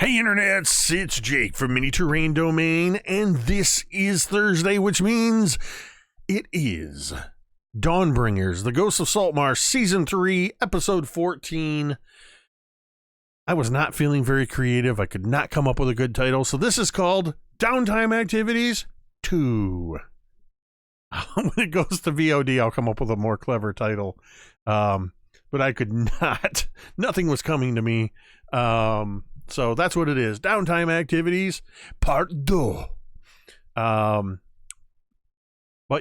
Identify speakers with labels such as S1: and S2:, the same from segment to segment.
S1: Hey internets, it's Jake from Mini Terrain Domain, and this is Thursday, which means it is Dawnbringers, The Ghosts of Saltmarsh, Season 3, Episode 14. I was not feeling very creative. I could not come up with a good title, so this is called Downtime Activities 2. When it goes to VOD, I'll come up with a more clever title. But I could not. Nothing was coming to me. So that's what it is. Downtime Activities, Part 2. But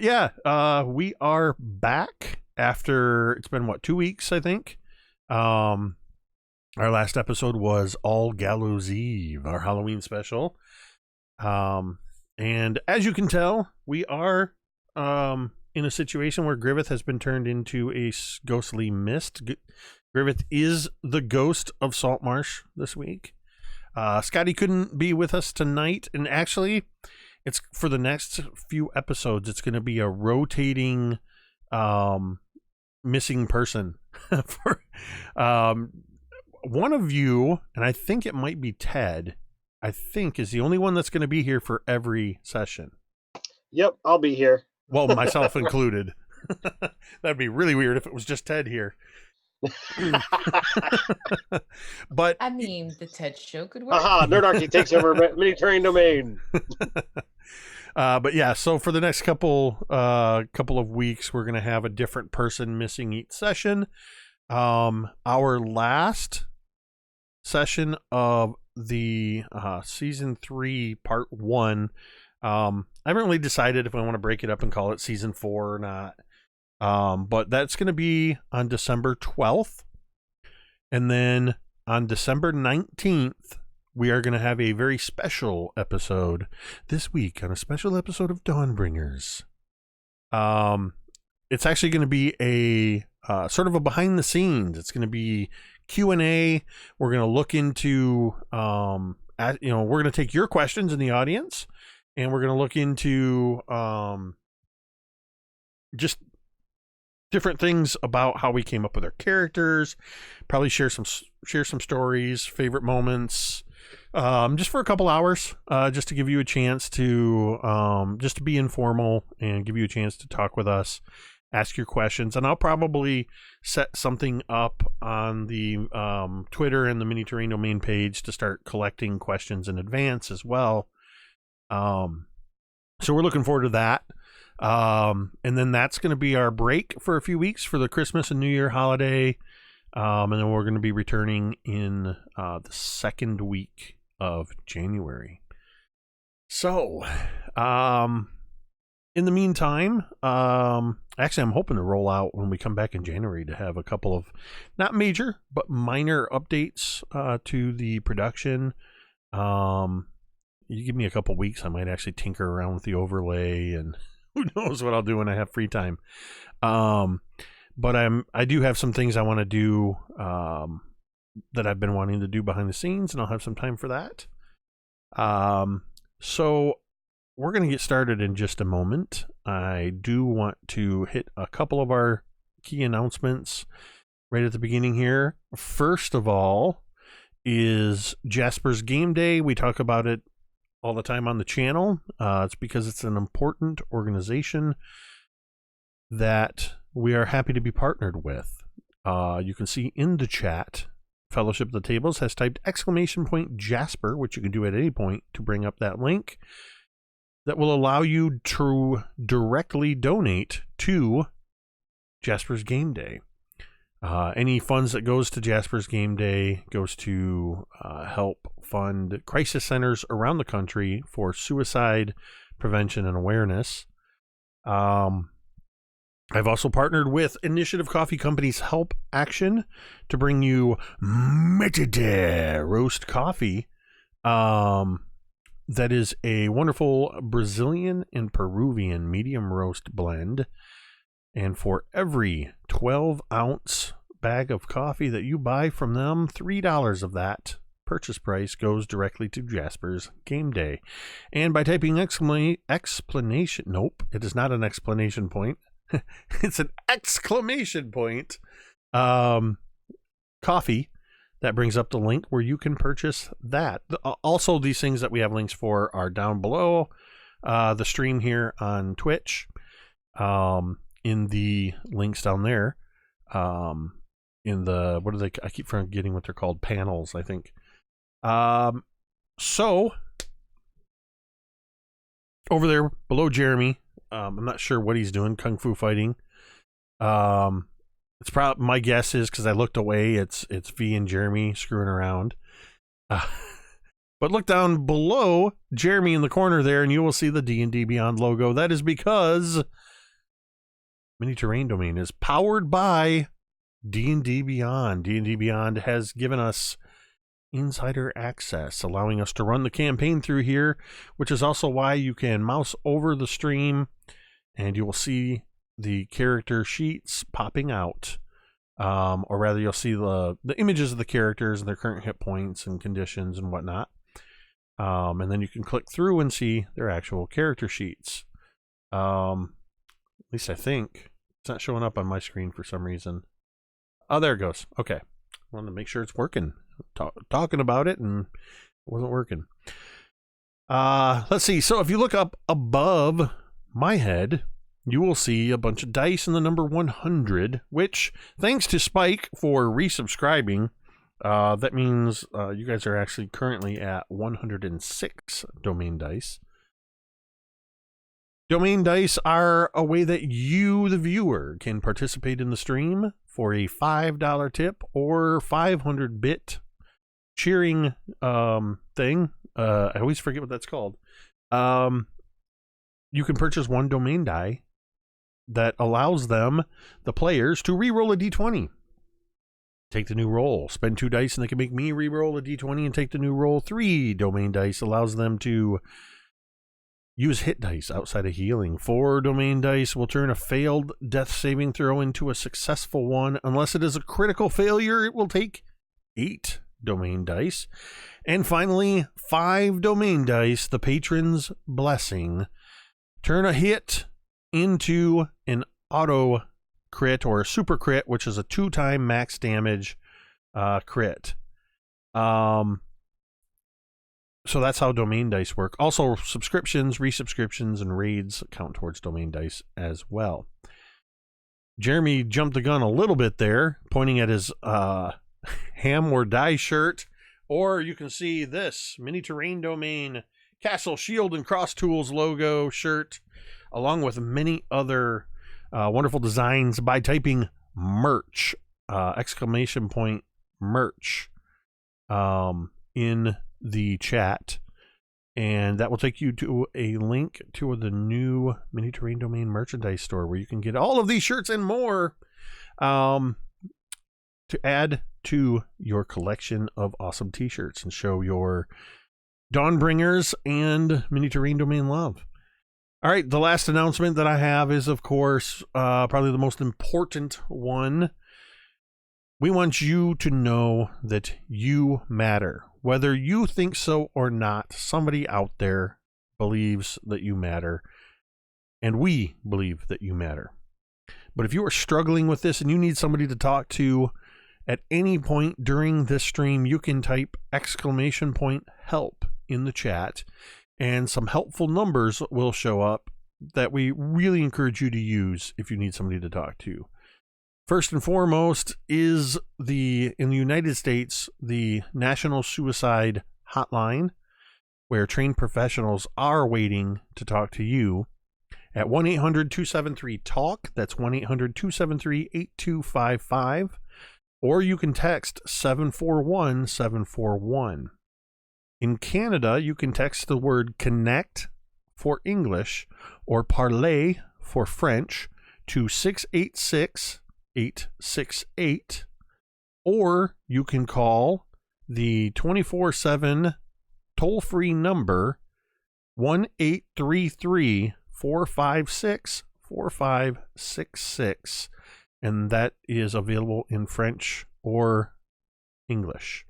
S1: yeah, we are back after, it's been, 2 weeks, I think. Our last episode was All Gallows Eve, our Halloween special. And as you can tell, we are in a situation where Griveth has been turned into a ghostly mist. Griveth is the ghost of Saltmarsh this week. Scotty couldn't be with us tonight, and actually, it's for the next few episodes, it's going to be a rotating missing person. For one of you, and I think it might be Ted, I think is the only one that's going to be here for every session.
S2: Yep, I'll be here.
S1: Well, myself included. That'd be really weird if it was just Ted here. But
S3: I mean, the TED show could work.
S2: Aha, Nerdarchy takes over Mini Terrain Domain.
S1: But yeah, so for the next couple of weeks, we're gonna have a different person missing each session. Our last session of the season 3 part 1, I haven't really decided if I want to break it up and call it season 4 or not. But that's going to be on December 12th. And then on December 19th, we are going to have a very special episode this week on a special episode of Dawnbringers. It's actually going to be a sort of a behind the scenes. It's going to be Q&A. We're going to look into, we're going to take your questions in the audience, and we're going to look into just different things about how we came up with our characters, probably share some stories, favorite moments, just for a couple hours, just to give you a chance to just to be informal and give you a chance to talk with us, ask your questions. And I'll probably set something up on the Twitter and the Mini Terrain Domain page to start collecting questions in advance as well. So we're looking forward to that. And then that's going to be our break for a few weeks for the Christmas and New Year holiday. And then we're going to be returning in the second week of January. So, in the meantime, actually, I'm hoping to roll out when we come back in January to have a couple of not major, but minor updates to the production. You give me a couple weeks, I might actually tinker around with the overlay, and who knows what I'll do when I have free time. But I do have some things I want to do that I've been wanting to do behind the scenes, and I'll have some time for that. So we're going to get started in just a moment. I do want to hit a couple of our key announcements right at the beginning here. First of all is Jasper's Game Day. We talk about it all the time on the channel. It's because it's an important organization that we are happy to be partnered with. You can see in the chat, Fellowship of the Tables has typed !Jasper, which you can do at any point to bring up that link that will allow you to directly donate to Jasper's Game Day. Any funds that goes to Jasper's Game Day goes to help fund crisis centers around the country for suicide prevention and awareness. I've also partnered with Initiative Coffee Company's Help Action to bring you Metade roast coffee. That is a wonderful Brazilian and Peruvian medium roast blend. And for every 12-ounce bag of coffee that you buy from them, $3 of that purchase price goes directly to Jasper's Game Day. And by typing explanation, nope, it is not an explanation point. It's an exclamation point. Coffee. that brings up the link where you can purchase that. Also, these things that we have links for are down below the stream here on Twitch, in the links down there, in the, what are they, I keep forgetting what they're called, panels, I think. So over there below Jeremy, I'm not sure what he's doing, kung fu fighting. It's probably, my guess is, because I looked away, it's V and Jeremy screwing around. But look down below Jeremy in the corner there, and you will see the D&D Beyond logo. That is because Mini Terrain Domain is powered by D&D Beyond. D&D Beyond has given us insider access, allowing us to run the campaign through here, which is also why you can mouse over the stream, and you will see the character sheets popping out. Or rather, you'll see the images of the characters and their current hit points and conditions and whatnot. And then you can click through and see their actual character sheets. At least I think. It's not showing up on my screen for some reason. Oh, there it goes. Okay. I wanted to make sure it's working. Talking about it and it wasn't working. Let's see. So if you look up above my head, you will see a bunch of dice in the number 100, which, thanks to Spike for resubscribing, that means you guys are actually currently at 106 domain dice. Domain dice are a way that you, the viewer, can participate in the stream for a $5 tip or 500-bit cheering thing. I always forget what that's called. You can purchase one domain die that allows them, the players, to re-roll a d20. Take the new roll. Spend 2 dice and they can make me re-roll a d20 and take the new roll. 3 domain dice allows them to use hit dice outside of healing. 4 domain dice will turn a failed death saving throw into a successful one. Unless it is a critical failure, it will take 8 domain dice. And finally, 5 domain dice, the patron's blessing. Turn a hit into an auto crit or a super crit, which is a 2-time max damage crit. So that's how domain dice work. Also, subscriptions, resubscriptions, and raids count towards domain dice as well. Jeremy jumped the gun a little bit there, pointing at his ham or die shirt. Or you can see this Mini Terrain Domain Castle Shield and Cross Tools logo shirt, along with many other wonderful designs by typing merch, exclamation point merch, in the chat. And that will take you to a link to the new Mini Terrain Domain merchandise store where you can get all of these shirts and more to add to your collection of awesome t-shirts and show your Dawnbringers and Mini Terrain Domain love. All right, the last announcement that I have is, of course, probably the most important one. We want you to know that you matter. Whether you think so or not, somebody out there believes that you matter, and we believe that you matter. But if you are struggling with this and you need somebody to talk to at any point during this stream, you can type exclamation point help in the chat, and some helpful numbers will show up that we really encourage you to use if you need somebody to talk to. First and foremost is in the United States, the National Suicide Hotline, where trained professionals are waiting to talk to you at 1-800-273-TALK. That's 1-800-273-8255. Or you can text 741-741. In Canada, you can text the word connect for English or parler for French to 686-868, or you can call the 24/7 toll-free number 1-833-456-4566, and that is available in French or English.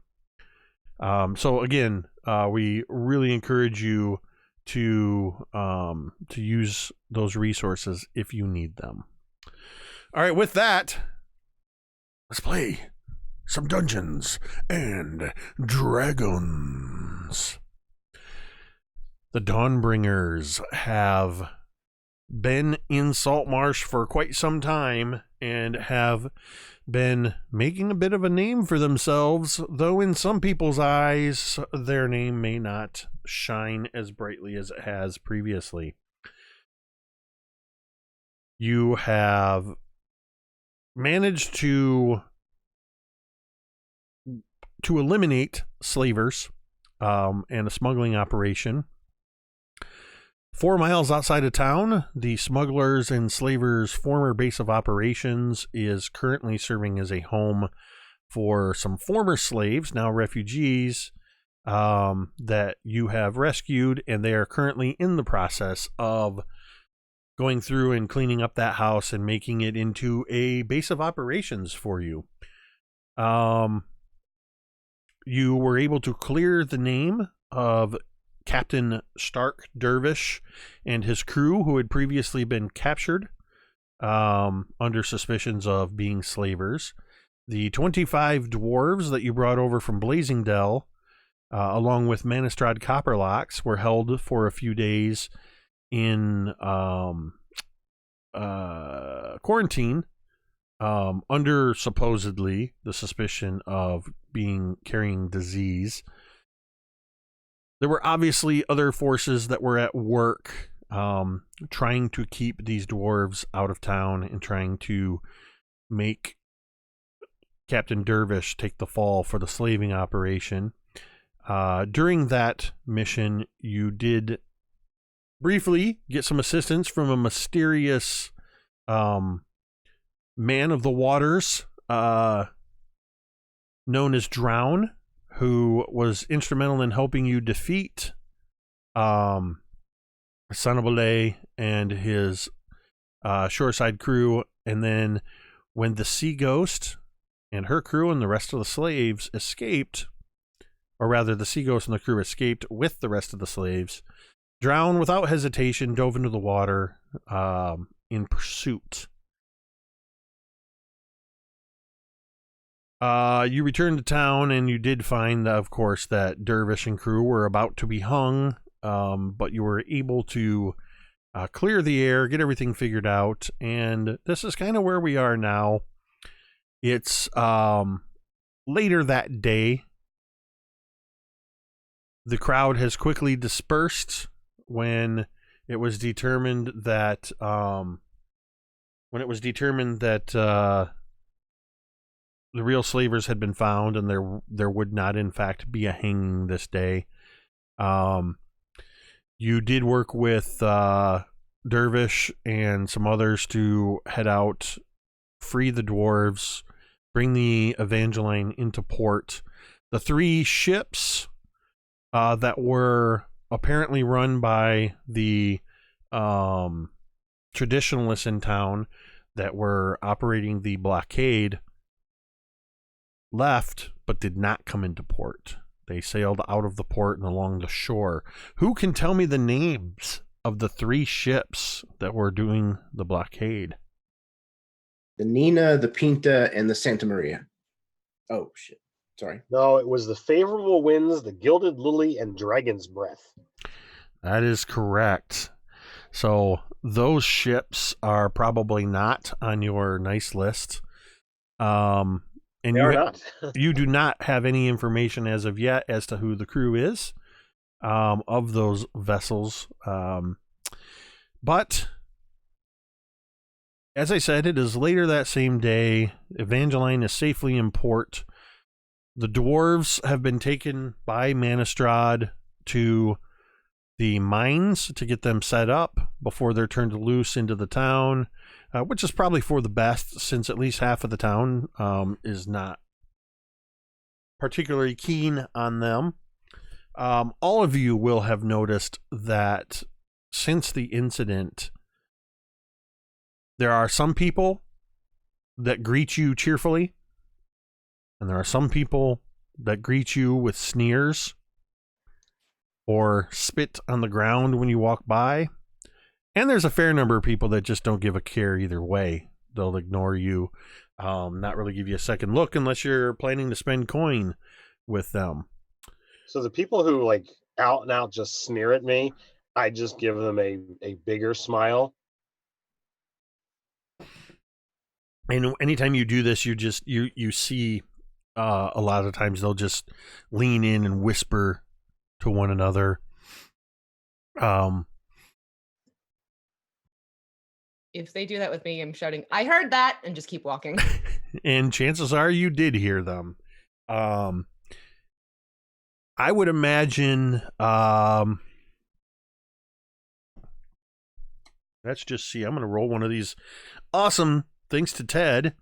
S1: So again, we really encourage you to use those resources if you need them. All right, with that, let's play some Dungeons and Dragons. The Dawnbringers have been in Saltmarsh for quite some time and have been making a bit of a name for themselves, though in some people's eyes their name may not shine as brightly as it has previously. You have managed to eliminate slavers and a smuggling operation. 4 miles outside of town, the smugglers and slavers' former base of operations is currently serving as a home for some former slaves, now refugees, that you have rescued, and they are currently in the process of going through and cleaning up that house and making it into a base of operations for you. You were able to clear the name of Captain Stark Dervish and his crew, who had previously been captured under suspicions of being slavers. The 25 dwarves that you brought over from Blazingdell, along with Manistrad Copperlocks, were held for a few days in quarantine under supposedly the suspicion of carrying disease. There were obviously other forces that were at work trying to keep these dwarves out of town and trying to make Captain Dervish take the fall for the slaving operation. During that mission, you did briefly get some assistance from a mysterious man of the waters known as Drown, who was instrumental in helping you defeat Sanabale and his shoreside crew. And then when the Sea Ghost and her crew and the rest of the slaves escaped, or rather the Sea Ghost and the crew escaped with the rest of the slaves, Drown without hesitation dove into the water in pursuit. You returned to town, and you did find, of course, that Dervish and crew were about to be hung, but you were able to clear the air, get everything figured out, and this is kind of where we are now. It's later that day. The crowd has quickly dispersed when it was determined that the real slavers had been found, and there would not, in fact, be a hanging this day. You did work with Dervish and some others to head out, free the dwarves, bring the Evangeline into port. The 3 ships that were apparently run by the traditionalists in town that were operating the blockade left, but did not come into port. They sailed out of the port and along the shore. Who can tell me the names of the 3 ships that were doing the blockade?
S4: The Nina, the Pinta, and the Santa Maria. Oh, shit. Sorry.
S2: No, it was the Favorable Winds, the Gilded Lily, and Dragon's Breath.
S1: That is correct. So those ships are probably not on your nice list. And
S2: they are not.
S1: You do not have any information as of yet as to who the crew is of those vessels. But as I said, it is later that same day. Evangeline is safely in port. The dwarves have been taken by Manistrad to the mines to get them set up before they're turned loose into the town, which is probably for the best, since at least half of the town is not particularly keen on them. All of you will have noticed that since the incident, there are some people that greet you cheerfully, and there are some people that greet you with sneers or spit on the ground when you walk by. And there's a fair number of people that just don't give a care either way. They'll ignore you. not really give you a second look unless you're planning to spend coin with them.
S2: So the people who like out and out just sneer at me, I just give them a bigger smile.
S1: And anytime you do this, you see a lot of times they'll just lean in and whisper to one another.
S3: If they do that with me, I'm shouting, "I heard that," and just keep walking.
S1: And chances are you did hear them. I would imagine. Let's just see. I'm going to roll one of these awesome things to Ted.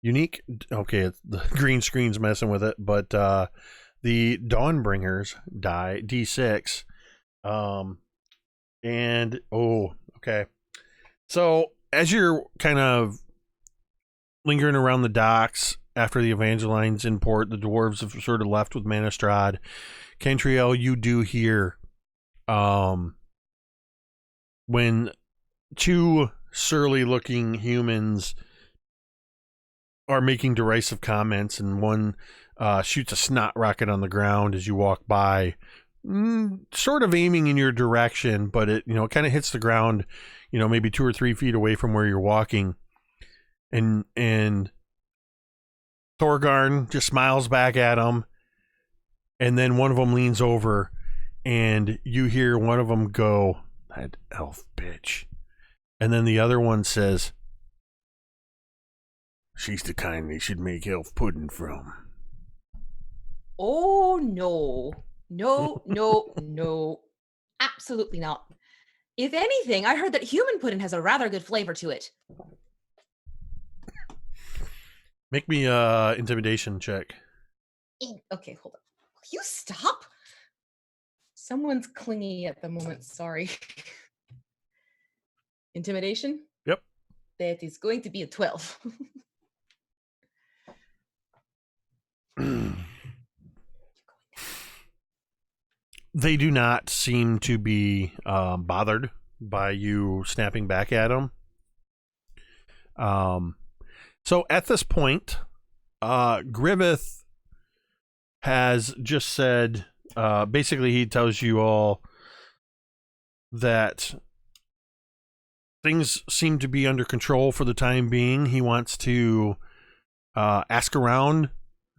S1: Unique. Okay, the green screen's messing with it, but the Dawnbringers die D6. And okay. So as you're kind of lingering around the docks after the Evangeline's in port, the dwarves have sort of left with Manistrad. Cantriel, you do hear when two surly-looking humans are making derisive comments, and one shoots a snot rocket on the ground as you walk by, sort of aiming in your direction, but it kind of hits the ground, maybe 2 or 3 feet away from where you're walking, and Thorgarn just smiles back at him, and then one of them leans over, and you hear one of them go, "That elf bitch," and then the other one says, "She's the kind they should make elf pudding from."
S3: Oh, no. No, no, no. Absolutely not. If anything, I heard that human pudding has a rather good flavor to it.
S1: Make me a intimidation check.
S3: Okay, hold on. Will you stop? Someone's clingy at the moment, sorry. Intimidation?
S1: Yep.
S3: That is going to be a 12.
S1: They do not seem to be bothered by you snapping back at them. So at this point, Griveth has just said, basically he tells you all that things seem to be under control for the time being. He wants to ask around,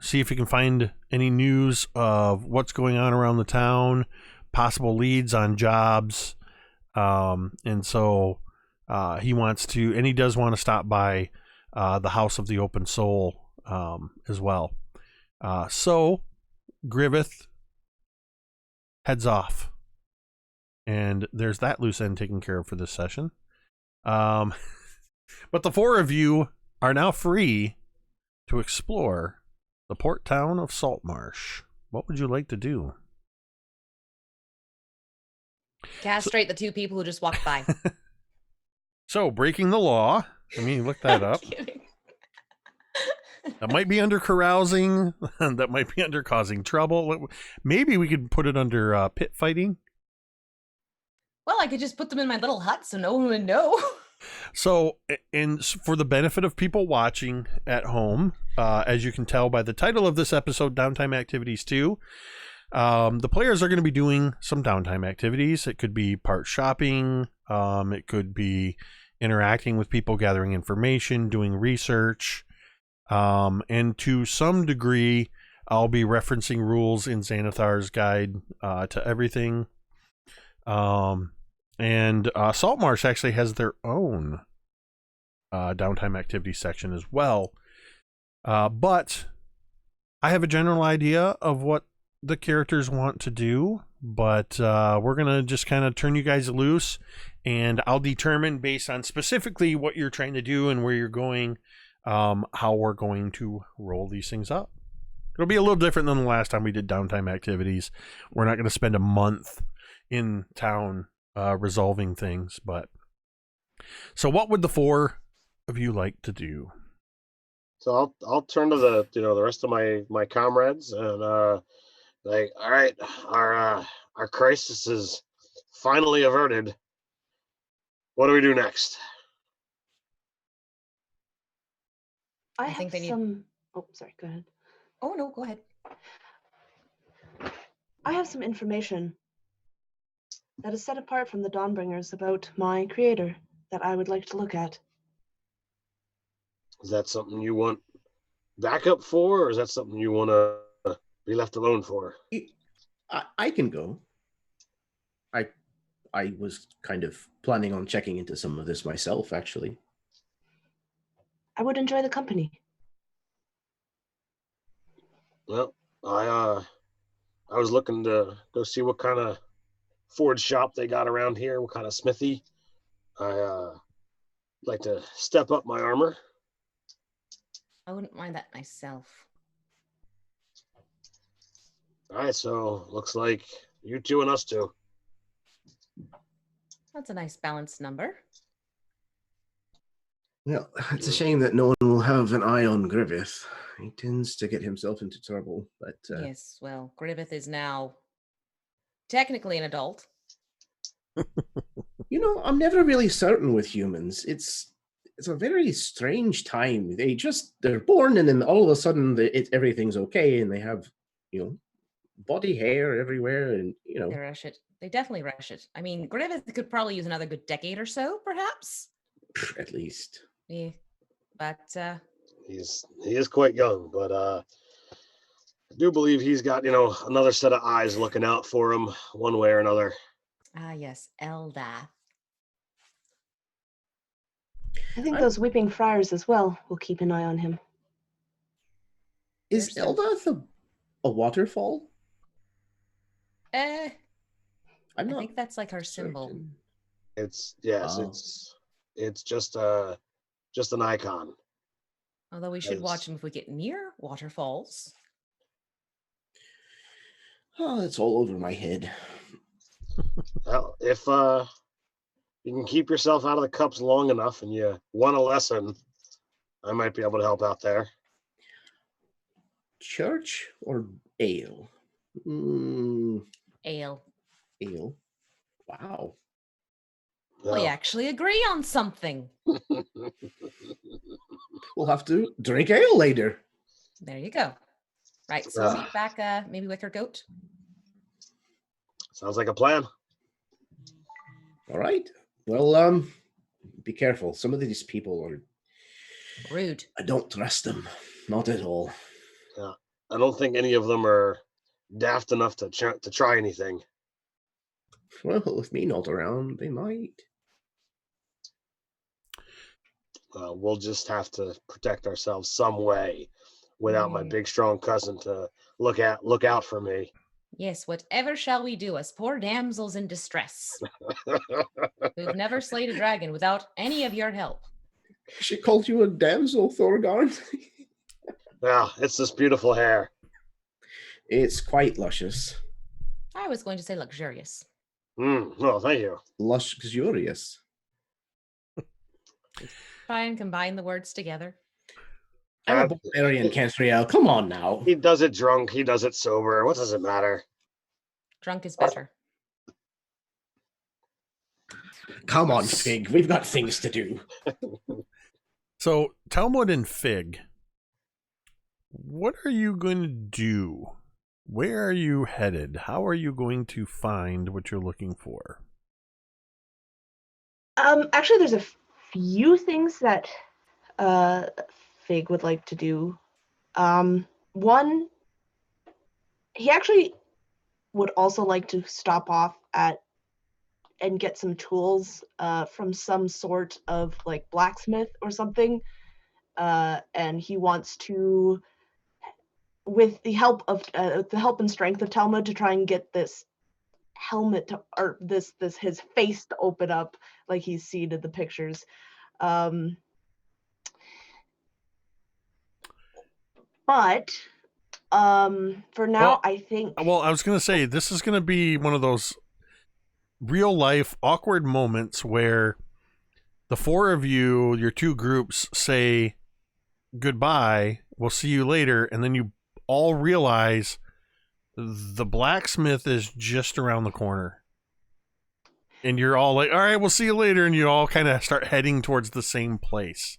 S1: see if he can find any news of what's going on around the town, possible leads on jobs. And so he wants to, and he does want to stop by the House of the Open Soul as well. So Griveth heads off. And there's that loose end taken care of for this session. But the 4 of you are now free to explore the port town of Saltmarsh. What would you like to do?
S3: Castrate the 2 people who just walked by.
S1: So, breaking the law. Let me look that up.
S3: Kidding.
S1: That might be under carousing. That might be under causing trouble. Maybe we could put it under pit fighting.
S3: Well, I could just put them in my little hut so no one would know.
S1: So, and for the benefit of people watching at home, as you can tell by the title of this episode, Downtime Activities 2, the players are going to be doing some downtime activities. It could be part shopping. It could be interacting with people, gathering information, doing research. And to some degree, I'll be referencing rules in Xanathar's guide to everything. And Saltmarsh actually has their own downtime activity section as well. But I have a general idea of what the characters want to do, but we're going to just kind of turn you guys loose, and I'll determine based on specifically what you're trying to do and where you're going, how we're going to roll these things up. It'll be a little different than the last time we did downtime activities. We're not going to spend a month in town resolving things, but so what would the 4 of you like to do?
S2: So I'll turn to the the rest of my comrades and like, all right, our crisis is finally averted. What do we do next?
S3: I
S5: have
S3: think they need-
S5: some. Oh, sorry. Go ahead.
S3: Oh no, go ahead.
S5: I have some information that is set apart from the Dawnbringers about my creator that I would like to look at.
S2: Is that something you want backup for, or is that something you want to be left alone for?
S4: I can go. I was kind of planning on checking into some of this myself, actually.
S5: I would enjoy the company.
S2: Well, I was looking to go see what kind of forge shop they got around here, what kind of smithy. I like to step up my armor.
S3: I wouldn't mind that myself.
S2: All right, so looks like you two and us two.
S3: That's a nice balanced number.
S4: Well, it's a shame that no one will have an eye on Griveth. He tends to get himself into trouble, but
S3: Yes, well, Griveth is now technically an adult.
S4: I'm never really certain with humans. It's a very strange time. They're born and then all of a sudden everything's okay and they have body hair everywhere and
S3: They rush it. They definitely rush it. I mean, Griveth could probably use another good decade or so, perhaps.
S4: at least.
S3: Yeah, but
S2: He is quite young, but I do believe he's got another set of eyes looking out for him one way or another.
S3: yes, Eldath.
S5: I think those weeping friars as well will keep an eye on him.
S4: Is
S3: There's
S4: Eldath a waterfall?
S3: I
S4: I'm not
S3: think that's like our symbol.
S4: certain.
S2: It's
S4: Oh.
S2: it's just an icon.
S3: Although we should
S2: Yes.
S3: watch them if we get near waterfalls.
S4: Oh, it's all over my head.
S2: Well, if you can keep yourself out of the cups long enough and you want a lesson, I might be able to help out there.
S4: Church or ale?
S3: Ale.
S4: Ale. Wow.
S3: We actually agree on something.
S4: We'll have to drink ale later.
S3: There you go. Right, so we'll meet back maybe with her goat.
S2: Sounds like a plan.
S4: All right. Well, be careful. Some of these people are
S3: Rude.
S4: I don't trust them. Not at all.
S2: I don't think any of them are daft enough to try anything.
S4: Well, with me not around, they might.
S2: We'll just have to protect ourselves some way without my big strong cousin to look out for me.
S3: Yes, whatever shall we do, us poor damsels in distress, who've never slayed a dragon without any of your help.
S4: She called you a damsel, Thorgarn.
S2: Yeah, it's this beautiful hair.
S4: It's quite luscious.
S3: I was going to say luxurious.
S2: Oh, thank you.
S4: Luxurious.
S3: Try and combine the words together.
S4: I'm a barbarian, Cantriel. Come on now.
S2: He does it drunk. He does it sober. What does it matter?
S3: Drunk is better.
S4: Come on, Fig. We've got things to do.
S1: So, Talmud and Fig, what are you going to do? Where are you headed? How are you going to find what you're looking for?
S5: Actually, there's a few things that Fig would like to do. One, he actually would also like to stop off at and get some tools from some sort of like blacksmith or something. And he wants to, with the help of the help and strength of Talmud, to try and get this helmet to, or this his face to open up like he's seen in the pictures. But for now,
S1: Well,
S5: I think.
S1: Well, I was going to say, this is going to be one of those real life awkward moments where the four of you, your two groups, say goodbye, we'll see you later, and then you all realize the blacksmith is just around the corner. And you're all like, all right, we'll see you later, and you all kind of start heading towards the same place.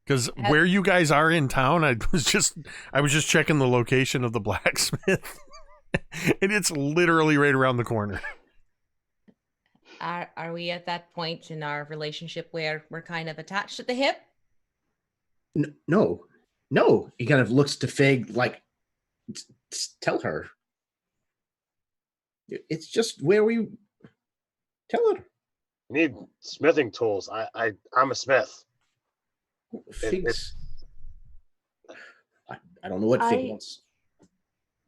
S1: Because where you guys are in town, I was just checking the location of the blacksmith, and it's literally right around the corner.
S3: Are we at that point in our relationship where we're kind of attached at the hip?
S4: No. He kind of looks to Fig like, tell her. It's just where we tell her.
S2: You need smithing tools. I'm a smith.
S4: Fig's. I don't know what Fig wants.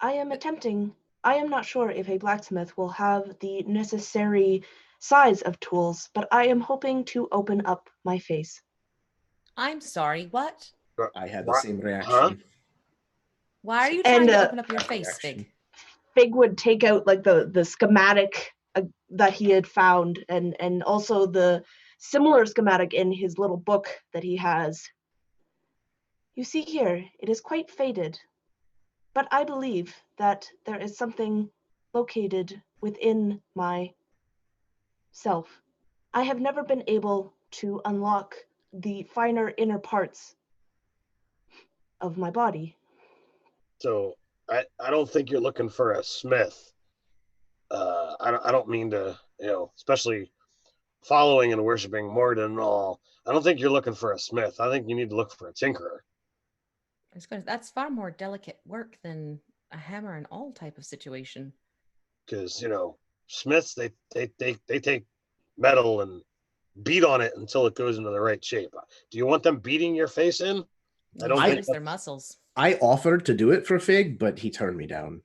S5: I am attempting. I am not sure if a blacksmith will have the necessary size of tools, but I am hoping to open up my face.
S3: I'm sorry, what?
S4: I had the same reaction.
S2: Huh?
S3: Why are you trying to open up your face,
S4: reaction.
S3: Fig?
S5: Fig would take out like the schematic that he had found, and also the similar schematic in his little book that he has. You see here, it is quite faded, but I believe that there is something located within my self. I have never been able to unlock the finer inner parts of my body.
S2: So I don't think you're looking for a smith. I don't mean to, especially following and worshiping Morden and all. I don't think you're looking for a smith. I think you need to look for a tinkerer.
S3: That's far more delicate work than a hammer and awl type of situation.
S2: Because smiths they take metal and beat on it until it goes into the right shape. Do you want them beating your face in? I don't think
S3: their muscles.
S4: I offered to do it for Fig, but he turned me down.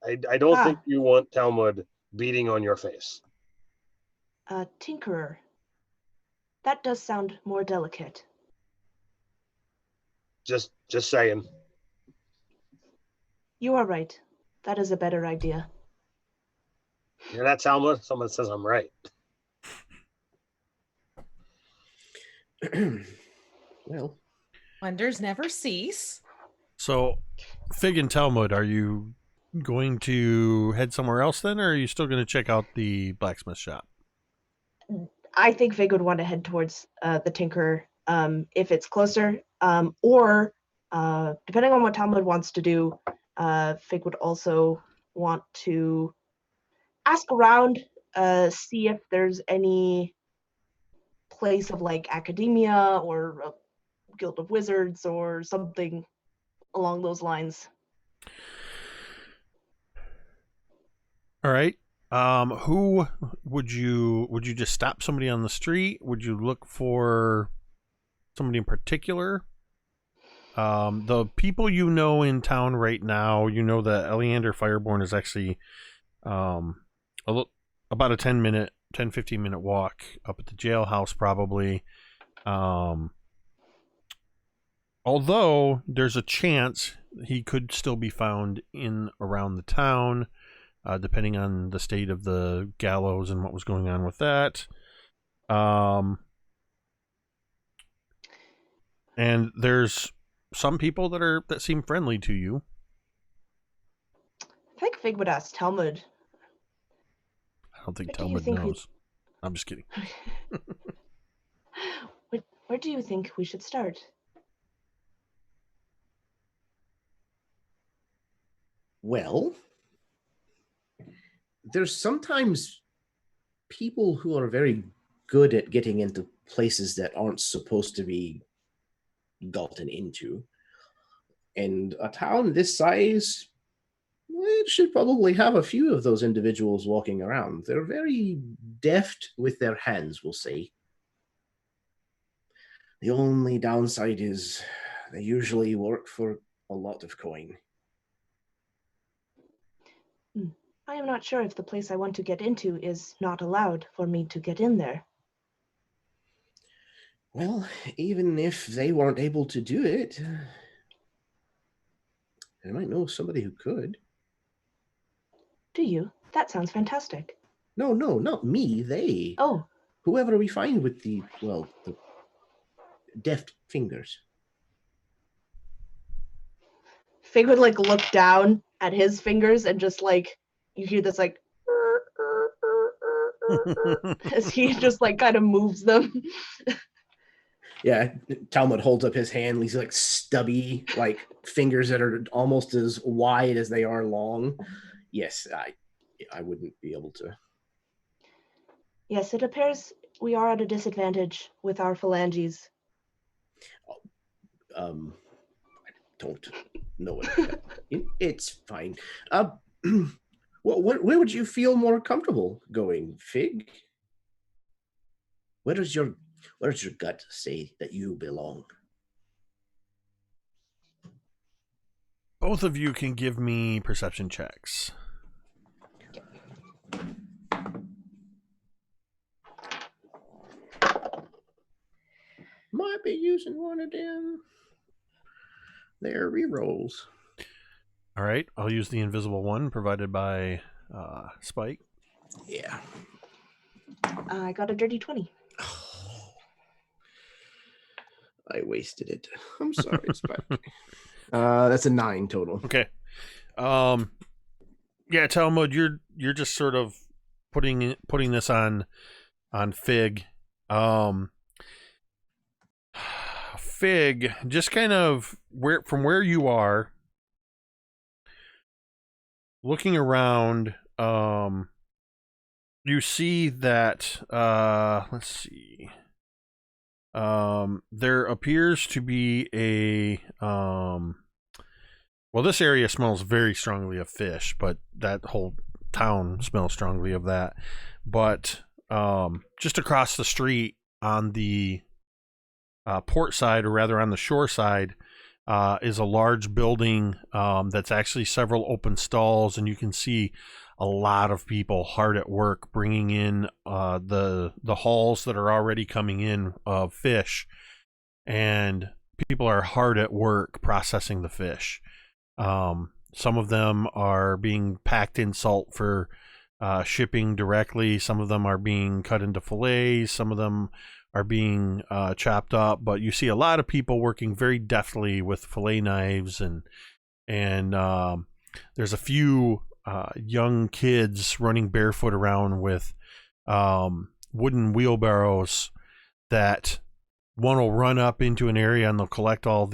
S2: I don't think you want Talmud beating on your face.
S5: Tinkerer. That does sound more delicate.
S2: Just saying.
S5: You are right. That is a better idea.
S2: You're not Talmud? Someone says I'm right.
S4: Well,
S3: Wonders never cease.
S1: So, Fig and Talmud, are you going to head somewhere else then, or are you still going to check out the blacksmith shop?
S5: I think Fig would want to head towards the Tinkerer if it's closer, or depending on what Talmud wants to do, Fig would also want to ask around, see if there's any place of like academia or a guild of wizards or something along those lines.
S1: All right. Who would you just stop somebody on the street? Would you look for somebody in particular? The people you know in town right now, you know that Eleander Fireborn is actually about a 10-15 minute walk up at the jailhouse probably. Although there's a chance he could still be found in around the town, depending on the state of the gallows and what was going on with that. And there's some people that seem friendly to you.
S5: I think Fig would ask Talmud.
S1: I don't think
S5: Where do you
S1: Talmud
S5: think
S1: knows. I'm just kidding.
S5: Where do you think we should start?
S4: Well, there's sometimes people who are very good at getting into places that aren't supposed to be gotten into. And a town this size, it should probably have a few of those individuals walking around. They're very deft with their hands, we'll say. The only downside is they usually work for a lot of coin.
S5: I am not sure if the place I want to get into is not allowed for me to get in there.
S4: Well, even if they weren't able to do it, I might know somebody who could.
S5: Do you? That sounds fantastic.
S4: No, not me. They.
S5: Oh.
S4: Whoever we find with the deft fingers.
S5: Fig would like look down at his fingers and just like you hear this like as he just like kind of moves them.
S4: Yeah, Talmud holds up his hand. These like stubby, like fingers that are almost as wide as they are long. Yes, I wouldn't be able to.
S5: Yes, it appears we are at a disadvantage with our phalanges.
S4: I don't know it. It's fine. Where would you feel more comfortable going, Fig? Where does your gut say that you belong?
S1: Both of you can give me perception checks.
S4: Might be using one of them. They're rerolls.
S1: All right, I'll use the invisible one provided by Spike.
S4: Yeah.
S5: I got a dirty 20.
S4: I wasted it. I'm sorry, Spike. That's a 9 total.
S1: Okay. Yeah, Talmud, you're just sort of putting this on Fig. Fig, just kind of from where you are, looking around, you see that let's see. There appears to be a well, this area smells very strongly of fish, but that whole town smells strongly of that. But just across the street on the port side, or rather on the shore side, is a large building that's actually several open stalls, and you can see a lot of people hard at work bringing in the hauls that are already coming in of fish, and people are hard at work processing the fish. Some of them are being packed in salt for shipping directly. Some of them are being cut into fillets. Some of them are being chopped up. But you see a lot of people working very deftly with fillet knives, and there's a few young kids running barefoot around with wooden wheelbarrows that one will run up into an area and they'll collect all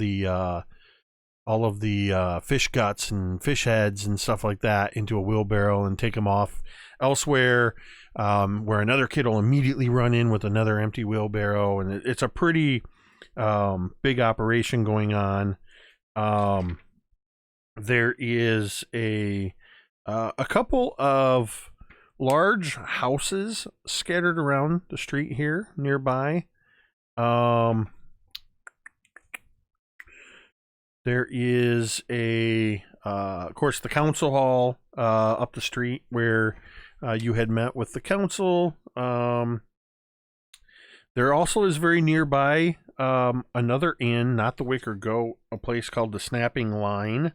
S1: of the fish guts and fish heads and stuff like that into a wheelbarrow and take them off elsewhere, where another kid will immediately run in with another empty wheelbarrow, and it's a pretty big operation going on. There is a couple of large houses scattered around the street here nearby. There is of course, the council hall up the street where you had met with the council. There also is very nearby another inn, not the Wicker Goat, a place called the Snapping Line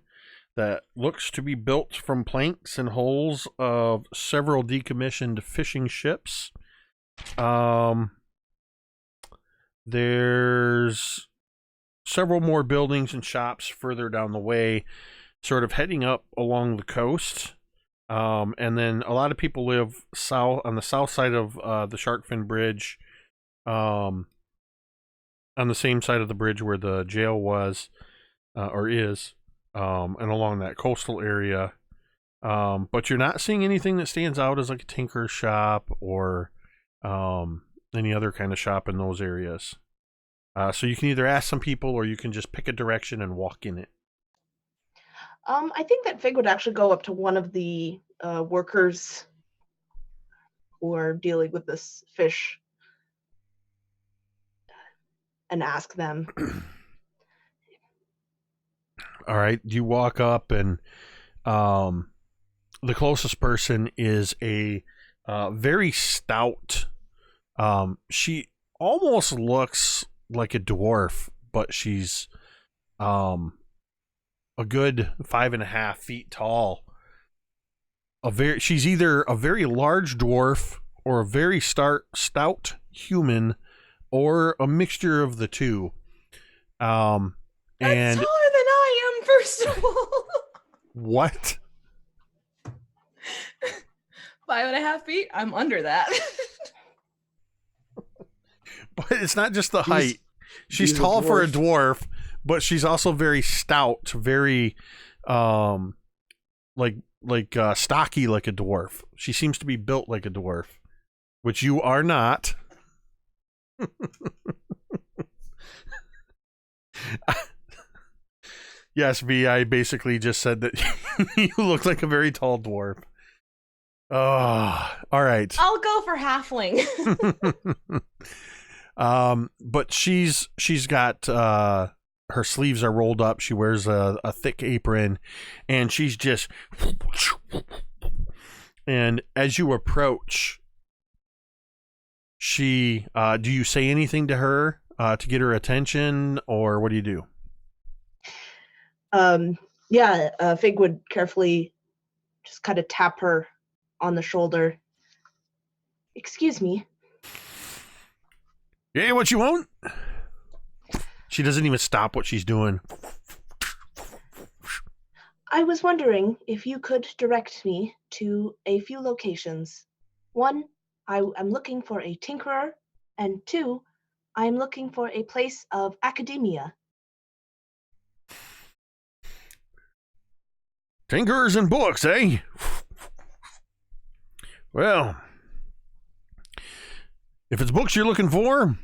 S1: that looks to be built from planks and hulls of several decommissioned fishing ships. There's several more buildings and shops further down the way, sort of heading up along the coast. And then a lot of people live on the south side of the Sharkfin Bridge, on the same side of the bridge where the jail was, or is, and along that coastal area. But you're not seeing anything that stands out as like a tinker's shop or any other kind of shop in those areas. So you can either ask some people or you can just pick a direction and walk in it.
S5: I think that Fig would actually go up to one of the workers who are dealing with this fish and ask them.
S1: All right, you walk up, and the closest person is a very stout. She almost looks like a dwarf, but she's a good 5.5 feet tall. She's either a very large dwarf or a very stout human, or a mixture of the two.
S3: That's
S1: and
S3: taller than I am, first of all.
S1: what?
S3: 5.5 feet? I'm under that.
S1: But it's not just the height. She's
S4: She's a
S1: tall for a
S4: dwarf.
S1: dwarf, but she's also very stout, very stocky like a dwarf. She seems to be built like a dwarf, which you are not. Yes, V, I basically just said that you look like a very tall dwarf. Oh, all right.
S3: I'll go for halfling.
S1: But she's got her sleeves are rolled up. She wears a thick apron, and she's just. And as you approach, she do you say anything to her to get her attention, or what do you do?
S5: Fig would carefully just kind of tap her on the shoulder. Excuse me.
S1: Yeah, what you want? She doesn't even stop what she's doing.
S5: I was wondering if you could direct me to a few locations. One, I'm looking for a tinkerer, and two, I'm looking for a place of academia.
S1: Tinkerers and books, eh? Well, if it's books you're looking for,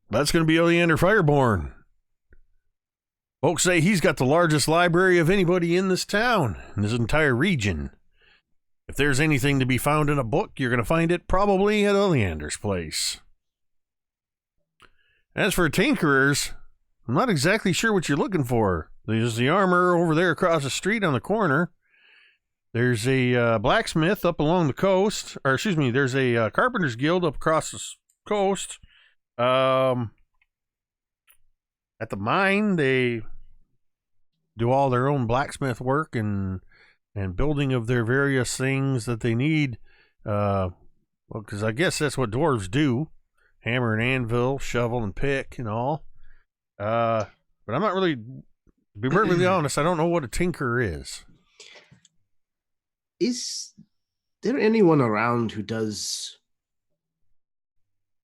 S1: that's going to be Oleander Fireborn. Folks say he's got the largest library of anybody in this town, in this entire region. If there's anything to be found in a book, you're going to find it probably at Oleander's place. As for tinkerers, I'm not exactly sure what you're looking for. There's the armor over there across the street on the corner. There's a blacksmith up along the coast. Or, excuse me, there's a carpenter's guild up across the coast. At the mine, they do all their own blacksmith work and building of their various things that they need. Well, because I guess that's what dwarves do. Hammer and anvil, shovel and pick and all. But I'm not really, to be perfectly honest, I don't know what a tinker is.
S4: Is there anyone around who does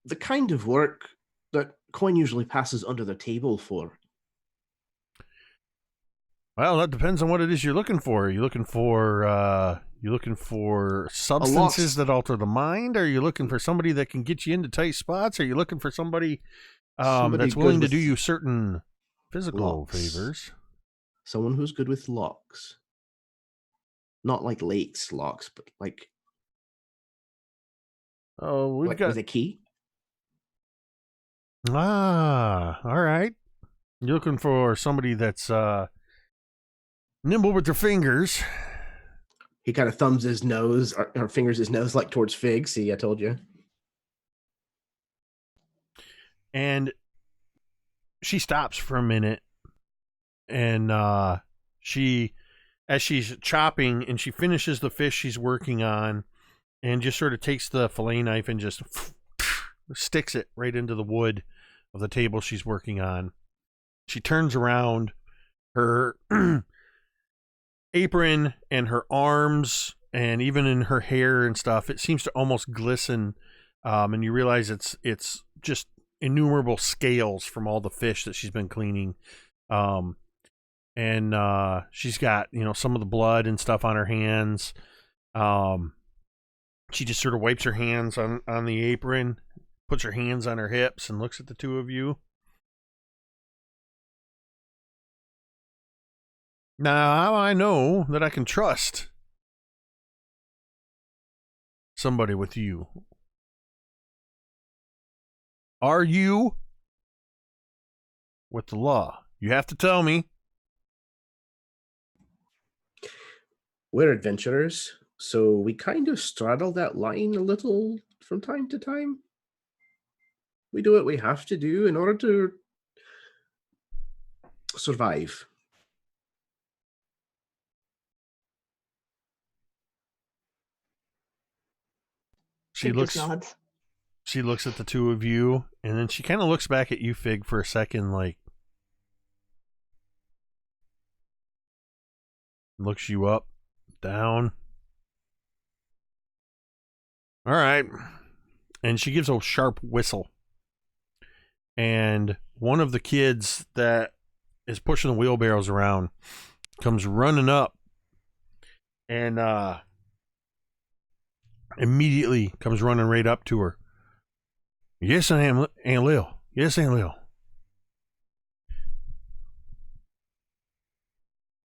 S4: the kind of work that Coin usually passes under the table for?
S1: Well, that depends on what it is you're looking for. Are you looking for substances that alter the mind? Are you looking for somebody that can get you into tight spots? Are you looking for somebody that's willing to do you certain physical favors?
S4: Someone who's good with locks. Not like Lake's locks, but like...
S1: Oh, we've got...
S4: with a key?
S1: Ah, all right. You're looking for somebody that's nimble with their fingers.
S4: He kind of thumbs his nose, or fingers his nose like towards Fig. See, I told you.
S1: And she stops for a minute, and as she's chopping, and she finishes the fish she's working on, and just sort of takes the fillet knife and just sticks it right into the wood of the table she's working on. She turns around, her apron and her arms, and even in her hair and stuff, it seems to almost glisten, and you realize it's just innumerable scales from all the fish that she's been cleaning. And she's got, some of the blood and stuff on her hands. She just sort of wipes her hands on the apron, puts her hands on her hips, and looks at the two of you. Now I know that I can trust somebody with you. Are you with the law? You have to tell me.
S4: We're adventurers, so we kind of straddle that line a little from time to time. We do what we have to do in order to survive.
S1: She looks at the two of you, and then she kind of looks back at you, Fig, for a second, like, looks you up, down. All right. And she gives a sharp whistle. and one of the kids that is pushing the wheelbarrows around comes running up and immediately comes running right up to her. Yes, I am, Aunt Lil. Yes, Aunt Lil.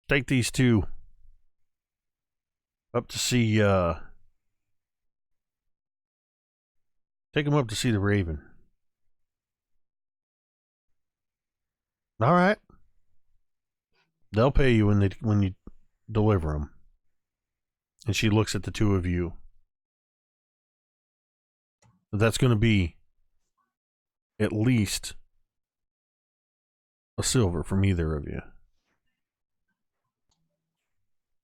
S1: Take these two up to see, take them up to see the Raven. All right. They'll pay you when you deliver them. And she looks at the two of you. That's going to be at least a silver from either of you.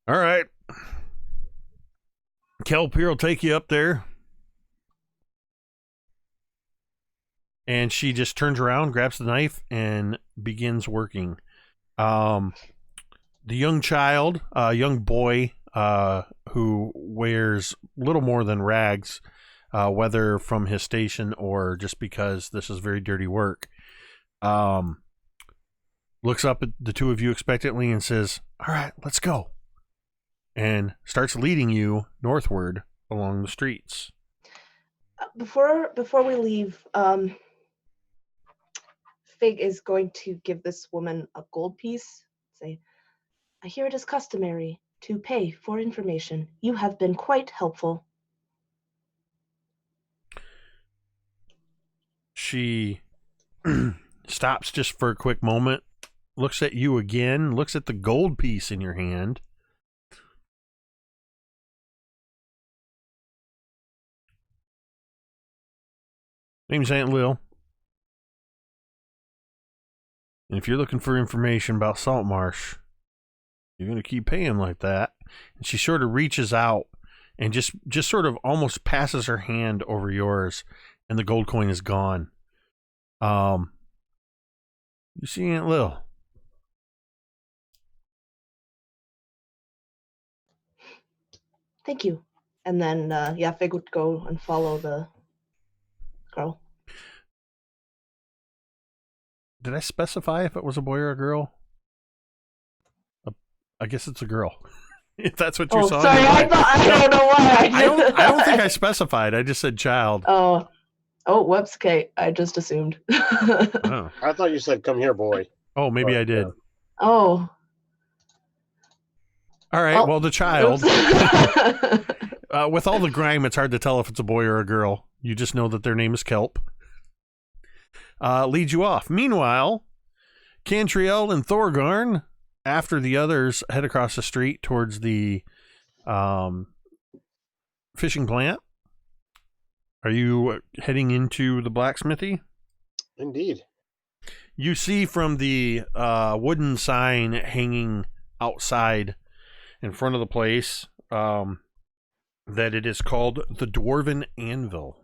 S1: All right. Kelp here will take you up there. And she just turns around, grabs the knife, and begins working. The young child, young boy, who wears little more than rags, whether from his station or just because this is very dirty work, looks up at the two of you expectantly and says, all right, let's go. And starts leading you northward along the streets.
S5: Before we leave, Fig is going to give this woman a gold piece. Say, I hear it is customary to pay for information. You have been quite helpful.
S1: She stops just for a quick moment, looks at you again, looks at the gold piece in your hand. Name's Aunt Lil. And if you're looking for information about Saltmarsh, you're going to keep paying like that. And she sort of reaches out and just sort of almost passes her hand over yours, and the gold coin is gone. You see Aunt Lil?
S5: Thank you. And then, Fig would go and follow the girl.
S1: Did I specify if it was a boy or a girl? I guess it's a girl. If that's what you saw.
S5: Sorry, I don't know why
S1: I don't think I specified. I just said child.
S5: Oh, whoops. Okay, I just assumed.
S1: Oh.
S2: I thought you said, "Come here, boy."
S1: Oh, maybe I did.
S5: Oh.
S1: All right. Well, the child. With all the grime, it's hard to tell if it's a boy or a girl. You just know that their name is Kelp. Leads you off. Meanwhile, Cantriel and Thorgarn, after the others, head across the street towards the fishing plant. Are you heading into the blacksmithy?
S2: Indeed.
S1: You see from the wooden sign hanging outside in front of the place that it is called the Dwarven Anvil.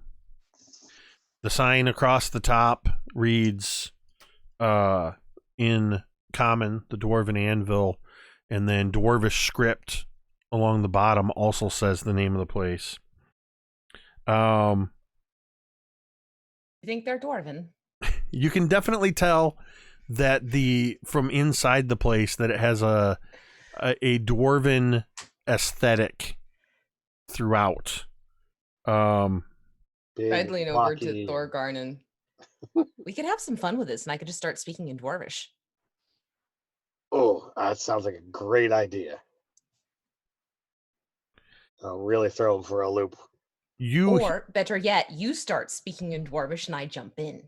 S1: The sign across the top reads in common, the Dwarven Anvil, and then Dwarvish script along the bottom also says the name of the place.
S3: You think they're Dwarven?
S1: You can definitely tell that from inside the place that it has a Dwarven aesthetic throughout.
S3: I'd lean over to Thorgarn and we could have some fun with this, and I could just start speaking in Dwarvish.
S2: Oh, that sounds like a great idea. I'll really throw him for a loop.
S3: Or, better yet, you start speaking in Dwarvish and I jump in.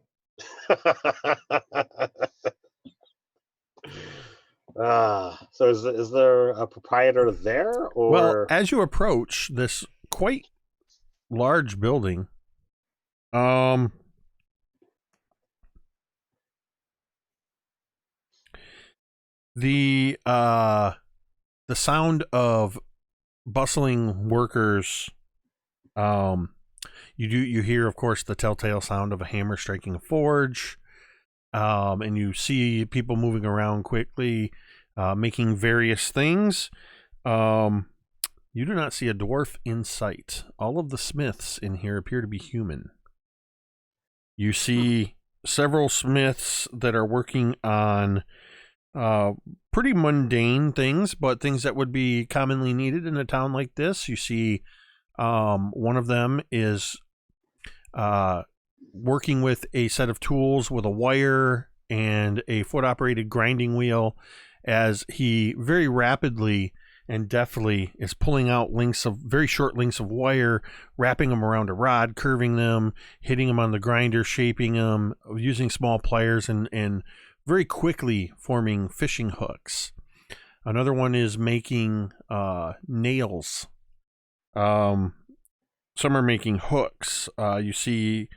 S2: So is there a proprietor there? Or?
S1: Well, as you approach this quite large building, the sound of bustling workers, you hear, of course, the telltale sound of a hammer striking a forge, and you see people moving around quickly, making various things. You do not see a dwarf in sight. All of the smiths in here appear to be human. You see several smiths that are working on pretty mundane things, but things that would be commonly needed in a town like this. You see one of them is working with a set of tools with a wire and a foot-operated grinding wheel as he very rapidly and deftly is pulling out very short lengths of wire, wrapping them around a rod, curving them, hitting them on the grinder, shaping them, using small pliers, and very quickly forming fishing hooks. Another one is making nails. Some are making hooks. You see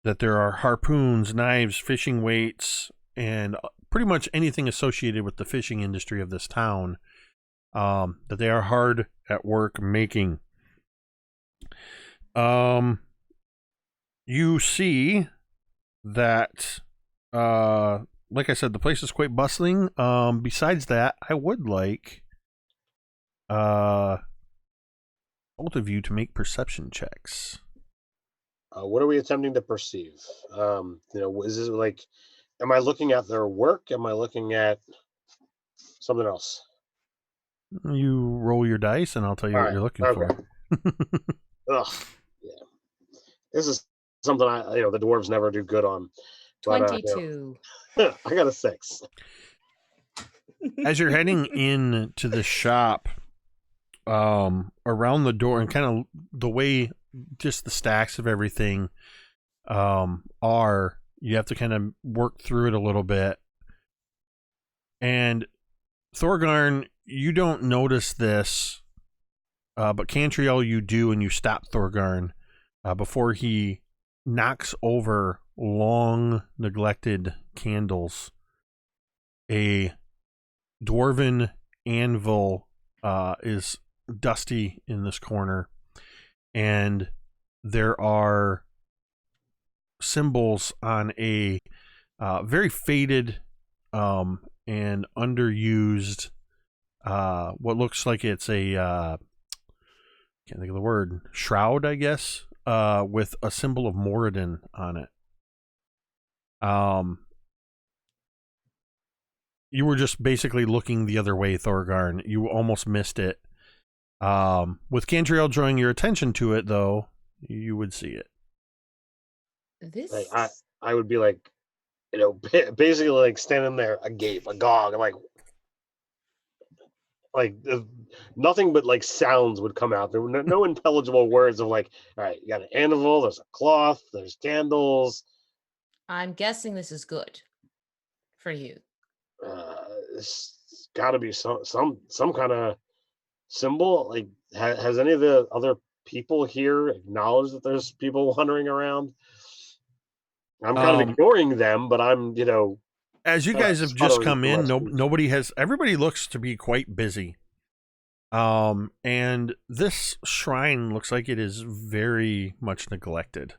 S1: that there are harpoons, knives, fishing weights, and pretty much anything associated with the fishing industry of this town that they are hard at work making. You see that, like I said, the place is quite bustling. Besides that, I would like both of you to make perception checks.
S2: What are we attempting to perceive? Is this like, am I looking at their work? Am I looking at something else?
S1: You roll your dice, and I'll tell you what you're looking for.
S2: Ugh, yeah. This is something the dwarves never do good on. But,
S3: 22.
S2: I got a 6.
S1: As you're heading in to the shop, around the door, and kind of the way just the stacks of everything are, you have to kind of work through it a little bit. And Thorgarn, you don't notice this, but Cantriel, you do, and you stop Thorgarn before he knocks over long neglected candles. A dwarven anvil is dusty in this corner, and there are symbols on a very faded and underused what looks like it's a can't think of the word, shroud, I guess, with a symbol of Moradin on it. You were just basically looking the other way, Thorgarn. You almost missed it. With Cantriel drawing your attention to it, though, you would see it.
S3: This
S2: I would be like, basically like standing there agape, agog, like nothing but like sounds would come out. There were no intelligible words of like, all right, you got an anvil, there's a cloth, there's candles.
S3: I'm guessing this is good for you.
S2: It's got to be some kind of symbol. Like, has any of the other people here acknowledged that there's people wandering around? I'm kind of ignoring them, but I'm,
S1: as you guys have just come in, nobody has. Everybody looks to be quite busy. And this shrine looks like it is very much neglected.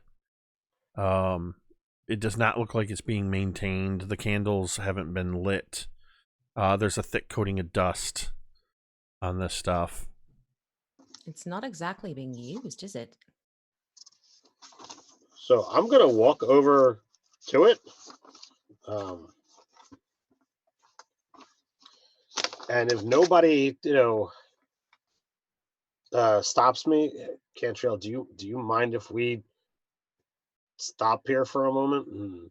S1: It does not look like it's being maintained. The candles haven't been lit. There's a thick coating of dust on this stuff.
S3: It's not exactly being used, is it?
S2: So I'm going to walk over to it. And if nobody, stops me, Cantriel, do you mind if we stop here for a moment and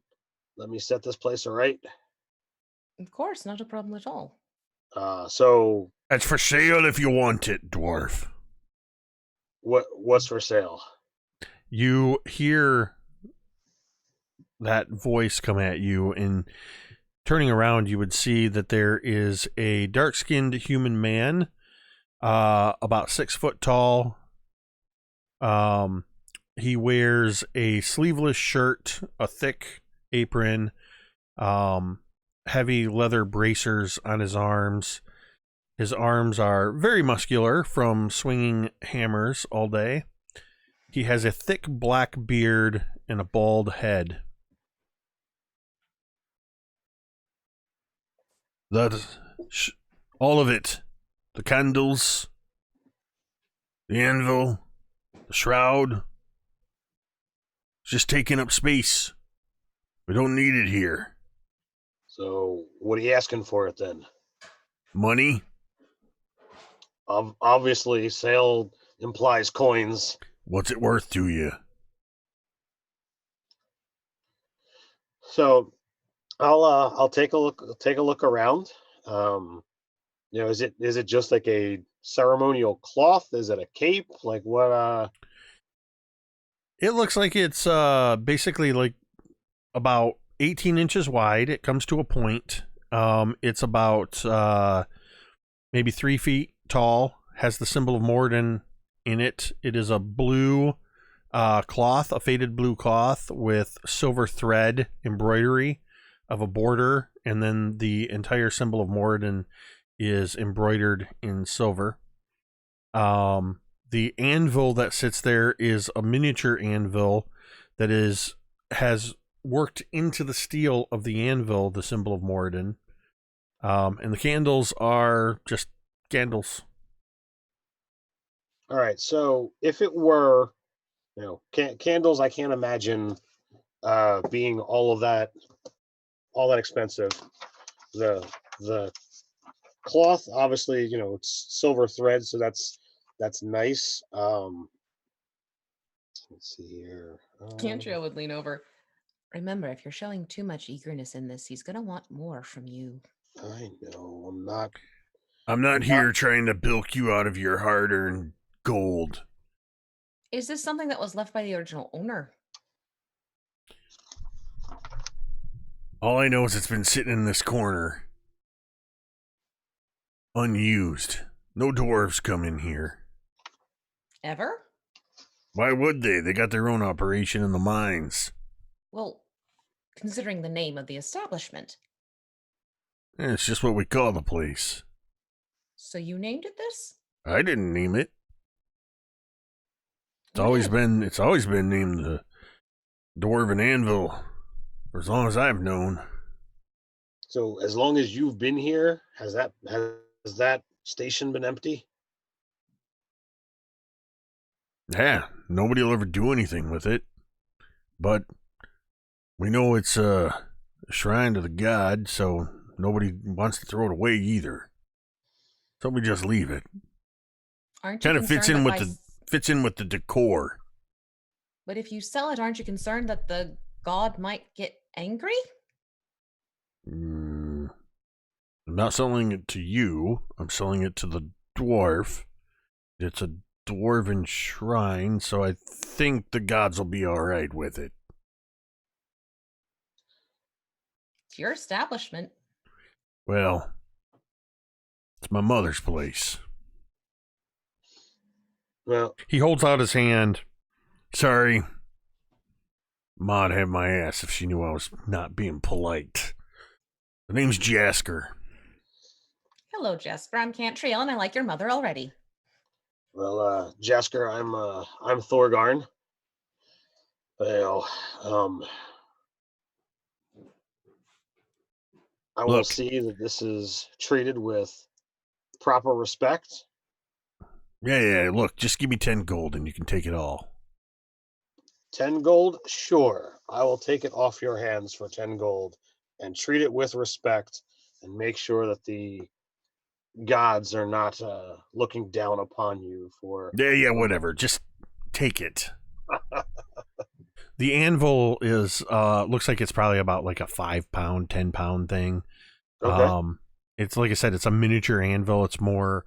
S2: let me set this place all right?
S3: Of course, not a problem at all.
S2: So
S1: that's for sale if you want it, dwarf.
S2: What's for sale?
S1: You hear that voice come at you, and turning around, you would see that there is a dark-skinned human man, about 6 foot tall. He wears a sleeveless shirt, a thick apron, heavy leather bracers on his arms. His arms are very muscular from swinging hammers all day. He has a thick black beard and a bald head. All of it. The candles, the anvil, the shroud. It's just taking up space. We don't need it here.
S2: So what are you asking for it then?
S1: Money?
S2: Obviously, sale implies coins.
S1: What's it worth to you?
S2: So I'll take a look around. Is it just like a ceremonial cloth? Is it a cape? Like what?
S1: It looks like it's basically like about 18 inches wide. It comes to a point. It's about maybe 3 feet tall. Has the symbol of Morden in it. It is a blue cloth, a faded blue cloth with silver thread embroidery of a border, and then the entire symbol of Morden is embroidered in silver. The anvil that sits there is a miniature anvil that has worked into the steel of the anvil the symbol of Morden. And the candles are just candles.
S2: All right. So if it were, candles, I can't imagine being all that expensive. The cloth, obviously, it's silver thread, so that's nice. Let's see here.
S3: Cantriel would lean over. Remember, if you're showing too much eagerness in this, he's going to want more from you.
S2: I know. I'm
S1: I'm not here trying to bilk you out of your hard-earned gold.
S3: Is this something that was left by the original owner?
S1: All I know is it's been sitting in this corner. Unused. No dwarves come in here.
S3: Ever?
S1: Why would they? They got their own operation in the mines.
S3: Well, considering the name of the establishment.
S1: It's just what we call the place.
S3: So you named it this?
S1: I didn't name it. It's
S3: Who
S1: always
S3: did?
S1: been named the Dwarven Anvil for as long as I've known.
S2: So as long as you've been here, has that station been empty?
S1: Yeah, nobody will ever do anything with it. But we know it's a shrine to the god, so nobody wants to throw it away either. So we just leave it.
S3: Aren't you
S1: Kind of fits in
S3: concerned
S1: with the decor.
S3: But if you sell it, aren't you concerned that the god might get angry?
S1: I'm not selling it to you. I'm selling it to the dwarf. It's a dwarven shrine, so I think the gods will be all right with it.
S3: It's your establishment.
S1: Well, it's my mother's place.
S2: Well,
S1: He holds out his hand. Sorry. Ma'd have my ass if she knew I was not being polite. The name's Jasker.
S3: Hello, Jasper. I'm Cantriel, and I like your mother already.
S2: well, Jasker, I'm Thorgarn. Well, I will
S1: Look.
S2: see that this is treated with proper respect.
S1: Yeah, look, just give me 10 gold and you can take it all.
S2: 10 gold? Sure. I will take it off your hands for 10 gold and treat it with respect and make sure that the gods are not looking down upon you for...
S1: Yeah, whatever. Just take it. The anvil is, looks like it's probably about like a 5-pound, 10-pound thing.
S2: Okay.
S1: It's like I said, it's a miniature anvil. It's more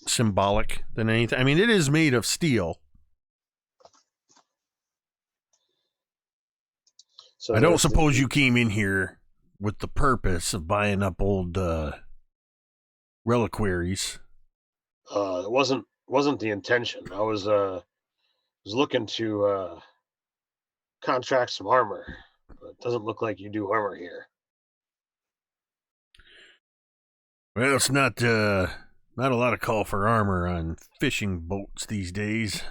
S1: symbolic than anything. I mean, it is made of steel.
S2: So
S1: I don't suppose you came in here with the purpose of buying up old reliquaries.
S2: It wasn't the intention. I was looking to contract some armor, but it doesn't look like you do armor here.
S1: Well, it's not a lot of call for armor on fishing boats these days.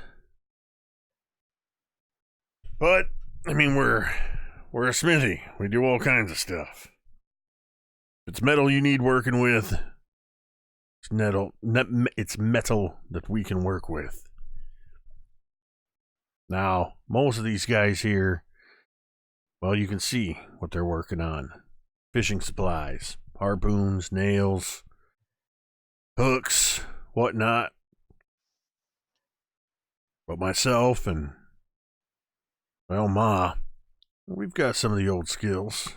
S1: But I mean, we're a smithy. We do all kinds of stuff. If it's metal you need working with, it's metal that we can work with. Now, most of these guys here, Well, you can see what they're working on. Fishing supplies, harpoons, nails, hooks, whatnot. But myself and, well, Ma, we've got some of the old skills.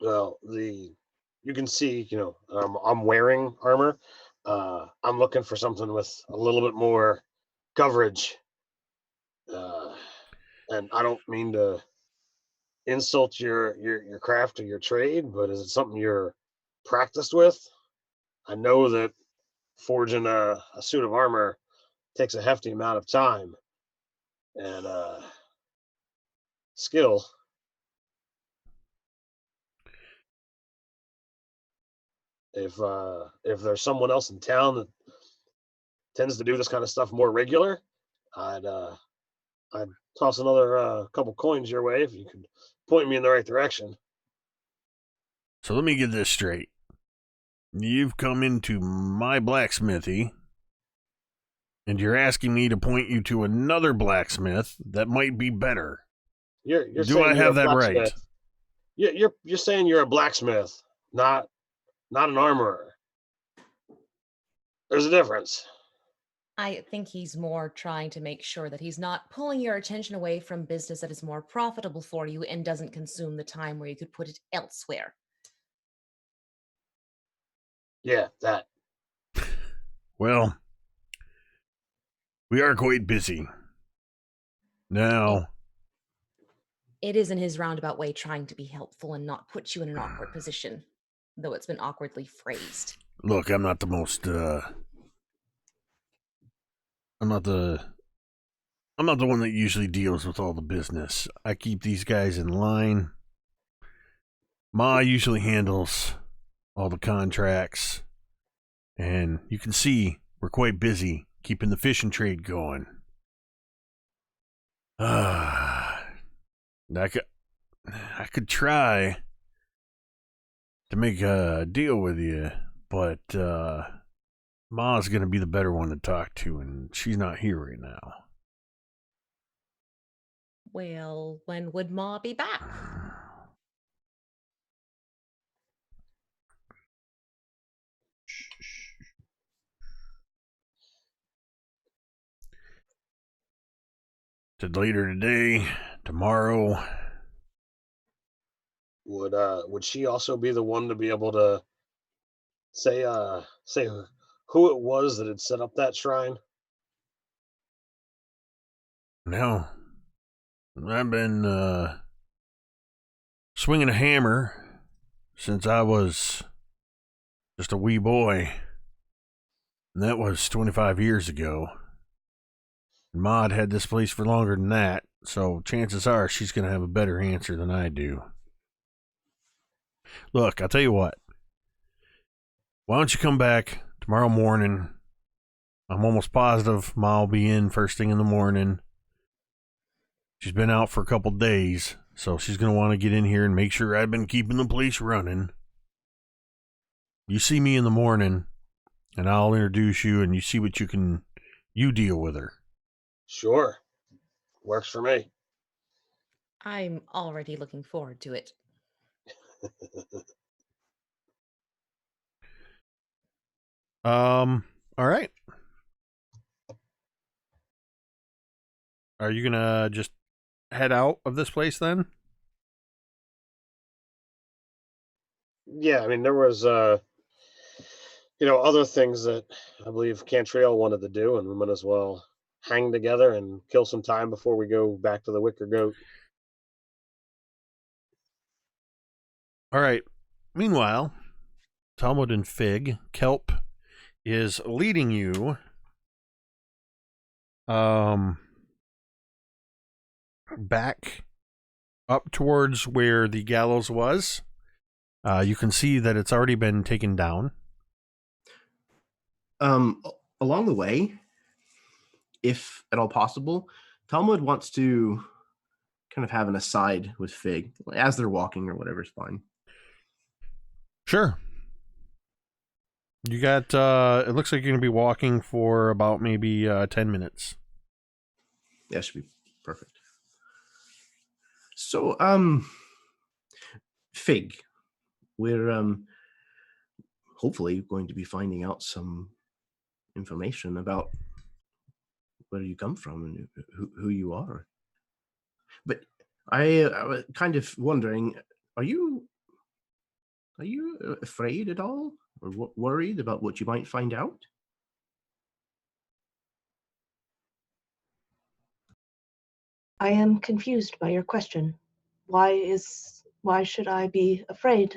S2: Well, you can see, I'm wearing armor. I'm looking for something with a little bit more coverage. And I don't mean to insult your craft or your trade, but is it something you're practiced with? I know that forging a suit of armor takes a hefty amount of time and skill. If there's someone else in town that tends to do this kind of stuff more regular, I'd toss another couple coins your way if you could point me in the right direction.
S1: So let me get this straight. You've come into my blacksmithy, and you're asking me to point you to another blacksmith that might be better.
S2: You're
S1: Do
S2: saying
S1: I
S2: you're
S1: have
S2: a
S1: that right?
S2: blacksmith. You're saying you're a blacksmith, not an armorer. There's a difference.
S3: I think he's more trying to make sure that he's not pulling your attention away from business that is more profitable for you and doesn't consume the time where you could put it elsewhere.
S2: Yeah, that.
S1: Well, we are quite busy. Now,
S3: It is in his roundabout way trying to be helpful and not put you in an awkward position, though it's been awkwardly phrased.
S1: look, I'm not the most, I'm not the one that usually deals with all the business. I keep these guys in line. Ma usually handles all the contracts. And you can see we're quite busy keeping the fishing trade going. I could try to make a deal with you, but Ma's going to be the better one to talk to, and she's not here right now.
S3: Well, when would Ma be back?
S1: Said later today, tomorrow.
S2: Would she also be the one to be able to say who it was that had set up that shrine?
S1: No. I've been swinging a hammer since I was just a wee boy. And that was 25 years ago. Maud had this place for longer than that, so chances are she's going to have a better answer than I do. Look, I'll tell you what. Why don't you come back tomorrow morning? I'm almost positive Ma will be in first thing in the morning. She's been out for a couple days, so she's going to want to get in here and make sure I've been keeping the place running. You see me in the morning, and I'll introduce you, and you see what you deal with her.
S2: Sure. Works for me.
S3: I'm already looking forward to it.
S1: All right. Are you gonna just head out of this place then?
S2: Yeah, I mean there was other things that I believe Cantriel wanted to do, and we might as well hang together and kill some time before we go back to the Wicker Goat.
S1: All right. Meanwhile, Talmud and Fig, Kelp is leading you back up towards where the gallows was. You can see that it's already been taken down.
S4: Along the way, if at all possible, Talmud wants to kind of have an aside with Fig as they're walking or whatever's fine.
S1: Sure. You got, it looks like you're going to be walking for about maybe 10 minutes.
S4: That should be perfect. So, Fig, we're hopefully going to be finding out some information about where you come from and who you are. But I was kind of wondering, are you afraid at all, or worried about what you might find out?
S5: I am confused by your question. Why should I be afraid?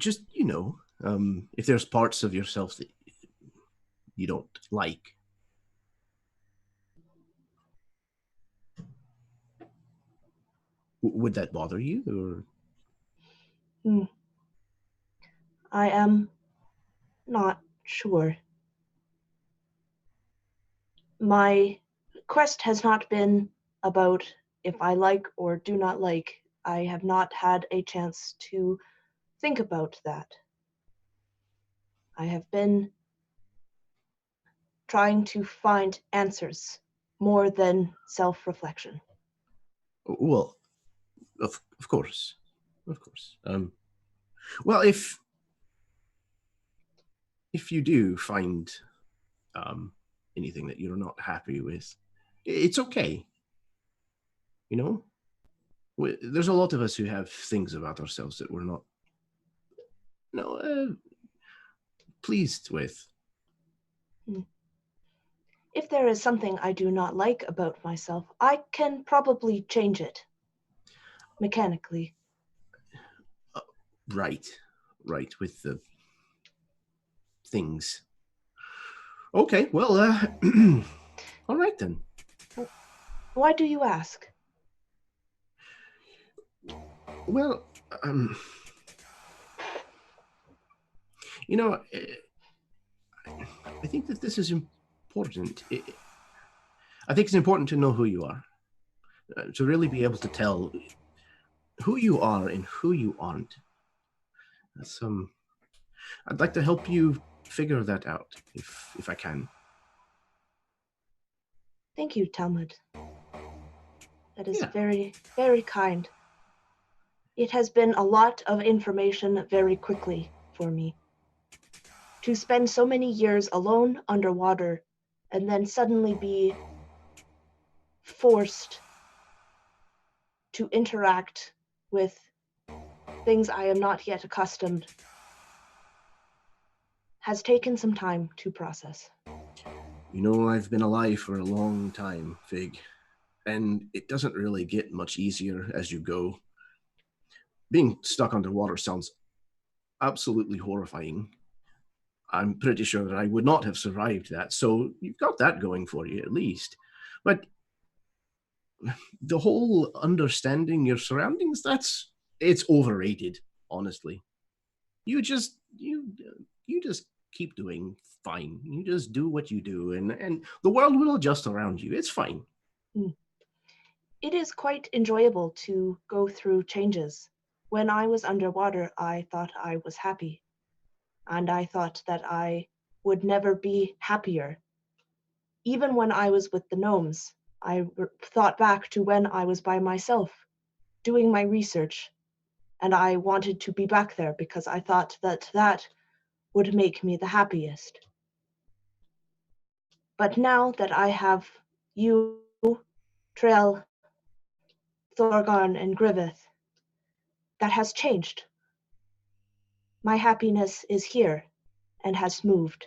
S4: Just, if there's parts of yourself that you don't like. Would that bother you, or?
S5: I am not sure. My quest has not been about if I like or do not like. I have not had a chance to think about that. I have been trying to find answers more than self-reflection.
S4: Well, of course. Well, if you do find anything that you're not happy with, it's okay. There's a lot of us who have things about ourselves that we're not pleased with.
S5: If there is something I do not like about myself, I can probably change it mechanically.
S4: Right, with the things. Okay, well, all right then.
S5: Why do you ask?
S4: Well, I think that this is important. I think it's important to know who you are, to really be able to tell who you are and who you aren't. I'd like to help you figure that out, if I can.
S5: Thank you, Talmud. That is
S4: Yeah.
S5: very, very kind. It has been a lot of information very quickly for me. To spend so many years alone underwater and then suddenly be forced to interact with things I am not yet accustomed has taken some time to process.
S4: I've been alive for a long time, Fig, and it doesn't really get much easier as you go. Being stuck underwater sounds absolutely horrifying. I'm pretty sure that I would not have survived that, so you've got that going for you at least. But the whole understanding your surroundings, it's overrated, honestly. You just keep doing fine. You just do what you do, and the world will adjust around you. It's fine.
S5: It is quite enjoyable to go through changes. When I was underwater, I thought I was happy, and I thought that I would never be happier. Even when I was with the gnomes, I thought back to when I was by myself, doing my research, and I wanted to be back there because I thought that would make me the happiest. But now that I have you, Trail, Thorgarn, and Griveth, that has changed. My happiness is here and has moved.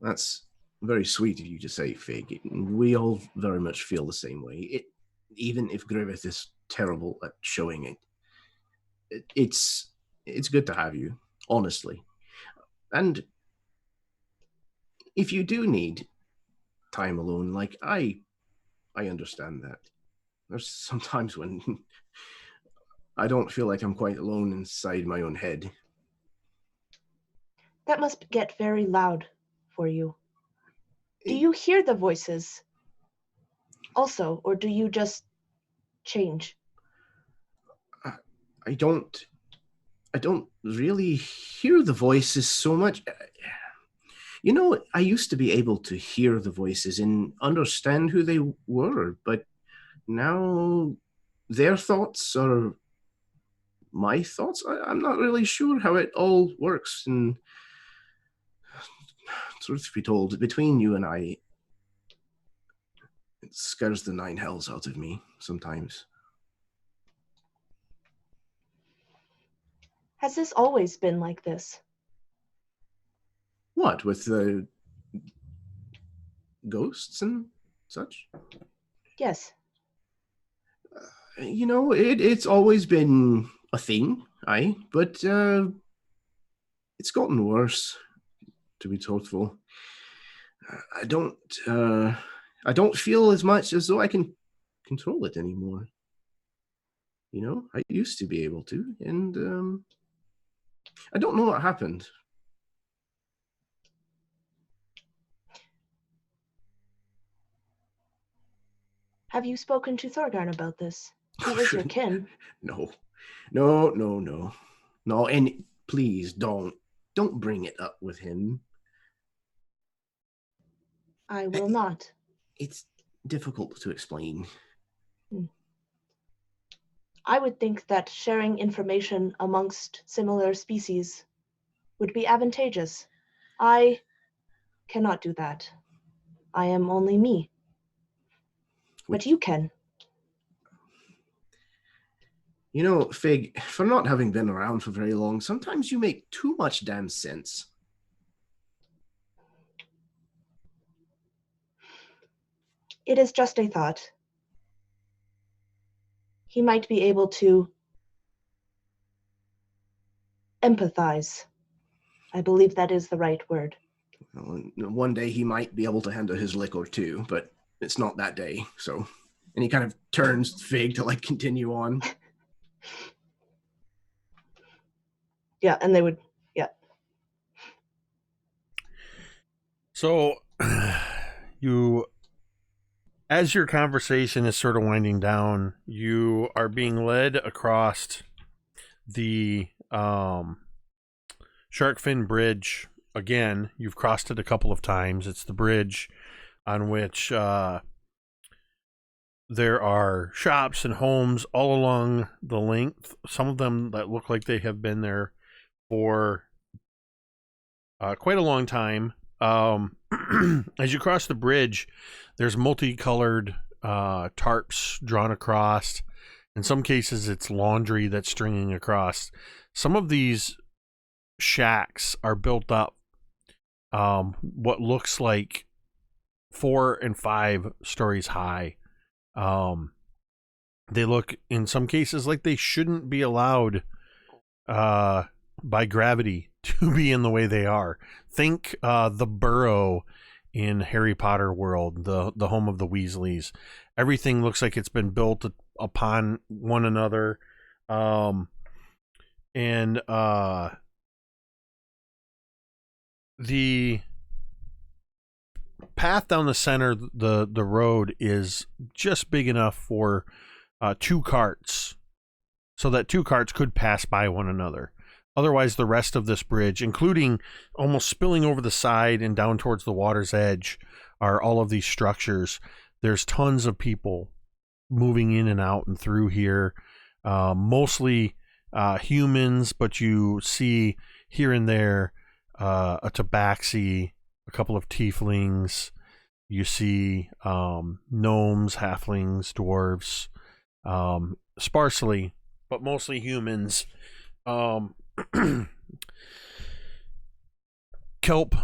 S4: That's very sweet of you to say, Fig. We all very much feel the same way. Even if Griveth is terrible at showing it, it's good to have you, honestly. And if you do need time alone, like I understand that. There's sometimes when I don't feel like I'm quite alone inside my own head.
S5: That must get very loud for you. Do you hear the voices also, or do you just change?
S4: I don't really hear the voices so much. You know, I used to be able to hear the voices and understand who they were, but now their thoughts are my thoughts. I'm not really sure how it all works. And truth be told, between you and I, it scares the nine hells out of me sometimes.
S5: Has this always been like this?
S4: What, with the ghosts and such?
S5: Yes.
S4: You know, it's always been a thing, aye, but it's gotten worse, to be truthful. I don't feel as much as though I can control it anymore. You know, I used to be able to, and I don't know what happened.
S5: Have you spoken to Thorgarn about this? He is your kin.
S4: No, and please don't bring it up with him.
S5: I will not.
S4: It's difficult to explain.
S5: I would think that sharing information amongst similar species would be advantageous. I cannot do that. I am only me. But you can.
S4: You know, Fig, for not having been around for very long, sometimes you make too much damn sense.
S5: It is just a thought. He might be able to empathize. I believe that is the right word.
S4: Well, one day he might be able to handle his liquor too, but it's not that day, so... And he kind of turns Fig to, like, continue on.
S5: Yeah, and they would... Yeah.
S1: So, as your conversation is sort of winding down, you are being led across the Sharkfin Bridge. Again, you've crossed it a couple of times. It's the bridge on which there are shops and homes all along the length. Some of them that look like they have been there for quite a long time. As you cross the bridge, there's multicolored tarps drawn across. In some cases, it's laundry that's stringing across. Some of these shacks are built up what looks like 4 and 5 stories high. They look, in some cases, like they shouldn't be allowed by gravity to be in the way they are. Think the burrow in Harry Potter world, the home of the Weasleys. Everything looks like it's been built upon one another. The path down the center, the road is just big enough for 2 carts, so that 2 carts could pass by one another. Otherwise, the rest of this bridge, including almost spilling over the side and down towards the water's edge, are all of these structures. There's tons of people moving in and out and through here, mostly humans, but you see here and there a tabaxi, a couple of tieflings. You see gnomes, halflings, dwarves, sparsely, but mostly humans. Kelp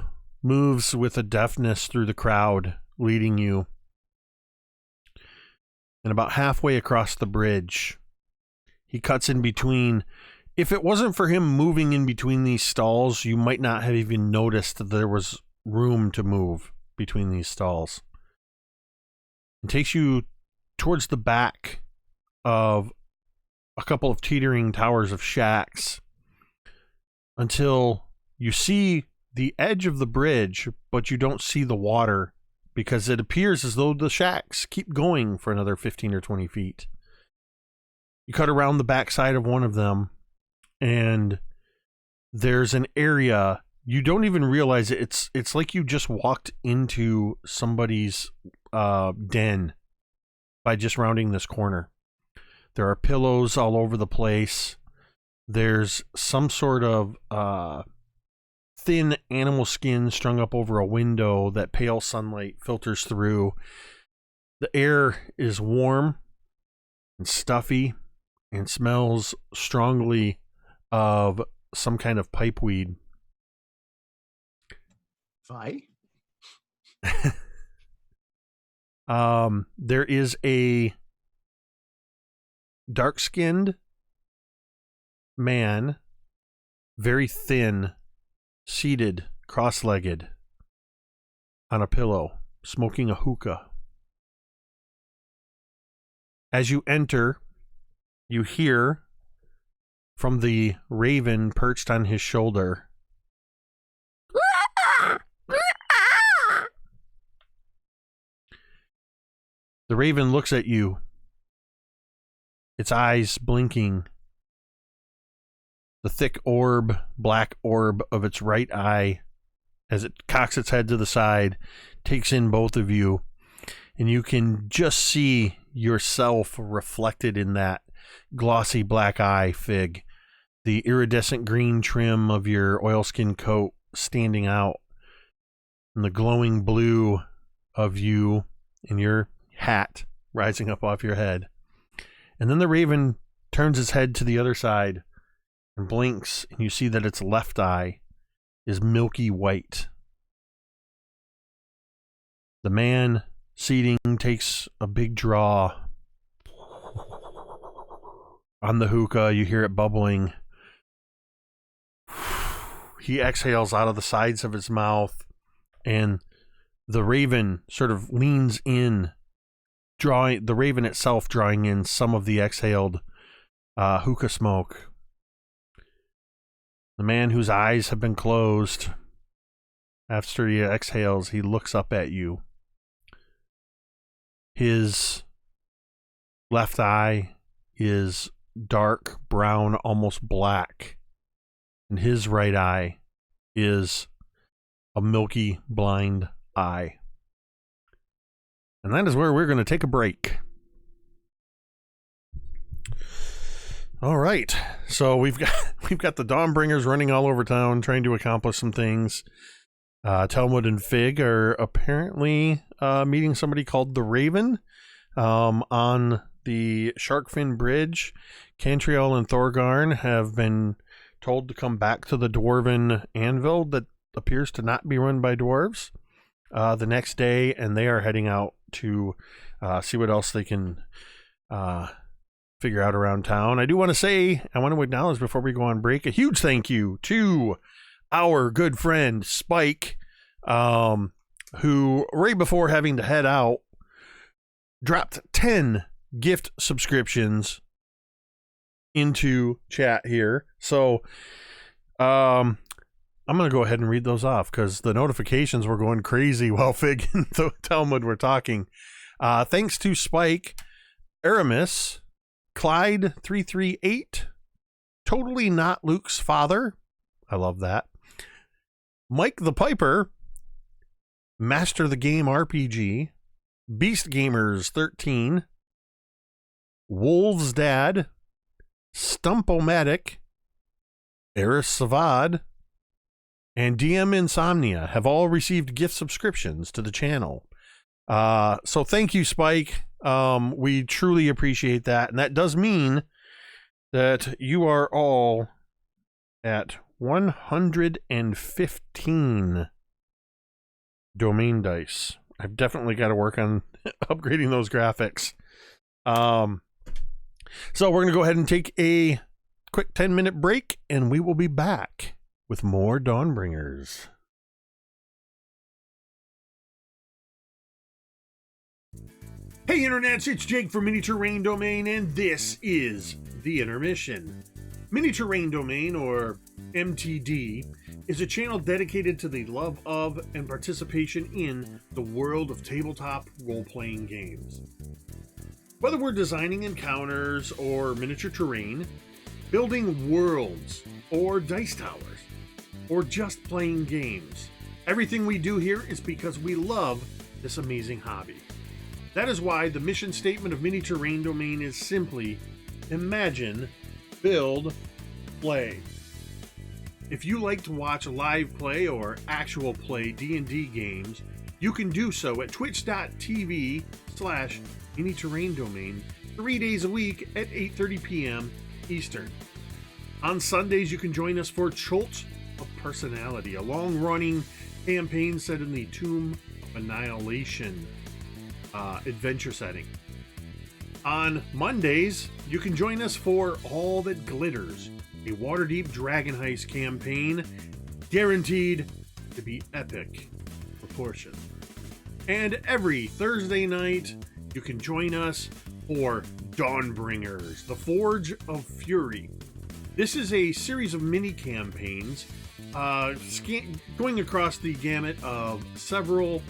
S1: moves with a deftness through the crowd, leading you. And about halfway across the bridge, he cuts in between. If it wasn't for him moving in between these stalls, you might not have even noticed that there was room to move between these stalls. It takes you towards the back of a couple of teetering towers of shacks until you see the edge of the bridge, but you don't see the water because it appears as though the shacks keep going for another 15 or 20 feet. You cut around the backside of one of them, and there's an area you don't even realize it. It's like you just walked into somebody's den by just rounding this corner. There are pillows all over the place. There's some sort of thin animal skin strung up over a window that pale sunlight filters through. The air is warm and stuffy and smells strongly of some kind of pipeweed.
S6: Vi?
S1: There is a dark-skinned man, very thin, seated, cross-legged, on a pillow, smoking a hookah. As you enter, you hear from the raven perched on his shoulder, the raven looks at you, its eyes blinking. The thick black orb of its right eye, as it cocks its head to the side, takes in both of you, and you can just see yourself reflected in that glossy black eye, Fig. The iridescent green trim of your oilskin coat standing out, and the glowing blue of you and your hat rising up off your head. And then the raven turns its head to the other side and blinks, and you see that its left eye is milky white. The man seating takes a big draw on the hookah. You hear it bubbling. He exhales out of the sides of his mouth, and the raven sort of leans in, the raven itself drawing in some of the exhaled hookah smoke. The man whose eyes have been closed, after he exhales, he looks up at you. His left eye is dark brown, almost black, and his right eye is a milky blind eye. And that is where we're going to take a break. All right, so we've got the Dawnbringers running all over town trying to accomplish some things. Talmud and Fig are apparently meeting somebody called the Raven on the Sharkfin Bridge. Cantriel and Thorgarn have been told to come back to the dwarven anvil that appears to not be run by dwarves the next day, and they are heading out to see what else they can figure out around town. I want to acknowledge before we go on break, a huge thank you to our good friend Spike, who right before having to head out dropped 10 gift subscriptions into chat here. So I'm going to go ahead and read those off because the notifications were going crazy while Fig and Talmud were talking. Thanks to Spike, Erasmas, Clyde 338, Totally Not Luke's Father, I love that, Mike the Piper, Master the Game RPG, Beast Gamers 13, Wolves Dad, Stumpomatic, Eris Savad, and DM Insomnia have all received gift subscriptions to the channel. So thank you, Spike. We truly appreciate that. And that does mean that you are all at 115 domain dice. I've definitely got to work on upgrading those graphics. So we're going to go ahead and take a quick 10-minute break, and we will be back with more Dawnbringers. Hey internets, it's Jake from Mini Terrain Domain, and this is The Intermission. Mini Terrain Domain, or MTD, is a channel dedicated to the love of and participation in the world of tabletop role-playing games. Whether we're designing encounters or miniature terrain, building worlds or dice towers, or just playing games. Everything we do here is because we love this amazing hobby. That is why the mission statement of Mini Terrain Domain is simply imagine, build, play. If you like to watch live play or actual play D&D games, you can do so at twitch.tv/Mini Terrain Domain 3 days a week at 8:30 p.m. Eastern. On Sundays, you can join us for Cult of Personality, a long-running campaign set in the Tomb of Annihilation adventure setting. On Mondays, you can join us for All That Glitters, a Waterdeep Dragon Heist campaign guaranteed to be epic proportion. And every Thursday night, you can join us for Dawnbringers, the Forge of Fury. This is a series of mini campaigns going across the gamut of several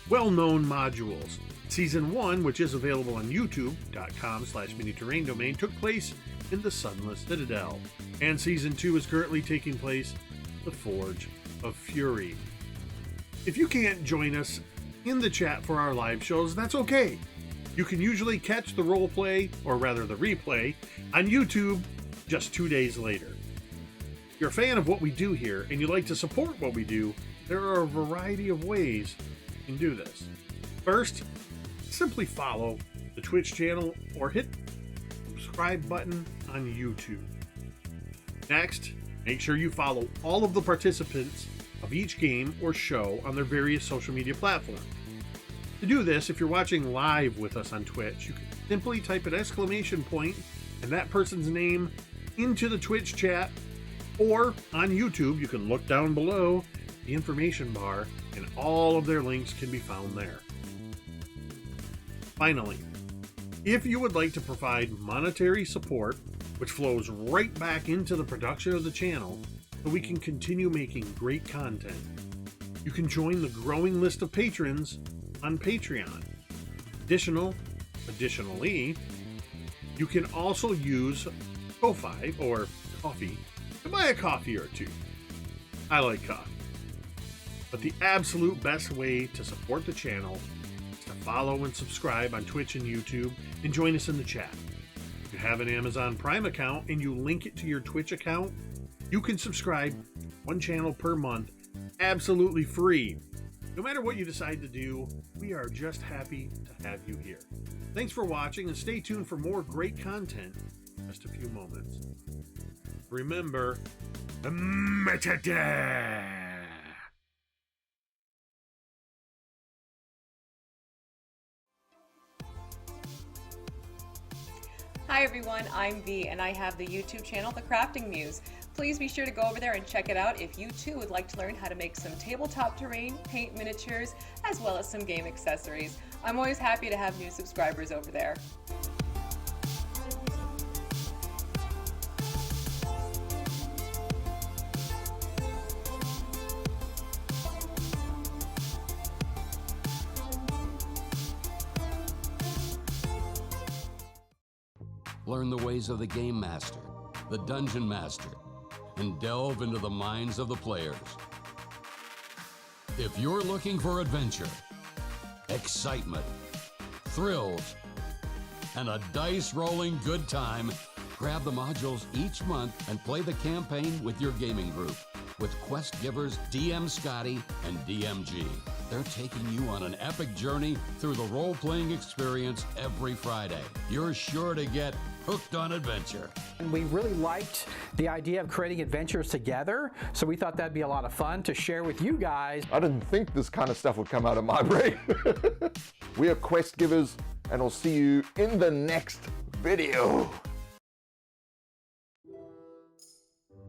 S1: well-known modules. Season 1, which is available on youtube.com/Mini Terrain Domain, took place in the Sunless Citadel, and Season 2 is currently taking place in the Forge of Fury. If you can't join us in the chat for our live shows, that's okay. You can usually catch the roleplay, or rather the replay, on YouTube just 2 days later. If you're a fan of what we do here and you'd like to support what we do, there are a variety of ways you can do this. First, simply follow the Twitch channel or hit the subscribe button on YouTube. Next, make sure you follow all of the participants of each game or show on their various social media platforms. To do this, if you're watching live with us on Twitch, you can simply type an exclamation point and that person's name into the Twitch chat, or on YouTube, you can look down below the information bar and all of their links can be found there. Finally, if you would like to provide monetary support, which flows right back into the production of the channel so we can continue making great content, you can join the growing list of patrons on Patreon. Additionally, you can also use Ko-Fi or Coffee to buy a coffee or two. I like coffee. But the absolute best way to support the channel is to follow and subscribe on Twitch and YouTube and join us in the chat. If you have an Amazon Prime account and you link it to your Twitch account, you can subscribe to one channel per month absolutely free. No matter what you decide to do, we are just happy to have you here. Thanks for watching and stay tuned for more great content in just a few moments. Remember, metadata!
S6: Hi everyone, I'm V and I have the YouTube channel, The Crafting Muse. Please be sure to go over there and check it out if you too would like to learn how to make some tabletop terrain, paint miniatures, as well as some game accessories. I'm always happy to have new subscribers over there.
S7: Learn the ways of the Game Master, the Dungeon Master, and delve into the minds of the players. If you're looking for adventure, excitement, thrills, and a dice-rolling good time, grab the modules each month and play the campaign with your gaming group with quest givers DM Scotty and DMG. They're taking you on an epic journey through the role-playing experience every Friday. You're sure to get hooked on adventure.
S8: And we really liked the idea of creating adventures together, so we thought that'd be a lot of fun to share with you guys.
S9: I didn't think this kind of stuff would come out of my brain. We are quest givers, and I'll see you in the next video.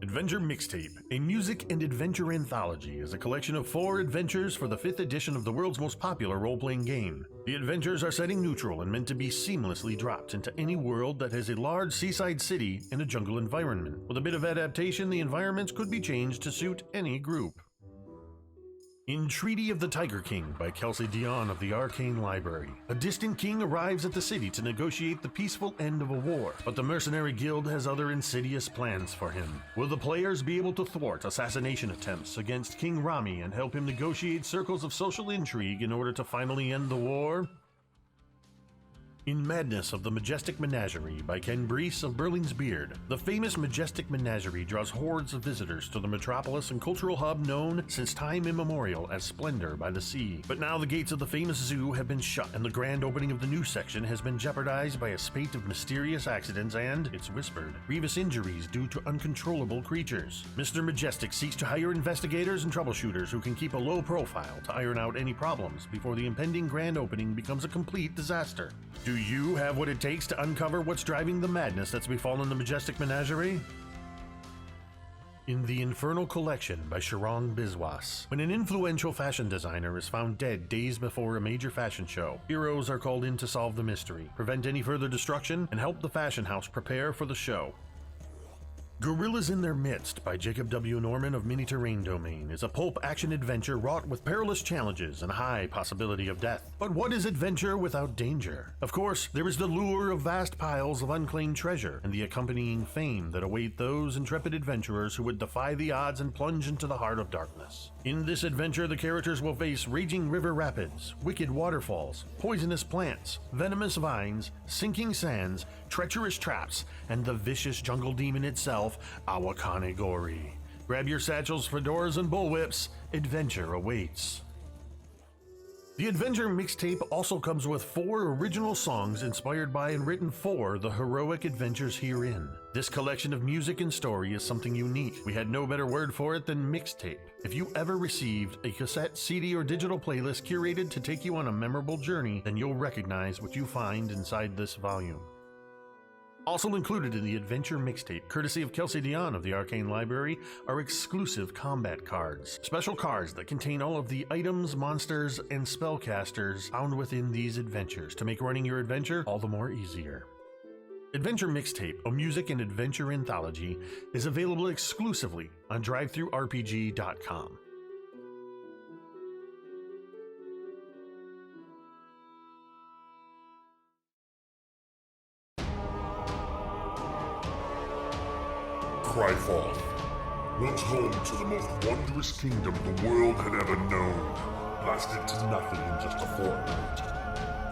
S1: Adventure Mixtape, a music and adventure anthology, is a collection of 4 adventures for the 5th edition of the world's most popular role-playing game. The adventures are setting neutral and meant to be seamlessly dropped into any world that has a large seaside city and a jungle environment. With a bit of adaptation, the environments could be changed to suit any group. In Treaty of the Tiger King by Kelsey Dion of the Arcane Library, a distant king arrives at the city to negotiate the peaceful end of a war, but the mercenary guild has other insidious plans for him. Will the players be able to thwart assassination attempts against King Rami and help him negotiate circles of social intrigue in order to finally end the war? In Madness of the Majestic Menagerie by Ken Brees of Burling's Beard, the famous Majestic Menagerie draws hordes of visitors to the metropolis and cultural hub known since time immemorial as Splendor by the Sea. But now the gates of the famous zoo have been shut, and the grand opening of the new section has been jeopardized by a spate of mysterious accidents and, it's whispered, grievous injuries due to uncontrollable creatures. Mr. Majestic seeks to hire investigators and troubleshooters who can keep a low profile to iron out any problems before the impending grand opening becomes a complete disaster. Do you have what it takes to uncover what's driving the madness that's befallen the Majestic Menagerie? In The Infernal Collection by Sharong Biswas, when an influential fashion designer is found dead days before a major fashion show, heroes are called in to solve the mystery, prevent any further destruction, and help the fashion house prepare for the show. Gorillas in Their Midst by Jacob W. Norman of Mini Terrain Domain is a pulp action adventure wrought with perilous challenges and a high possibility of death. But what is adventure without danger? Of course, there is the lure of vast piles of unclaimed treasure and the accompanying fame that await those intrepid adventurers who would defy the odds and plunge into the heart of darkness. In this adventure, the characters will face raging river rapids, wicked waterfalls, poisonous plants, venomous vines, sinking sands, treacherous traps, and the vicious jungle demon itself, Awakane Gori. Grab your satchels, fedoras, and bullwhips. Adventure awaits. The Adventure mixtape also comes with 4 original songs inspired by and written for the heroic adventures herein. This collection of music and story is something unique. We had no better word for it than mixtape. If you ever received a cassette, CD, or digital playlist curated to take you on a memorable journey, then you'll recognize what you find inside this volume. Also included in the Adventure mixtape, courtesy of Kelsey Dion of the Arcane Library, are exclusive combat cards. Special cards that contain all of the items, monsters, and spellcasters found within these adventures to make running your adventure all the more easier. Adventure Mixtape, a music and adventure anthology, is available exclusively on drivethrurpg.com.
S10: Griveth, once home to the most wondrous kingdom the world had ever known, blasted to nothing in just a fortnight.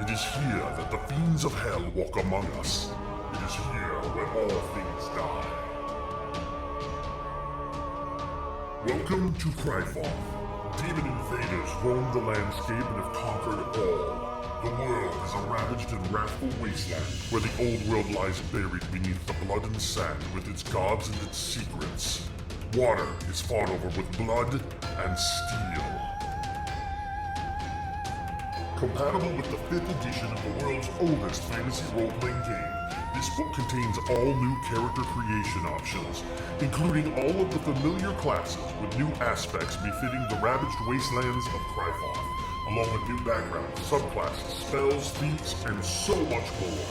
S10: It is here that the fiends of hell walk among us. It is here where all things die. Welcome to Griveth. Demon invaders roam the landscape and have conquered all. The world is a ravaged and wrathful wasteland, where the old world lies buried beneath the blood and sand with its gods and its secrets. Water is fought over with blood and steel. Compatible with the 5th edition of the world's oldest fantasy role-playing game, this book contains all new character creation options, including all of the familiar classes with new aspects befitting the ravaged wastelands of Griveth, along with new backgrounds, subclasses, spells, feats, and so much more.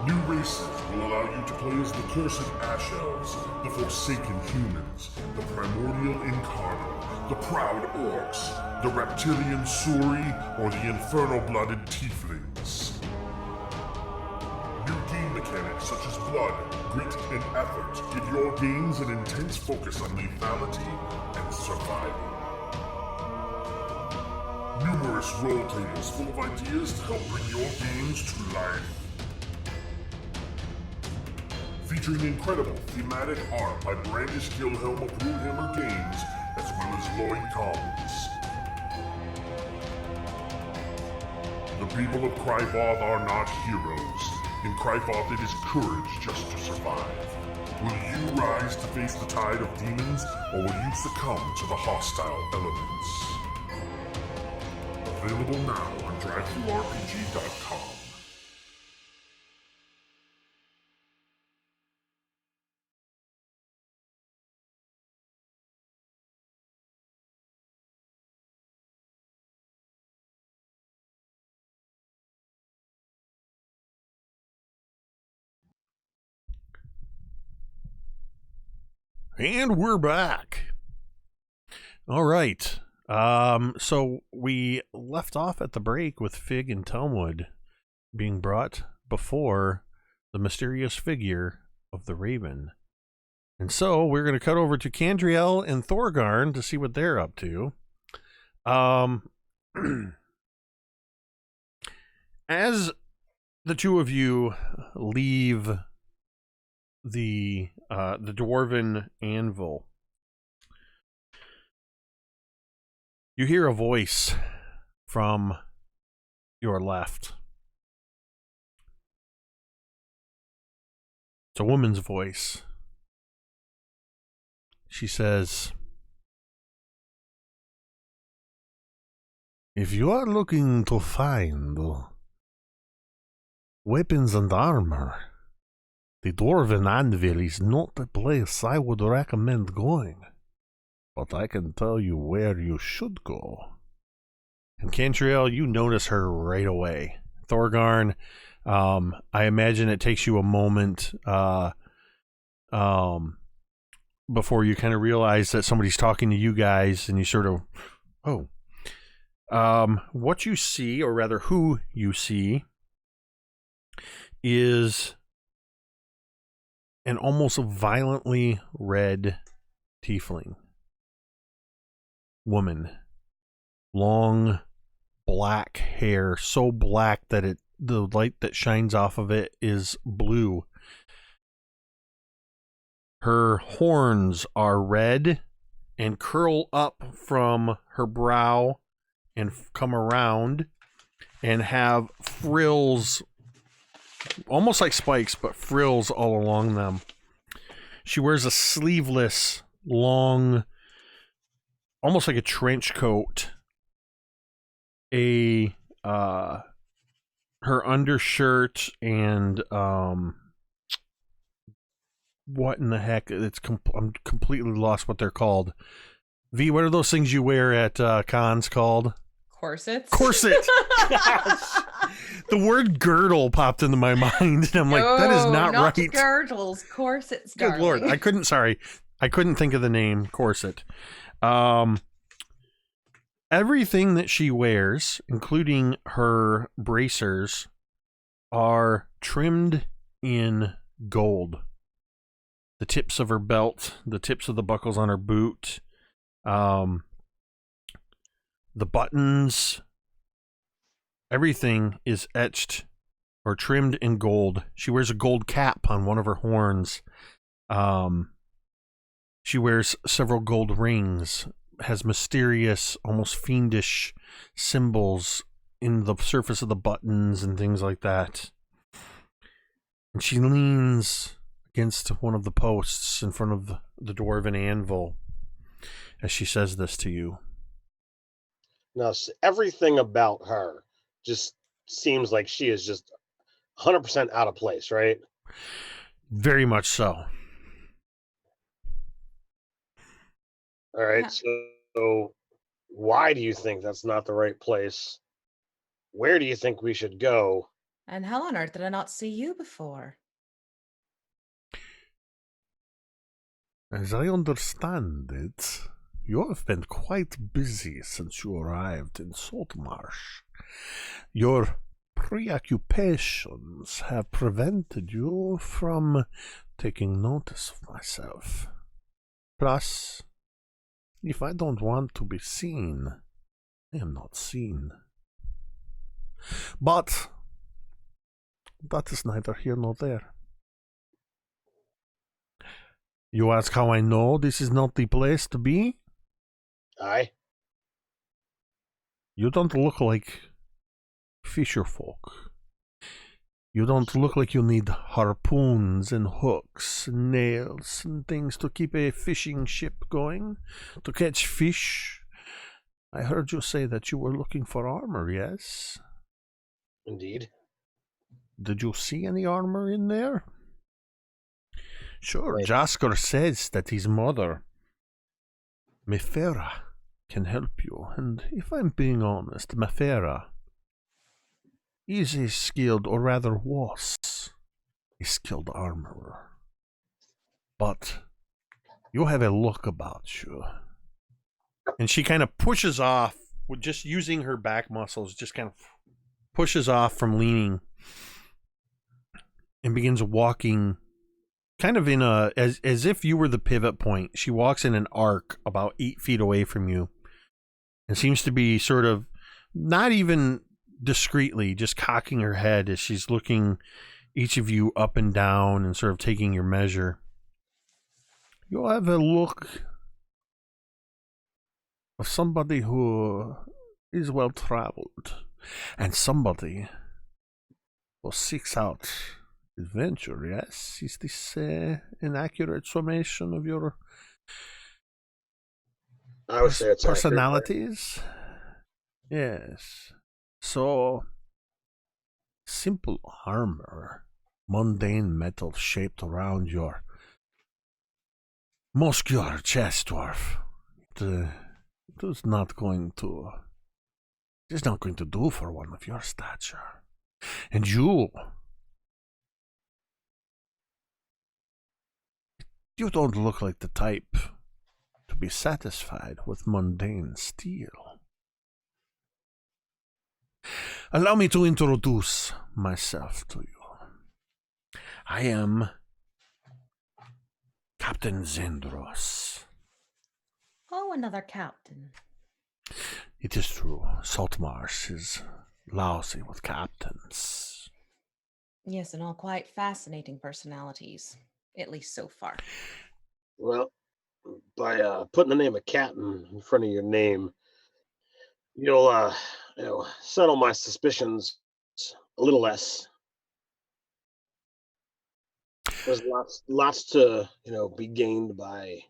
S10: New races will allow you to play as the Cursed Ash Elves, the Forsaken Humans, the Primordial Incarnate, the Proud Orcs, the Reptilian Suri, or the Infernal-Blooded Tieflings. New game mechanics such as blood, grit, and effort give your games an intense focus on lethality and survival. Numerous roll tables full of ideas to help bring your games to life. Featuring incredible thematic art by Brandish Gilhelm of Broodhammer Games, as well as Lloyd Collins. The people of Griveth are not heroes. In Griveth it is courage just to survive. Will you rise to face the tide of demons, or will you succumb to the hostile elements? Available now on drivethrurpg.com.
S1: And we're back. All right. So we left off at the break with Fig and Talmud being brought before the mysterious figure of the Raven. And so we're going to cut over to Cantriel and Thorgarn to see what they're up to. As the two of you leave the dwarven anvil, you hear a voice from your left. It's a woman's voice. She says, "If you are looking to find weapons and armor, the Dwarven Anvil is not the place I would recommend going. But I can tell you where you should go." And Cantriel, you notice her right away. Thorgarn, I imagine it takes you a moment before you kind of realize that somebody's talking to you guys, and you sort of, what you see, or rather who you see, is an almost violently red tiefling woman. Long black hair, so black that the light that shines off of it is blue. Her horns are red and curl up from her brow and come around and have frills, almost like spikes, but frills all along them. She wears a sleeveless, long, almost like a trench coat. Her undershirt and what in the heck? I'm completely lost what they're called. V, what are those things you wear at cons called?
S3: Corsets.
S1: Corset. The word girdle popped into my mind, and I'm like, that is not right.
S3: Girdles, corsets.
S1: Good
S3: darling.
S1: Lord, I couldn't think of the name corset. Everything that she wears, including her bracers, are trimmed in gold. The tips of her belt, the tips of the buckles on her boot, the buttons, everything is etched or trimmed in gold. She wears a gold cap on one of her horns. She wears several gold rings, has mysterious, almost fiendish symbols in the surface of the buttons and things like that. And she leans against one of the posts in front of the dwarven anvil as she says this to you.
S2: Now, everything about her just seems like she is just 100% out of place, right?
S1: Very much so.
S2: All right,
S3: Yeah.
S2: so why do you think that's not the right place? Where do you think we should go?
S3: And how on earth did I not see you before?
S1: As I understand it, you have been quite busy since you arrived in Saltmarsh. Your preoccupations have prevented you from taking notice of myself. Plus, if I don't want to be seen, I am not seen. But that is neither here nor there. You ask how I know this is not the place to be?
S2: Aye.
S1: You don't look like fisher folk. You don't look like you need harpoons and hooks and nails and things to keep a fishing ship going, to catch fish. I heard you say that you were looking for armor, yes?
S2: Indeed.
S1: Did you see any armor in there? Sure,
S2: Wait.
S1: Jaskar says that his mother, Mefera, can help you, and if I'm being honest, Mefera is a skilled, or rather was, a skilled armorer. But you have a look about you. And she kind of pushes off, with just using her back muscles, just kind of pushes off from leaning and begins walking kind of in a, as if you were the pivot point. She walks in an arc about 8 feet away from you and seems to be sort of not even discreetly, just cocking her head as she's looking each of you up and down and sort of taking your measure. You have a look of somebody who is well traveled and somebody who seeks out adventure. Yes, is this an accurate summation of your
S2: I would say it's
S1: personalities? Yes. So, simple armor, mundane metal shaped around your muscular chest, dwarf. It is not going to do for one of your stature. And you don't look like the type to be satisfied with mundane steel. Allow me to introduce myself to you. I am Captain Zendros.
S3: Oh, another captain.
S1: It is true, Saltmarsh is lousy with captains.
S3: Yes, and all quite fascinating personalities, at least so far.
S2: Well, by putting the name of Captain in front of your name, you'll settle my suspicions a little less. There's lots to be gained by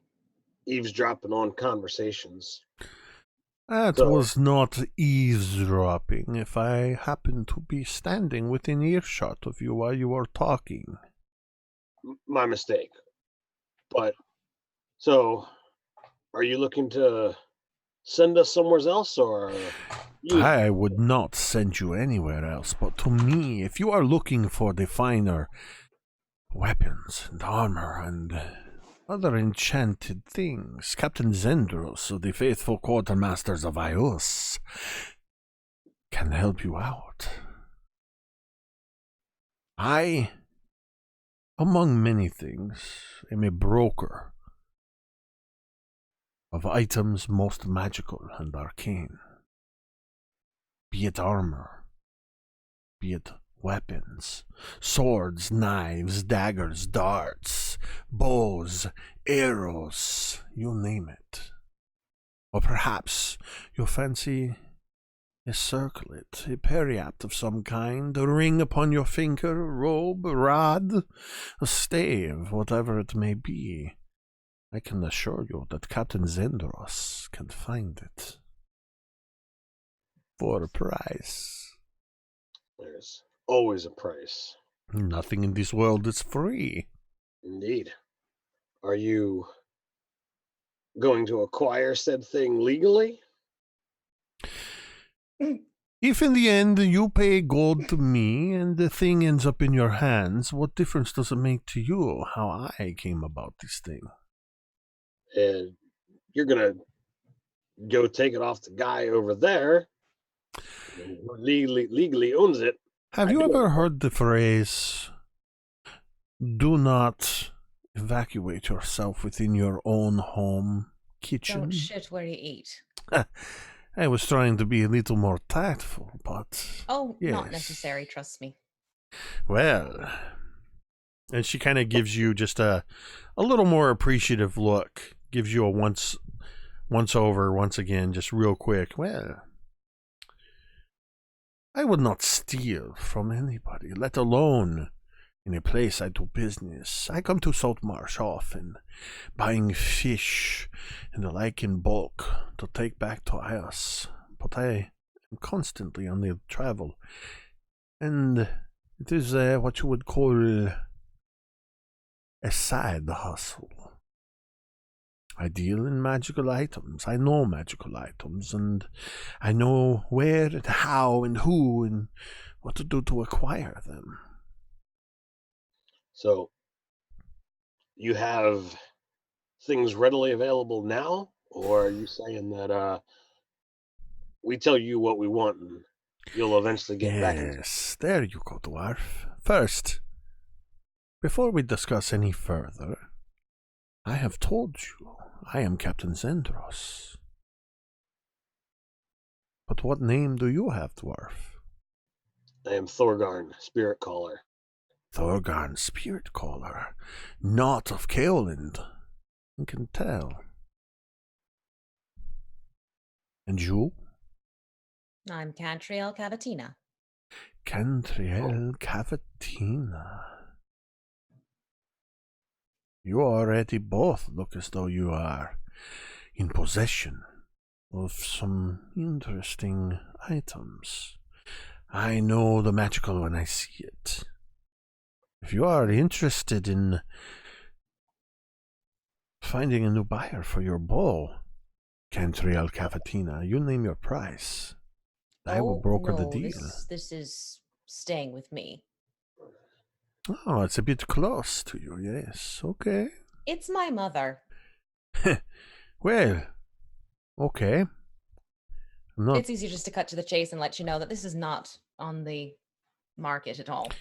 S2: eavesdropping on conversations.
S1: That was not eavesdropping if I happened to be standing within earshot of you while you were talking.
S2: My mistake. But, so, are you looking to send us somewhere else, or...
S1: I would not send you anywhere else, but to me, if you are looking for the finer weapons and armor and other enchanted things, Captain Zendros of the faithful quartermasters of Ios can help you out. I, among many things, am a broker of items most magical and arcane. Be it armor, be it weapons, swords, knives, daggers, darts, bows, arrows, you name it. Or perhaps you fancy a circlet, a periapt of some kind, a ring upon your finger, a robe, a rod, a stave, whatever it may be. I can assure you that Captain Zendros can find it. For a price.
S2: There's always a price.
S1: Nothing in this world is free.
S2: Indeed. Are you going to acquire said thing legally?
S1: If in the end you pay gold to me and the thing ends up in your hands, what difference does it make to you how I came about this thing?
S2: And you're going to go take it off the guy over there who legally owns it.
S1: Have you ever heard the phrase, do not evacuate yourself within your own home kitchen?
S3: Don't shit where you eat.
S1: I was trying to be a little more tactful, but...
S3: Oh,
S1: yes.
S3: Not necessary, trust me.
S1: Well... And she kind of gives you just a little more appreciative look. Gives you a once over, once again, just real quick. Well... I would not steal from anybody, let alone in a place I do business. I come to Saltmarsh often, buying fish and the like in bulk to take back to Ios. But I am constantly on the travel, and it is what you would call a side hustle. I deal in magical items. I know magical items, and I know where and how and who and what to do to acquire them.
S2: So, you have things readily available now Or are you saying that we tell you what we want and you'll eventually get back into
S1: Yes, there you go, dwarf. First, before we discuss any further, I have told you I am Captain Zendros. But what name do you have, dwarf?
S2: I am Thorgarn, Spirit Caller.
S1: Thorgarn, Spirit Caller, not of Kaoland. I can tell. And you?
S3: I'm Cantriel Cavatina.
S1: Cantriel Cavatina. You already both look as though you are in possession of some interesting items. I know the magical when I see it. If you are interested in finding a new buyer for your bow, Cantriel Cavatina, you name your price. I will broker the deal.
S3: This is staying with me.
S1: Oh, it's a bit close to you, yes. Okay.
S3: It's my mother.
S1: Well, okay.
S3: It's easier just to cut to the chase and let you know that this is not on the market at all.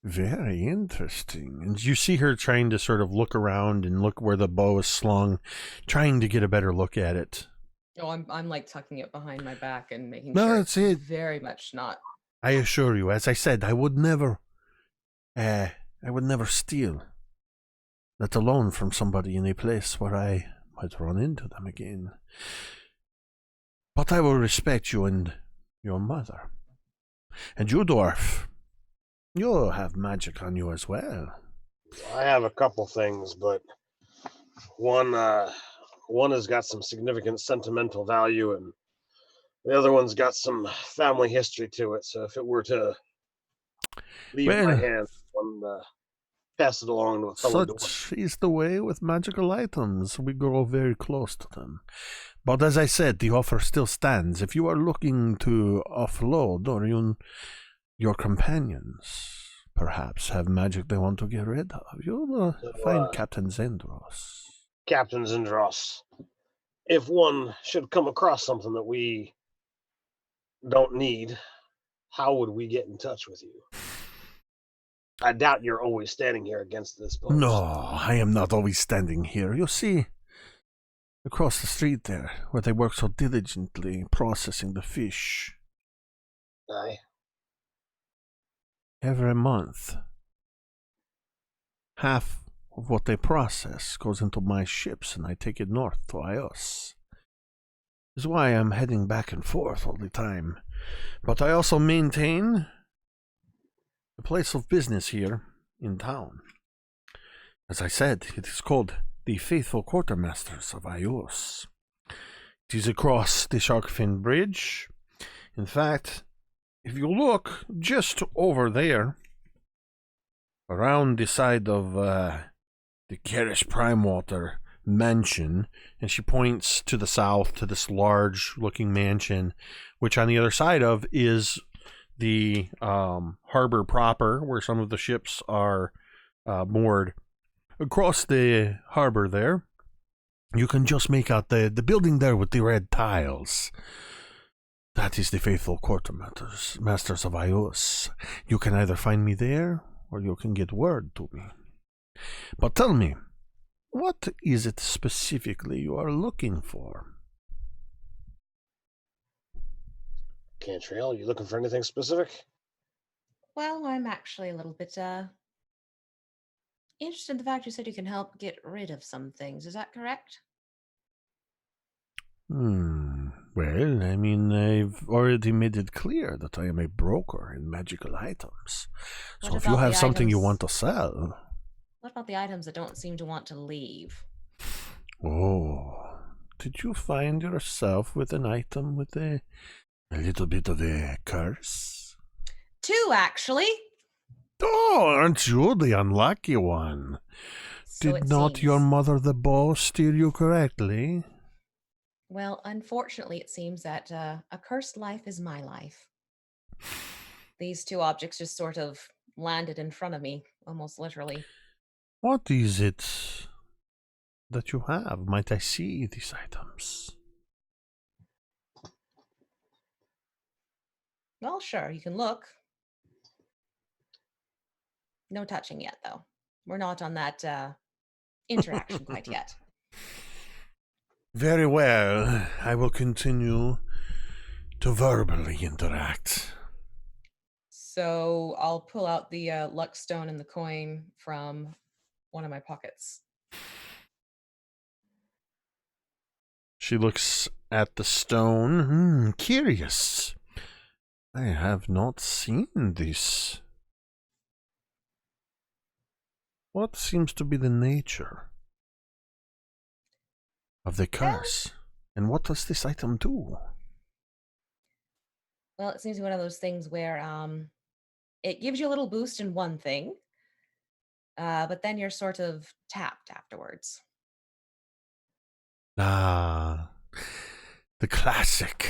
S1: Very interesting. And you see her trying to sort of look around and look where the bow is slung, trying to get a better look at it.
S3: Oh, I'm like tucking it behind my back and making
S1: No,
S3: sure
S1: that's
S3: it's
S1: it.
S3: very much not.
S1: I assure you, as I said, I would never steal, let alone from somebody in a place where I might run into them again. But I will respect you and your mother. And you, dwarf, you have magic on you as well.
S2: I have a couple things, but one has got some significant sentimental value, and the other one's got some family history to it. So if it were to leave my hand, one pass it along to a fellow dwarf.
S1: Such is the way with magical items. We grow very close to them. But as I said, the offer still stands. If you are looking to offload, or your companions perhaps have magic they want to get rid of, you'll find Captain Zendros.
S2: Captain Zendros. If one should come across something that we don't need, how would we get in touch with you? I doubt you're always standing here against this post.
S1: No, I am not always standing here. You see, across the street there, where they work so diligently processing the fish.
S2: Aye.
S1: Every month, half of what they process goes into my ships, and I take it north to Ios. This is why I'm heading back and forth all the time. But I also maintain the place of business here in town. As I said, it is called the Faithful Quartermasters of Ios. It is across the Sharkfin Bridge. In fact, if you look just over there, around the side of the Garish Primewater mansion, and she points to the south to this large-looking mansion, which on the other side of is the harbor proper, where some of the ships are moored. Across the harbor there, you can just make out the building there with the red tiles. That is the Faithful Quartermasters of Ios. You can either find me there, or you can get word to me. But tell me, what is it specifically you are looking for?
S2: Cantriel, are you looking for anything specific?
S3: Well, I'm actually a little bit interested in the fact you said you can help get rid of some things. Is that correct?
S1: Well, I mean, I've already made it clear that I am a broker in magical items. So if you have something you want to sell...
S3: What about the items that don't seem to want to leave?
S1: Oh, did you find yourself with an item with a little bit of a curse?
S3: 2, actually.
S1: Oh, aren't you the unlucky one?
S3: So
S1: did not your mother the bow steer you correctly?
S3: Well, unfortunately, it seems that a cursed life is my life. These 2 objects just sort of landed in front of me, almost literally.
S1: What is it that you have? Might I see these items?
S3: Well, sure, you can look. No touching yet, though. We're not on that interaction quite yet.
S1: Very well. I will continue to verbally interact.
S3: So I'll pull out the luck stone and the coin from one of my pockets.
S1: She looks at the stone. Curious. I have not seen this. What seems to be the nature of the curse? And what does this item do?
S3: Well, it seems to be one of those things where it gives you a little boost in one thing, but then you're sort of tapped afterwards.
S1: Ah, the classic.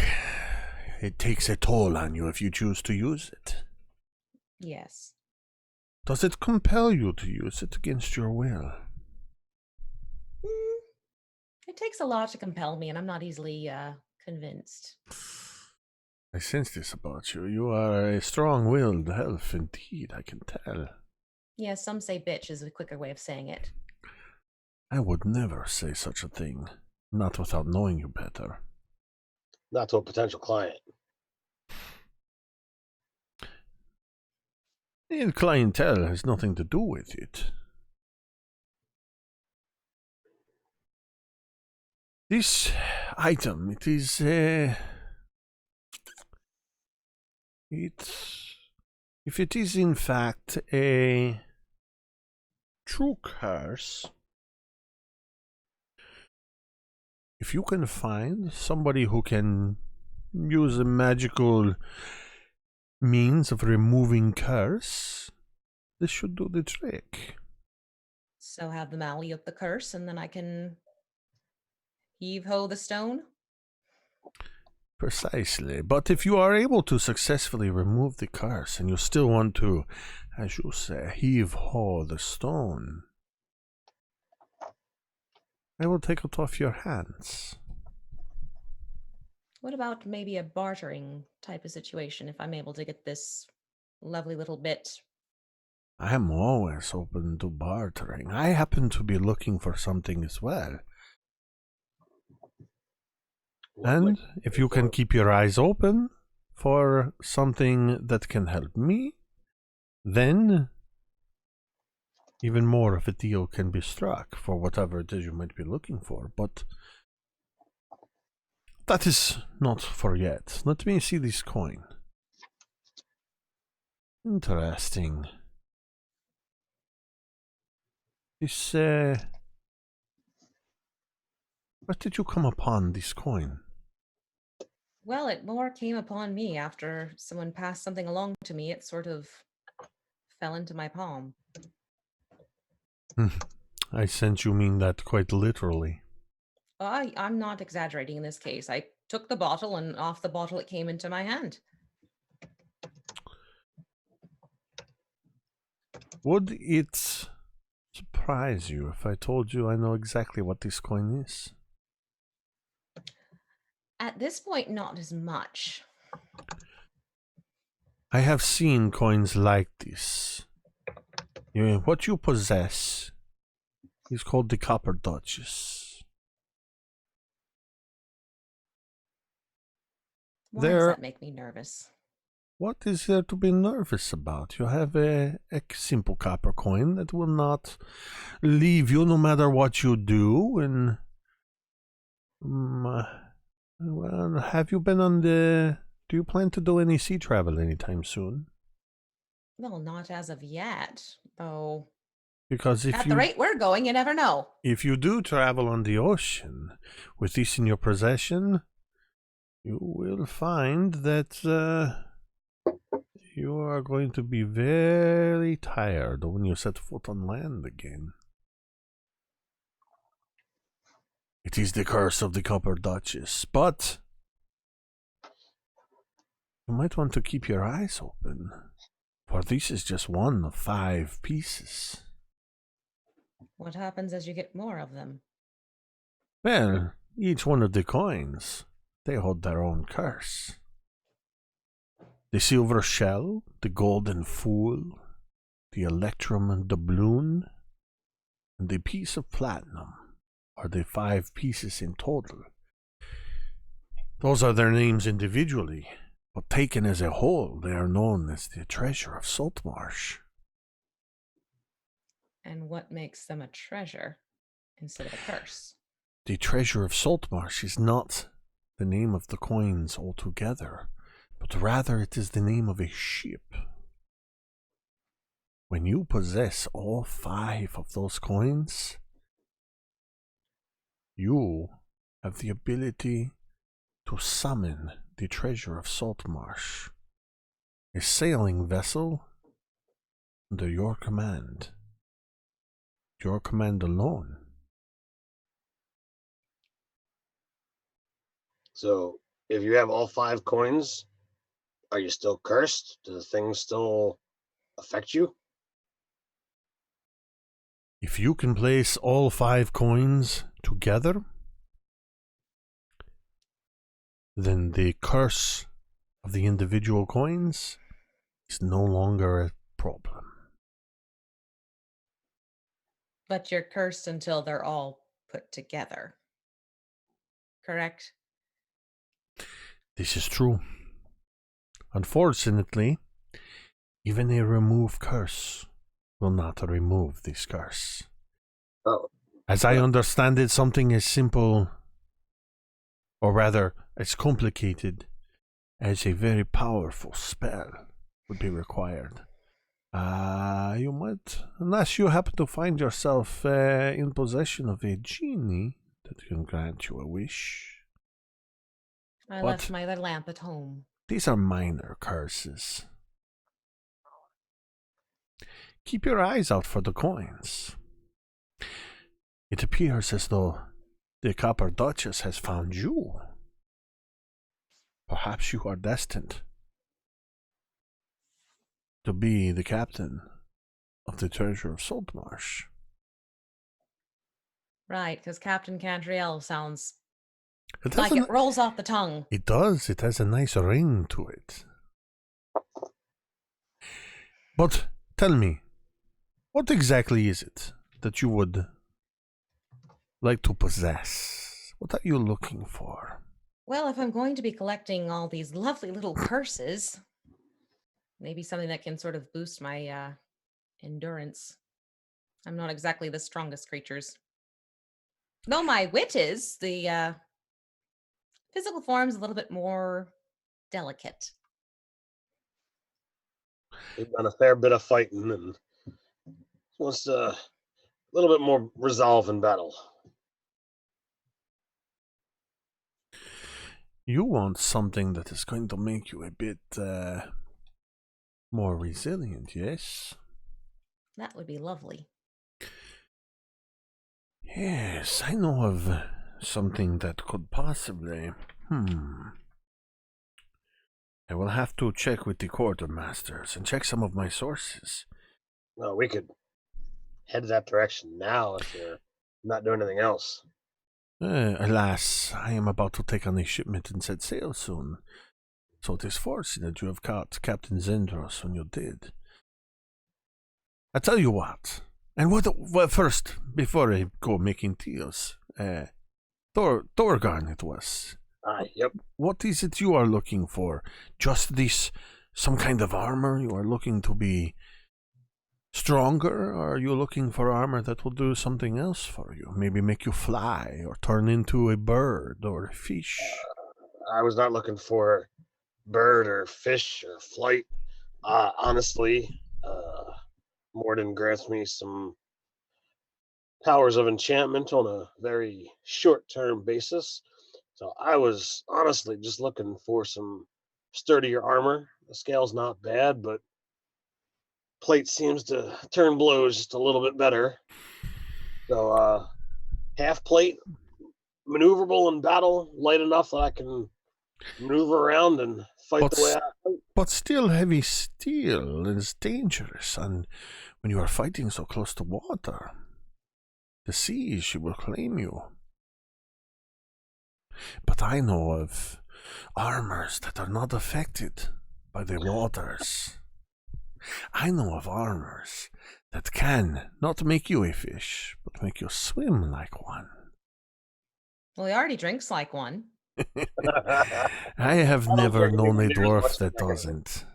S1: It takes a toll on you if you choose to use it.
S3: Yes.
S1: Does it compel you to use it against your will?
S3: It takes a lot to compel me, and I'm not easily convinced.
S1: I sense this about you. You are a strong-willed elf indeed, I can tell.
S3: Yeah, some say bitch is a quicker way of saying it.
S1: I would never say such a thing, not without knowing you better.
S2: Not to a potential client.
S1: The clientele has nothing to do with it. This item, it is if it is in fact a true curse, if you can find somebody who can use a magical means of removing curse, this should do the trick.
S3: So have them alley up the curse, and then I can heave-ho the stone?
S1: Precisely. But if you are able to successfully remove the curse, and you still want to, as you say, heave-ho the stone, I will take it off your hands.
S3: What about maybe a bartering type of situation if I'm able to get this lovely little bit?
S1: I am always open to bartering. I happen to be looking for something as well. And if you can keep your eyes open for something that can help me, then even more of a deal can be struck for whatever it is you might be looking for. But that is not for yet. Let me see this coin. Interesting. This, where did you come upon this coin?
S3: Well, it more came upon me after someone passed something along to me. It sort of fell into my palm.
S1: I sense you mean that quite literally.
S3: I'm not exaggerating in this case. I took the bottle, and off the bottle it came into my hand.
S1: Would it surprise you if I told you I know exactly what this coin is?
S3: At this point, not as much.
S1: I have seen coins like this. What you possess is called the Copper Duchess.
S3: Why does that make me nervous?
S1: What is there to be nervous about? You have a simple copper coin that will not leave you no matter what you do. And well, have you been on the... Do you plan to do any sea travel anytime soon?
S3: Well, not as of yet, though.
S1: Because if
S3: at the rate we're going, you never know.
S1: If you do travel on the ocean with this in your possession, you will find that you are going to be very tired when you set foot on land again. It is the curse of the Copper Duchess, but you might want to keep your eyes open, for this is just one of 5 pieces.
S3: What happens as you get more of them?
S1: Well, each one of the coins, they hold their own curse. The silver shell, the golden fool, the electrum doubloon, and the piece of platinum are the 5 pieces in total. Those are their names individually, but taken as a whole, they are known as the treasure of Saltmarsh.
S3: And what makes them a treasure instead of a curse?
S1: The treasure of Saltmarsh is not the name of the coins altogether, but rather it is the name of a ship. When you possess all 5 of those coins, you have the ability to summon the treasure of Saltmarsh, a sailing vessel under your command. Your command alone.
S2: So, if you have all 5 coins, are you still cursed? Do the things still affect you?
S1: If you can place all 5 coins together, then the curse of the individual coins is no longer a problem.
S3: But you're cursed until they're all put together. Correct?
S1: This is true. Unfortunately, even a remove curse will not remove this curse.
S2: Oh.
S1: As I understand it, something as simple, or rather as complicated, as a very powerful spell would be required. You might, unless you happen to find yourself in possession of a genie that can grant you a wish.
S3: I left my other lamp at home.
S1: These are minor curses. Keep your eyes out for the coins. It appears as though the Copper Duchess has found you. Perhaps you are destined to be the captain of the treasure of Saltmarsh.
S3: Right, because Captain Cantriel sounds
S1: It
S3: like it rolls off the tongue.
S1: It does. It has a nice ring to it. But tell me, what exactly is it that you would like to possess? What are you looking for?
S3: Well, if I'm going to be collecting all these lovely little curses, maybe something that can sort of boost my endurance. I'm not exactly the strongest creatures. Though my wit is, the physical form's a little bit more delicate.
S2: We've done a fair bit of fighting and wants a little bit more resolve in battle.
S1: You want something that is going to make you a bit more resilient, yes?
S3: That would be lovely.
S1: Yes, I know of something that could possibly... I will have to check with the quartermasters and check some of my sources.
S2: Well, we could head that direction now if you're not doing anything else.
S1: Alas, I am about to take on a shipment and set sail soon. So it is fortunate you have caught Captain Zendros when you did. I tell you what, and what first, before I go making deals, Thorgarn it was.
S2: Yep.
S1: What is it you are looking for? Just this, some kind of armor? You are looking to be stronger, or are you looking for armor that will do something else for you? Maybe make you fly, or turn into a bird, or a fish?
S2: I was not looking for bird or fish or flight. Honestly, Morden grants me some powers of enchantment on a very short-term basis. So I was honestly just looking for some sturdier armor. The scale's not bad, but plate seems to turn blows just a little bit better. So half plate, maneuverable in battle, light enough that I can maneuver around and fight the way I fight.
S1: But still heavy steel is dangerous, and when you are fighting so close to water, the sea, she will claim you. but I know of armors that are not affected by the waters. I know of armors that can not make you a fish, but make you swim like one.
S3: Well, he already drinks like one.
S1: I have
S2: don't
S1: never
S2: think
S1: known a
S2: anybody knows
S1: dwarf
S2: what's
S1: that
S2: going on.
S1: doesn't.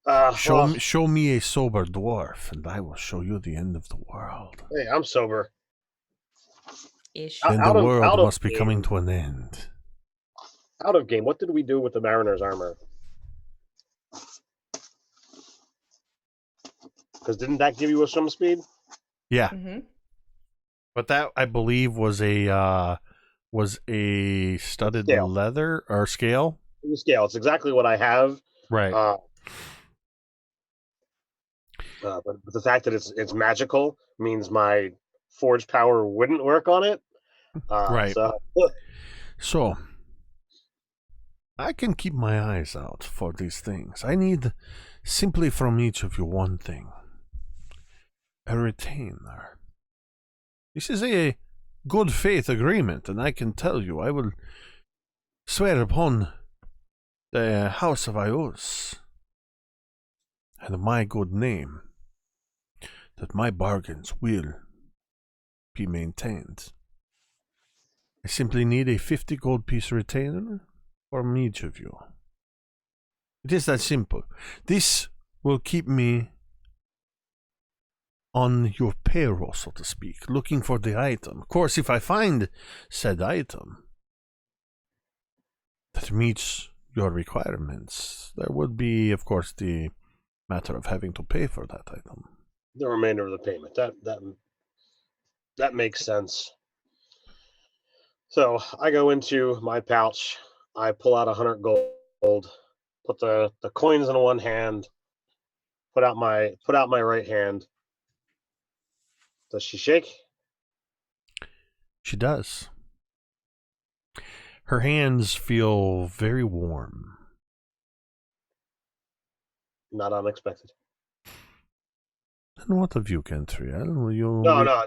S2: Well,
S1: Show me a sober dwarf, and I will show you the end of the world.
S2: hey, I'm sober.
S3: Ish.
S2: Out
S1: Then the
S2: of-
S1: world
S2: out of
S1: must be
S2: game.
S1: coming to an end.
S2: Out of game, what did we do with the Mariner's armor? Because didn't that give you a swim speed?
S1: Yeah,
S3: Mm-hmm.
S1: but that I believe was a studded
S2: Scale.
S1: leather or scale.
S2: The scale. It's exactly what I have.
S1: Right.
S2: But the fact that it's magical means my forge power wouldn't work on it.
S1: Right.
S2: So,
S1: So, I can keep my eyes out for these things. I need simply from each of you one thing. A retainer. This is a good faith agreement, and I can tell you, I will swear upon the House of Ios and my good name that my bargains will be maintained. I simply need a 50 gold piece retainer from each of you. It is that simple. This will keep me on your payroll, so to speak, looking for the item. Of course, if I find said item that meets your requirements, there would be, of course, the matter of having to pay for that item.
S2: the remainder of the payment. That makes sense. So I go into my pouch. I pull out 100 gold. Put the coins in one hand. Put out my right hand. Does she shake?
S1: She does. Her hands feel very warm.
S2: Not unexpected.
S1: And what of you, Cantriel? Will you?
S2: No.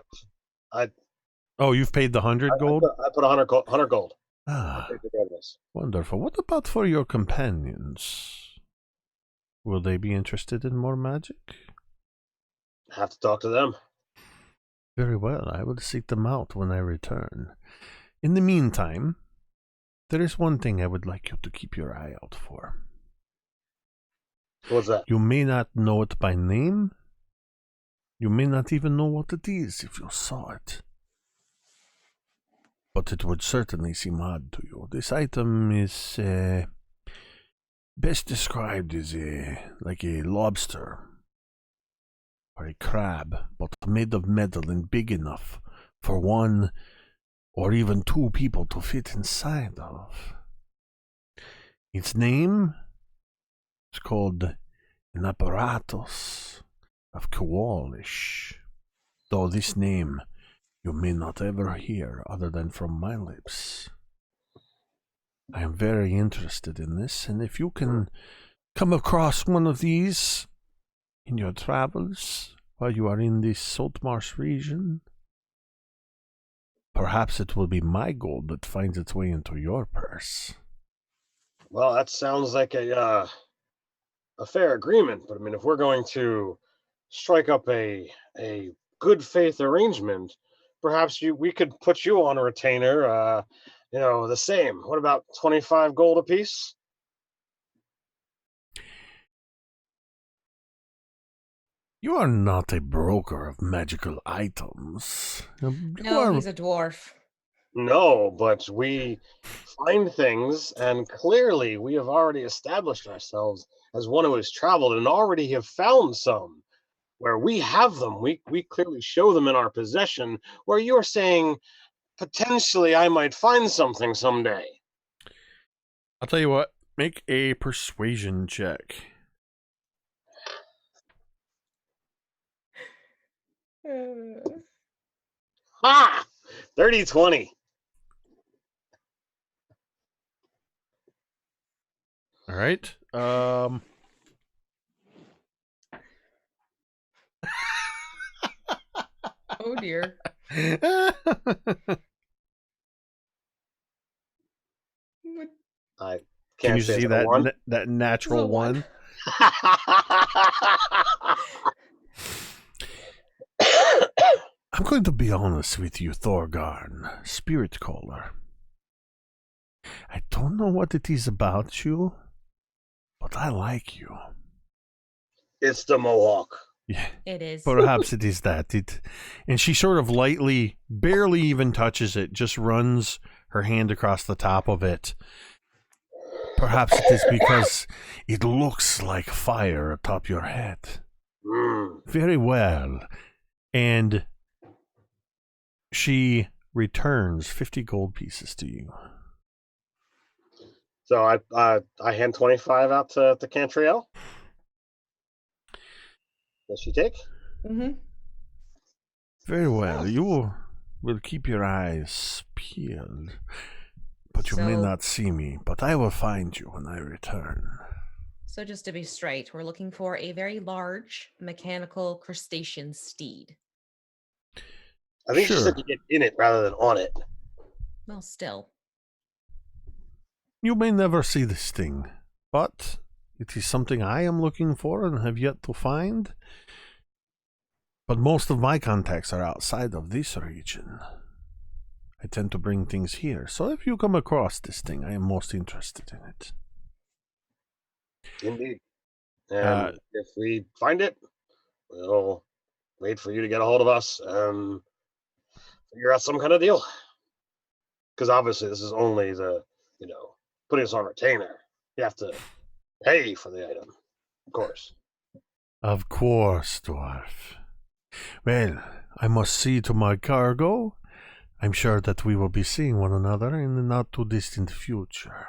S1: Oh, you've paid the 100 gold?
S2: I put 100 gold. 100 gold.
S1: Ah,
S2: Regardless.
S1: wonderful. What about for your companions? Will they be interested in more magic?
S2: Have to talk to them.
S1: Very well. I will seek them out when I return. In the meantime, there is one thing I would like you to keep your eye out for.
S2: What's that?
S1: You may not know it by name. You may not even know what it is if you saw it. But it would certainly seem odd to you. This item is best described as like a lobster or a crab, but made of metal and big enough for one or even two people to fit inside of. Its name is called an apparatus of Koalish, though this name you may not ever hear other than from my lips. I am very interested in this, and if you can come across one of these in your travels while you are in this Saltmarsh region, perhaps it will be my gold that finds its way into your purse.
S2: Well, that sounds like a fair agreement, but I mean, if we're going to strike up a good faith arrangement, perhaps we could put you on a retainer. The same. What about 25 gold apiece?
S1: You are not a broker of magical items.
S3: No, he's a dwarf.
S2: No, but we find things, and clearly we have already established ourselves as one who has traveled and already have found some. Where we have them, we clearly show them in our possession, where you're saying, potentially I might find something someday.
S1: I'll tell you what, make a persuasion check.
S2: Ha! 30-20.
S1: All right.
S3: Oh dear.
S2: I
S1: Can
S2: can't
S1: you
S2: say
S1: see
S2: it's a
S1: that
S2: one.
S1: that natural
S3: The one.
S1: one? I'm going to be honest with you, Thorgarn, Spirit Caller. I don't know what it is about you, but I like you.
S2: It's the mohawk.
S1: Yeah,
S3: It is.
S1: perhaps it is that. And she sort of lightly, barely even touches it, just runs her hand across the top of it. Perhaps it is because it looks like fire atop your head. Very well. And she returns 50 gold pieces to you.
S2: So I hand 25 out to Cantriel. Does she take?
S3: Mm-hmm.
S1: Very well. You will keep your eyes peeled, but you may
S3: So-
S1: not see me. But I will find you when I return.
S3: So just to be straight, we're looking for a very large mechanical crustacean steed.
S2: I think she
S1: Sure.
S2: said to get in it rather than on it.
S3: Well, still.
S1: You may never see this thing, but it is something I am looking for and have yet to find. But most of my contacts are outside of this region. I tend to bring things here, so if you come across this thing, I am most interested in it.
S2: Indeed. And if we find it, we'll wait for you to get a hold of us and figure out some kind of deal. Because obviously this is only putting us on retainer. You have to pay for the item, of course.
S1: Of course, dwarf. Well, I must see to my cargo. I'm sure that we will be seeing one another in the not-too-distant future.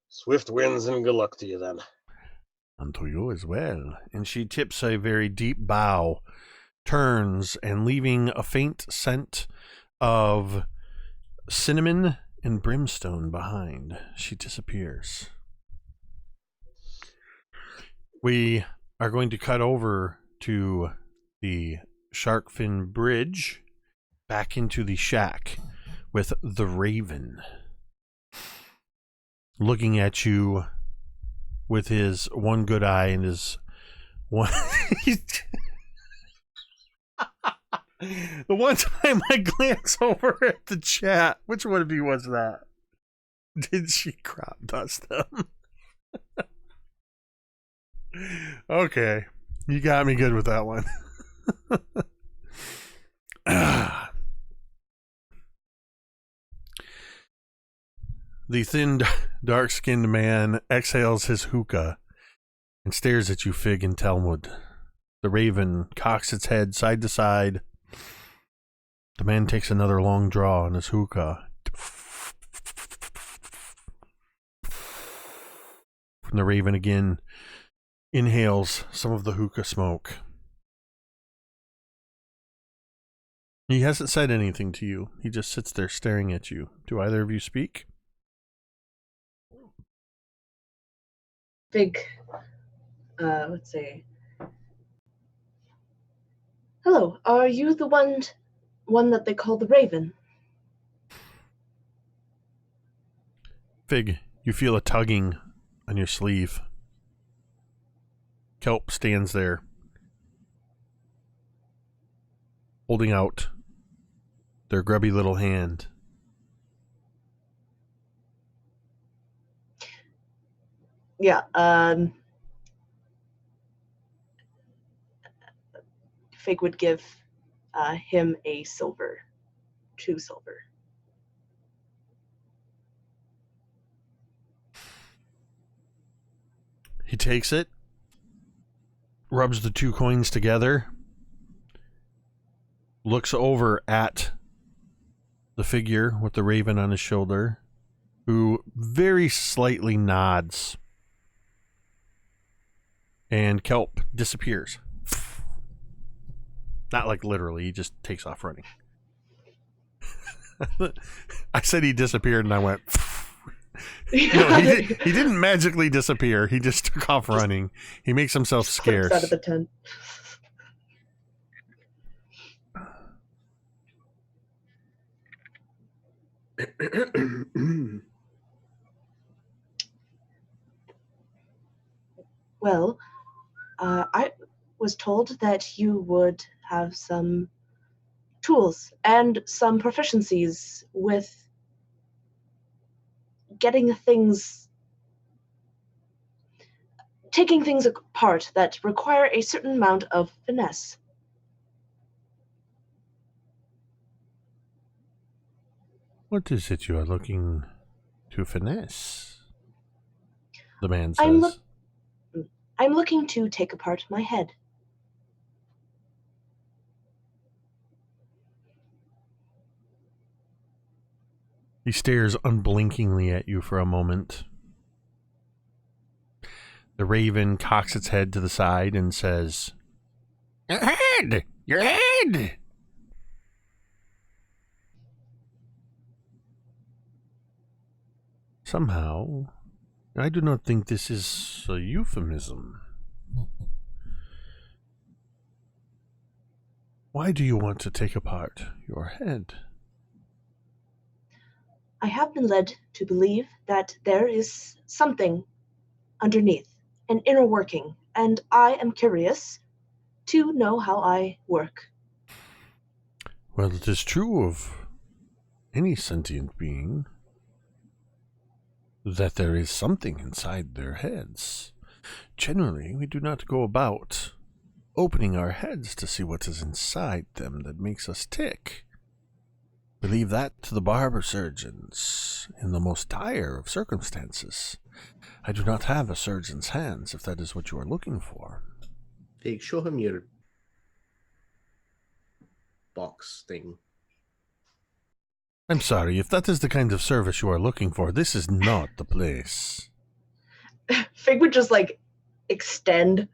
S2: Swift winds and good luck to you then.
S1: And to you as well. And she tips a very deep bow, turns, and leaving a faint scent of cinnamon and brimstone behind, she disappears. We are going to cut over to the Sharkfin Bridge, back into the shack with the Raven looking at you with his one good eye and his one. The one time I glance over at the chat, which one of you was that? Did she crop dust them? Okay, you got me good with that one. The thin, dark-skinned man exhales his hookah and stares at you, Fig and Talmud. The raven cocks its head side to side. The man takes another long draw on his hookah. And the raven again inhales some of the hookah smoke. He hasn't said anything to you. He just sits there staring at you. Do either of you speak?
S5: Big, let's see. Hello, are you the one that they call the Raven?
S1: Fig, you feel a tugging on your sleeve. Kelp stands there, holding out their grubby little hand.
S5: Yeah, Fig would give him a silver, 2 silver.
S1: He takes it, rubs the 2 coins together, looks over at the figure with the raven on his shoulder, who very slightly nods, and Kelp disappears. Not like literally, he just takes off running. I said he disappeared and I went... No, he didn't magically disappear. He just took off running. He makes himself scarce.
S5: Out of the tent. Well, I was told that you would have some tools and some proficiencies with taking things apart that require a certain amount of finesse.
S1: What is it you are looking to finesse? The man says.
S5: I'm looking to take apart my head.
S1: He stares unblinkingly at you for a moment. The raven cocks its head to the side and says, "Your head! Your head!" Somehow, I do not think this is a euphemism. Why do you want to take apart your head?
S5: I have been led to believe that there is something underneath, an inner working, and I am curious to know how I work.
S1: Well, it is true of any sentient being that there is something inside their heads. Generally, we do not go about opening our heads to see what is inside them that makes us tick. We leave that to the barber surgeons in the most dire of circumstances. I do not have a surgeon's hands, if that is what you are looking for.
S4: Fig, show him your box thing.
S1: I'm sorry, if that is the kind of service you are looking for, this is not the place.
S5: Fig would just extend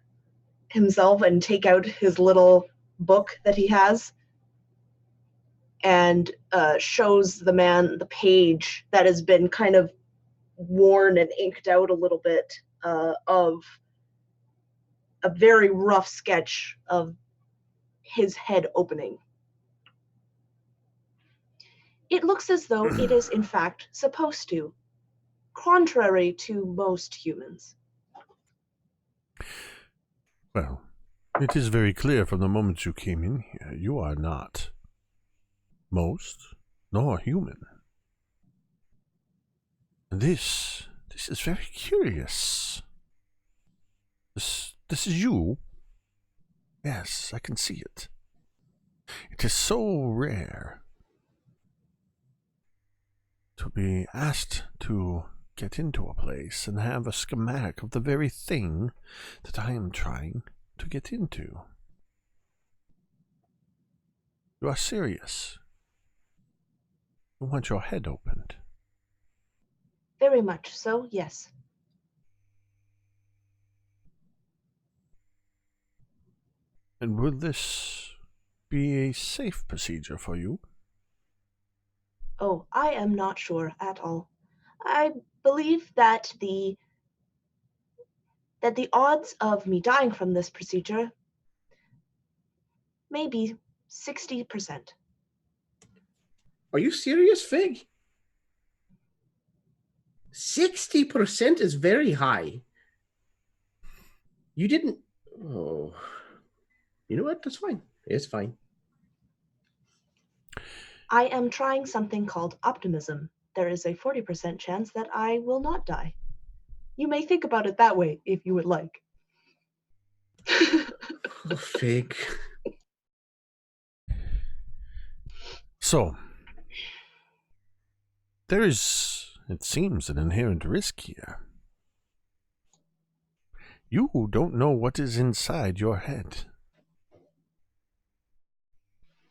S5: himself and take out his little book that he has and shows the man the page that has been kind of worn and inked out a little bit of a very rough sketch of his head opening. It looks as though it is in fact supposed to, contrary to most humans.
S1: Well, it is very clear from the moment you came in here, you are not most nor human. And this is very curious. This is you? Yes, I can see it. It is so rare to be asked to get into a place and have a schematic of the very thing that I am trying to get into. You are serious. You want your head opened.
S5: Very much so, yes.
S1: And will this be a safe procedure for you?
S5: Oh, I am not sure at all. I believe that the odds of me dying from this procedure may be 60%.
S4: Are you serious, Fig? 60% is very high. You didn't... Oh. You know what? That's fine. It's fine.
S5: I am trying something called optimism. There is a 40% chance that I will not die. You may think about it that way if you would like.
S4: Oh, Fig.
S1: So, there is, it seems, an inherent risk here. You don't know what is inside your head.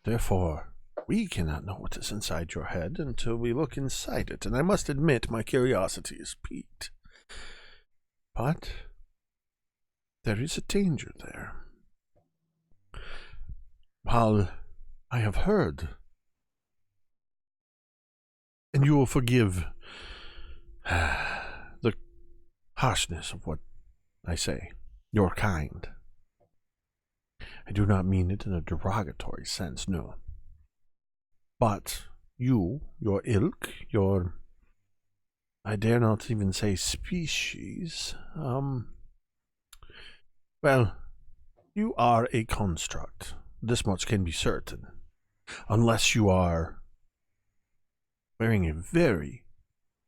S1: Therefore, we cannot know what is inside your head until we look inside it, and I must admit my curiosity is piqued. But there is a danger there. While I have heard, and you will forgive the harshness of what I say, your kind. I do not mean it in a derogatory sense, no. But you, your ilk, your, I dare not even say species, Well, you are a construct. This much can be certain. Unless you are wearing a very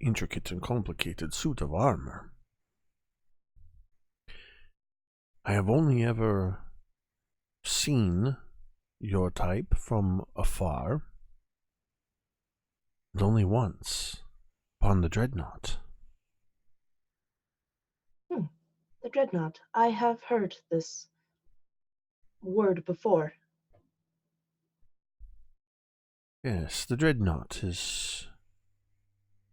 S1: intricate and complicated suit of armor. I have only ever seen your type from afar, and only once upon the Dreadnought.
S5: The Dreadnought. I have heard this word before.
S1: Yes, the Dreadnought is...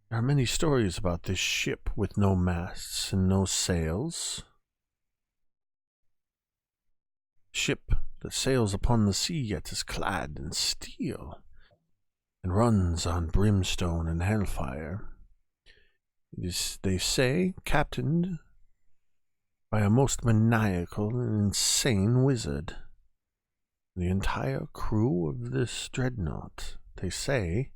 S1: There are many stories about this ship with no masts and no sails. Ship that sails upon the sea yet is clad in steel and runs on brimstone and hellfire. It is, they say, captained by a most maniacal and insane wizard. The entire crew of this dreadnought, they say,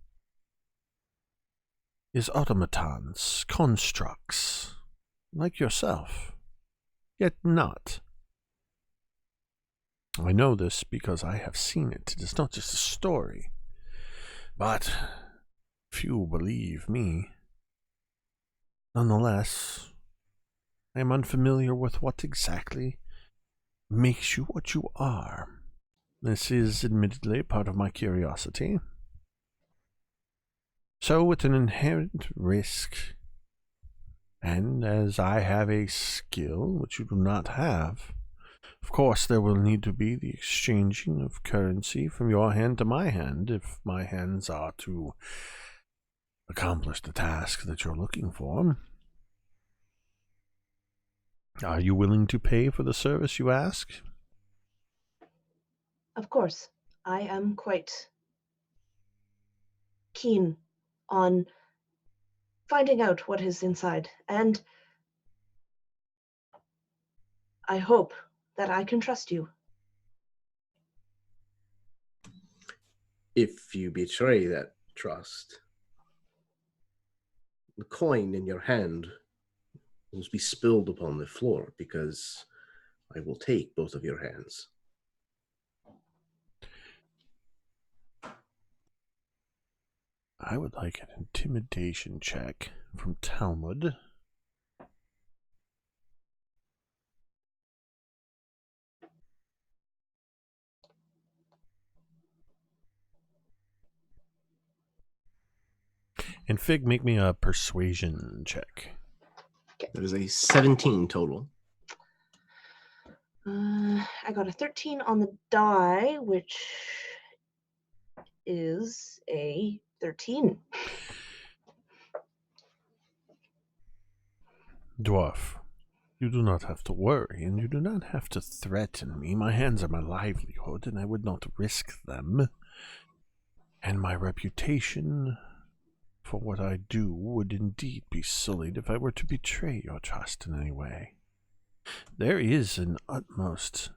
S1: is automatons, constructs, like yourself, yet not. I know this because I have seen it. It is not just a story, but few believe me. Nonetheless, I am unfamiliar with what exactly makes you what you are. This is admittedly part of my curiosity. So, with an inherent risk, and as I have a skill which you do not have, of course there will need to be the exchanging of currency from your hand to my hand if my hands are to accomplish the task that you're looking for. Are you willing to pay for the service you ask?
S5: Of course, I am quite keen on finding out what is inside, and I hope that I can trust you.
S4: If you betray that trust, the coin in your hand will be spilled upon the floor because I will take both of your hands.
S1: I would like an intimidation check from Talmud. And Fig, make me a persuasion check.
S4: That is a 17 total.
S5: I got a 13 on the die, which is a 13.
S1: Dwarf, you do not have to worry, and you do not have to threaten me. My hands are my livelihood, and I would not risk them. And my reputation for what I do would indeed be sullied if I were to betray your trust in any way. There is an utmost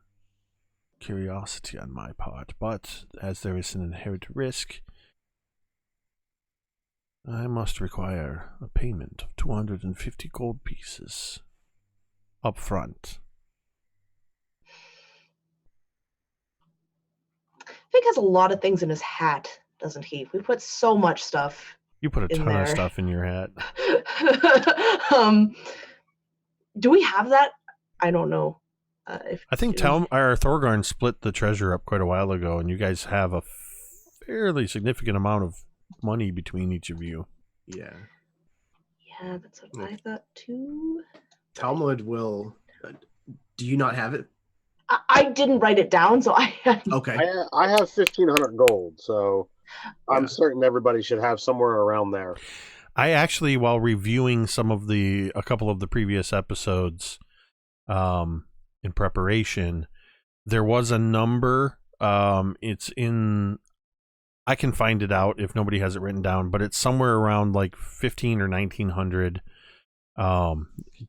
S1: curiosity on my part, but as there is an inherent risk, I must require a payment of 250 gold pieces up front.
S5: Fig has a lot of things in his hat, doesn't he? We put so much stuff.
S1: You put a ton of stuff in your hat.
S5: Do we have that? I don't know.
S1: I think Thorgarn split the treasure up quite a while ago, and you guys have a fairly significant amount of money between each of you.
S4: Yeah.
S5: Yeah, that's what I thought too.
S4: Talmud will... do you not have it?
S5: I didn't write it down, so I...
S4: Okay.
S2: I have 1,500 gold, so I'm certain everybody should have somewhere around there.
S1: I actually, while reviewing a couple of the previous episodes in preparation, there was a number. It's in... I can find it out if nobody has it written down, but it's somewhere around like 1,500 or 1,900.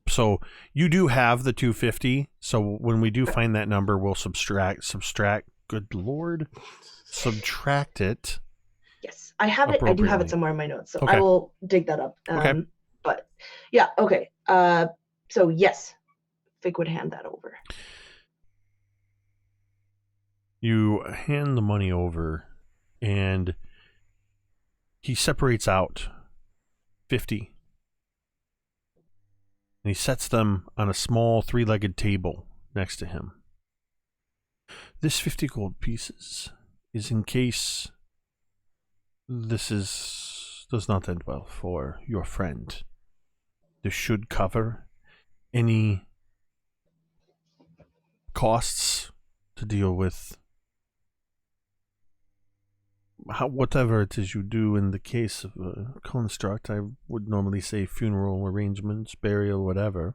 S1: So you do have the 250. So when we do find that number, we'll subtract. Good Lord, subtract it.
S5: Yes, I have it. I do have it somewhere in my notes, so
S1: Okay.
S5: I will dig that up.
S1: Okay.
S5: But yeah, okay. So yes, Fig would hand that over.
S1: You hand the money over, and he separates out 50. And he sets them on a small 3-legged table next to him. This 50 gold pieces is in case does not end well for your friend. This should cover any costs to deal with whatever it is you do in the case of a construct. I would normally say funeral arrangements, burial, whatever.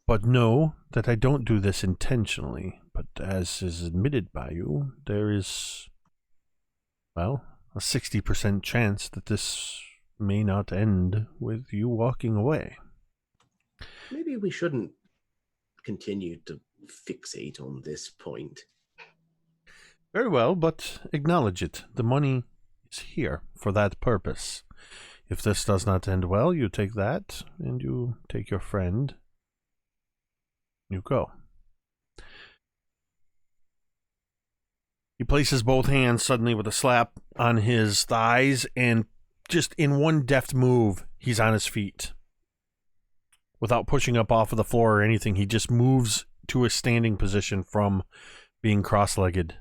S1: But know that I don't do this intentionally. But as is admitted by you, there is, well, a 60% chance that this may not end with you walking away.
S4: Maybe we shouldn't continue to fixate on this point.
S1: Very well, but acknowledge it. The money is here for that purpose. If this does not end well, you take that, and you take your friend. You go. He places both hands suddenly with a slap on his thighs, and just in one deft move, he's on his feet. Without pushing up off of the floor or anything, he just moves to a standing position from being cross-legged.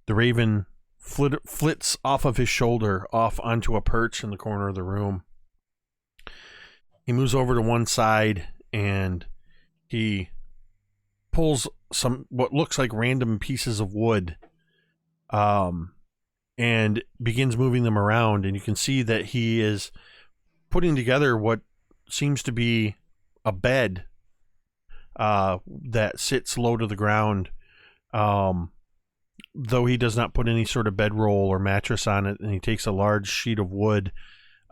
S1: The raven flits off of his shoulder, off onto a perch in the corner of the room. He moves over to one side, and he pulls some what looks like random pieces of wood and begins moving them around, and you can see that he is putting together what seems to be a bed that sits low to the ground, though he does not put any sort of bedroll or mattress on it. And he takes a large sheet of wood,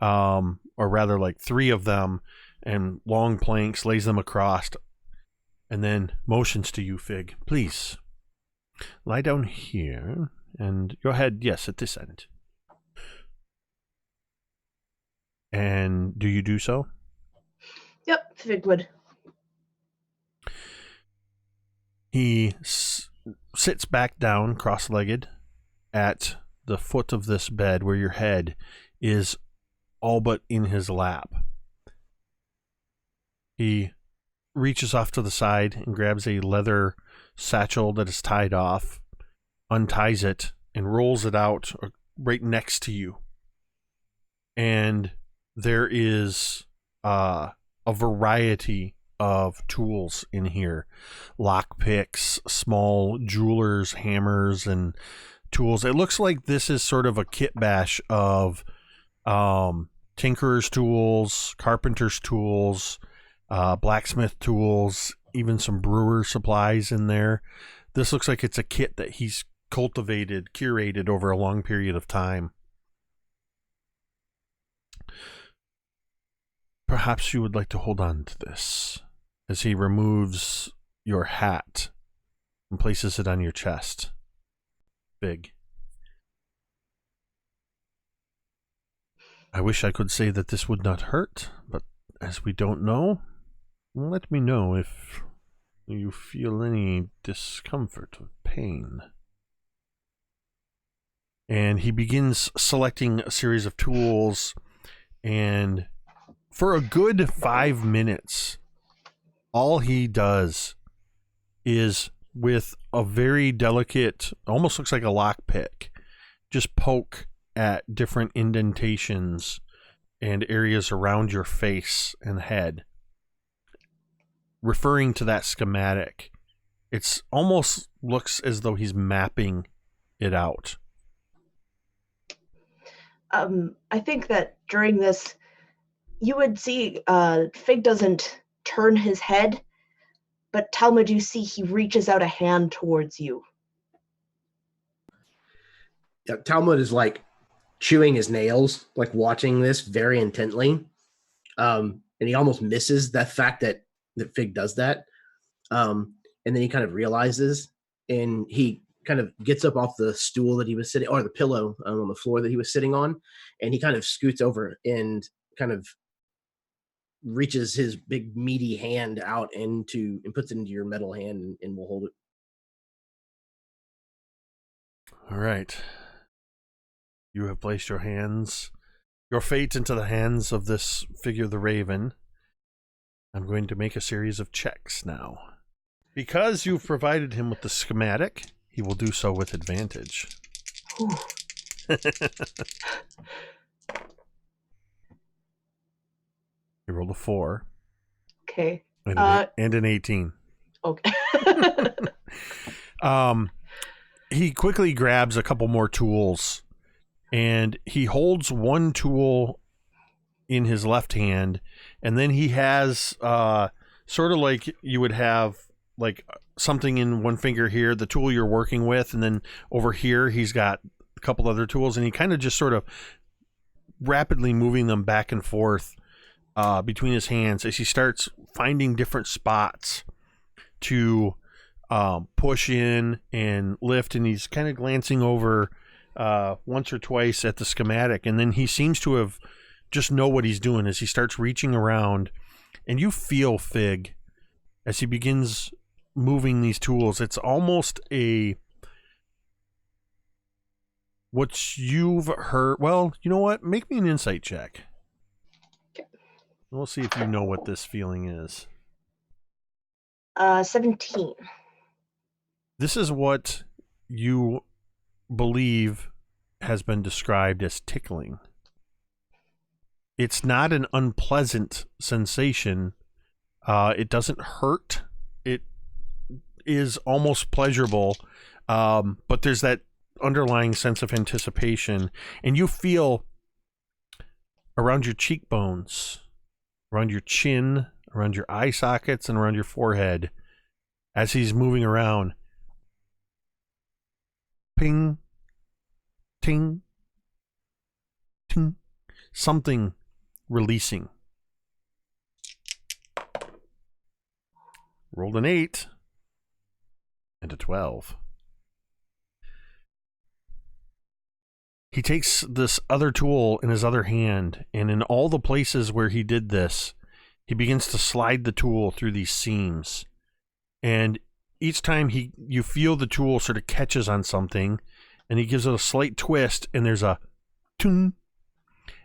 S1: or rather like 3 of them, and long planks, lays them across, and then motions to you, Fig. Please, lie down here, and your head, yes, at this end. And do you do so?
S5: Yep, Fig would.
S1: He sits back down, cross-legged, at the foot of this bed where your head is all but in his lap. He reaches off to the side and grabs a leather satchel that is tied off, unties it, and rolls it out right next to you. And there is a variety of tools in here. Lock picks, small jewelers, hammers, and tools. It looks like this is sort of a kit bash of tinkerer's tools, carpenter's tools, blacksmith tools, even some brewer supplies in there. This looks like it's a kit that he's cultivated, curated over a long period of time. Perhaps you would like to hold on to this, as he removes your hat and places it on your chest. Big. I wish I could say that this would not hurt, but as we don't know, let me know if you feel any discomfort or pain. And he begins selecting a series of tools, and for a good 5 minutes, all he does is, with a very delicate, almost looks like a lockpick, just poke at different indentations and areas around your face and head, referring to that schematic. It's almost looks as though he's mapping it out.
S5: I think that during this, you would see Fig doesn't turn his head, but Talmud, you see he reaches out a hand towards you.
S4: Yeah, Talmud is like chewing his nails, like watching this very intently. And he almost misses the fact that Fig does that. And then he kind of realizes, and he kind of gets up off the stool that he was sitting, or the pillow on the floor that he was sitting on, and he kind of scoots over and kind of reaches his big meaty hand out and puts it into your metal hand and will hold it.
S1: All right. You have placed your fate into the hands of this figure, the Raven. I'm going to make a series of checks now. Because you've provided him with the schematic, he will do so with advantage. He rolled a 4.
S5: Okay.
S1: And an 18.
S5: Okay.
S1: He quickly grabs a couple more tools, and he holds one tool in his left hand, and then he has sort of like you would have like something in one finger here, the tool you're working with, and then over here he's got a couple other tools, and he kind of just sort of rapidly moving them back and forth between his hands as he starts finding different spots to push in and lift, and he's kind of glancing over once or twice at the schematic, and then he seems to have just know what he's doing as he starts reaching around, and you feel Fig as he begins moving these tools. It's almost what you've heard. Well, you know what? Make me an insight check.
S5: Okay.
S1: We'll see if you know what this feeling is.
S5: 17.
S1: This is what you believe has been described as tickling. It's not an unpleasant sensation. It doesn't hurt. It is almost pleasurable, but there's that underlying sense of anticipation, and you feel around your cheekbones, around your chin, around your eye sockets, and around your forehead as he's moving around. Ping, ting, ting, something releasing. Rolled an 8 and a 12. He takes this other tool in his other hand, and in all the places where he did this, he begins to slide the tool through these seams. And each time you feel the tool sort of catches on something, and he gives it a slight twist, and there's a toon.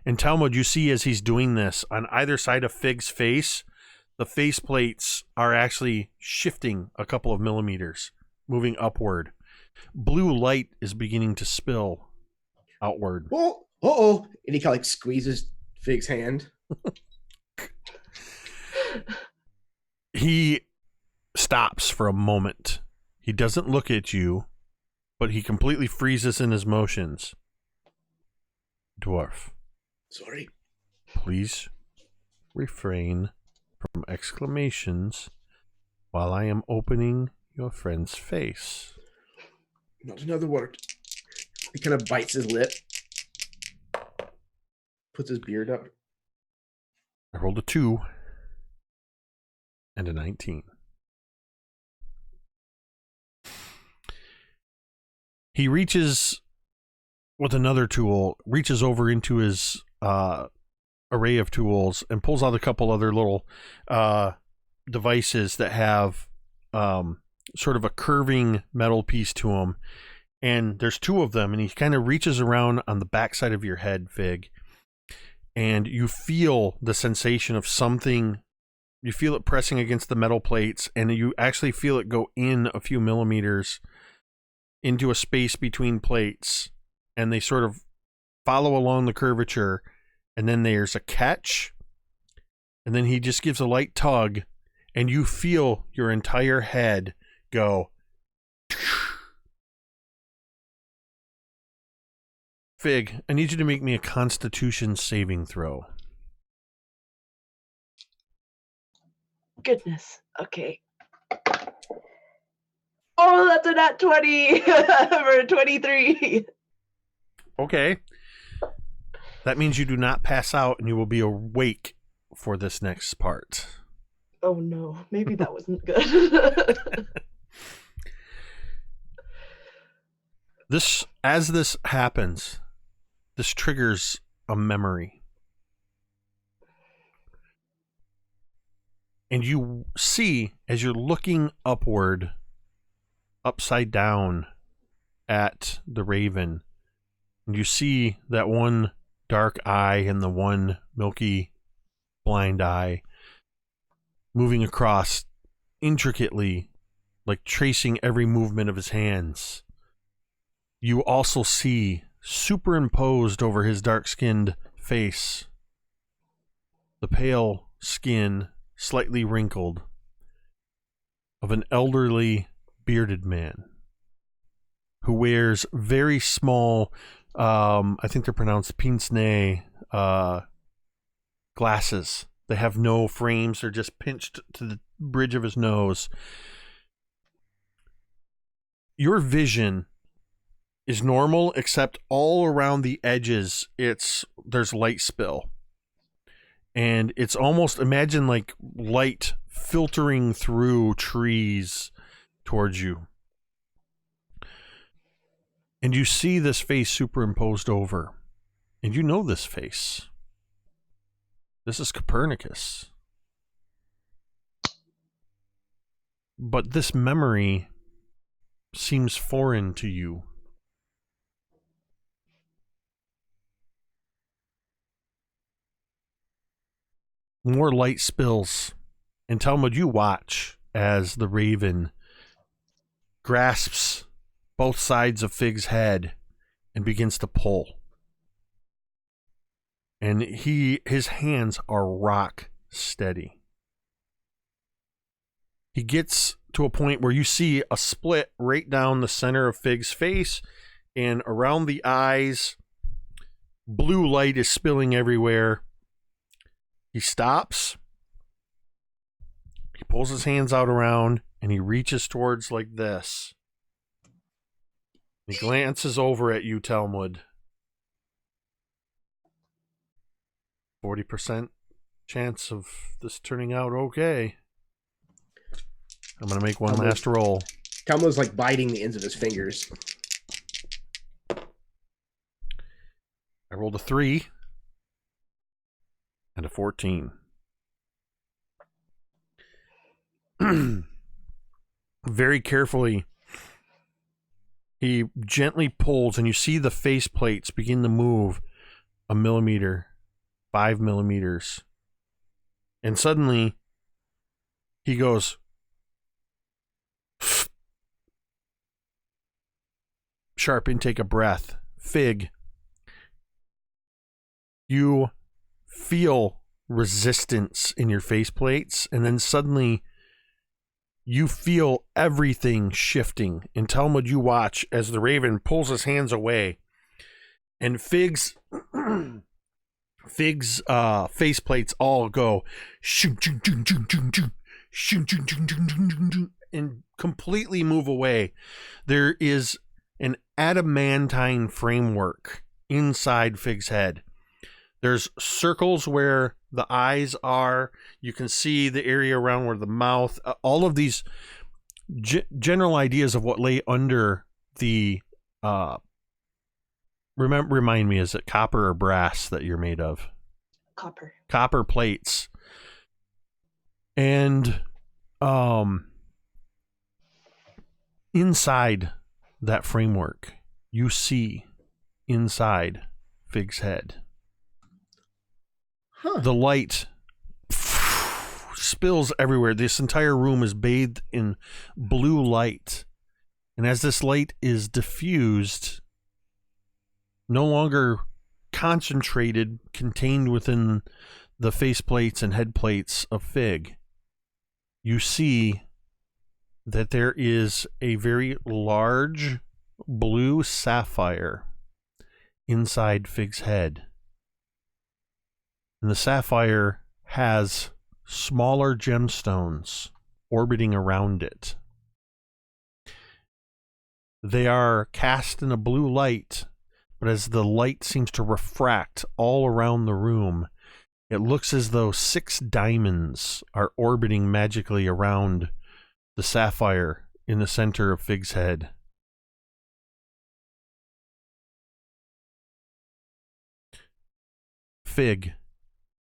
S1: And Talmud, you see as he's doing this, on either side of Fig's face, the face plates are actually shifting a couple of millimeters, moving upward. Blue light is beginning to spill outward.
S4: Well, and he kind of like squeezes Fig's hand.
S1: He stops for a moment. He doesn't look at you, but he completely freezes in his motions. Dwarf.
S4: Sorry.
S1: Please refrain from exclamations while I am opening your friend's face.
S4: Not another word. He kind of bites his lip. Puts his beard up.
S1: I rolled a 2 and a 19. He reaches with another tool, reaches over into his array of tools and pulls out a couple other little devices that have sort of a curving metal piece to them. And there's 2 of them, and he kind of reaches around on the backside of your head, Fig, and you feel the sensation of something. You feel it pressing against the metal plates, and you actually feel it go in a few millimeters into a space between plates, and they sort of follow along the curvature, and then there's a catch, and then he just gives a light tug, and you feel your entire head go. Fig, I need you to make me a Constitution saving throw.
S5: Goodness. Okay. Oh, that's a nat 20 for 23.
S1: Okay. That means you do not pass out, and you will be awake for this next part.
S5: Oh no, maybe that wasn't good.
S1: As this happens, this triggers a memory. And you see, as you're looking upward, upside down, at the raven, and you see that one dark eye and the one milky blind eye moving across intricately, like tracing every movement of his hands. You also see, superimposed over his dark-skinned face, the pale skin, slightly wrinkled, of an elderly, bearded man who wears very small, I think they're pronounced pince-nez, glasses. They have no frames. They're just pinched to the bridge of his nose. Your vision is normal, except all around the edges, there's light spill. And it's almost, imagine like light filtering through trees towards you. And you see this face superimposed over. And you know this face. This is Copernicus. But this memory seems foreign to you. More light spills. And Talmud, you watch as the raven grasps both sides of Fig's head and begins to pull. And his hands are rock steady. He gets to a point where you see a split right down the center of Fig's face, and around the eyes, blue light is spilling everywhere. He stops. He pulls his hands out around, and he reaches towards like this. He glances over at you, Talmud. 40% chance of this turning out okay. I'm going to make one last roll.
S4: Talmud's like biting the ends of his fingers.
S1: I rolled a 3 and a 14. Very carefully, he gently pulls, and you see the face plates begin to move 1 millimeter, 5 millimeters. And suddenly, he goes, sharp intake of breath. Fig, you feel resistance in your face plates, and then suddenly you feel everything shifting. And Talmud, you watch as the raven pulls his hands away, and Fig's face plates all go and completely move away. There is an adamantine framework inside Fig's head. There's circles where the eyes are. You can see the area around where the mouth, all of these general ideas of what lay under the, remind me, is it copper or brass that you're made of?
S5: Copper.
S1: Copper plates. And inside that framework, you see inside Fig's head.
S4: Huh.
S1: The light spills everywhere. This entire room is bathed in blue light. And as this light is diffused, no longer concentrated, contained within the faceplates and head plates of Fig, you see that there is a very large blue sapphire inside Fig's head. And the sapphire has smaller gemstones orbiting around it. They are cast in a blue light, but as the light seems to refract all around the room, it looks as though 6 diamonds are orbiting magically around the sapphire in the center of Fig's head. Fig,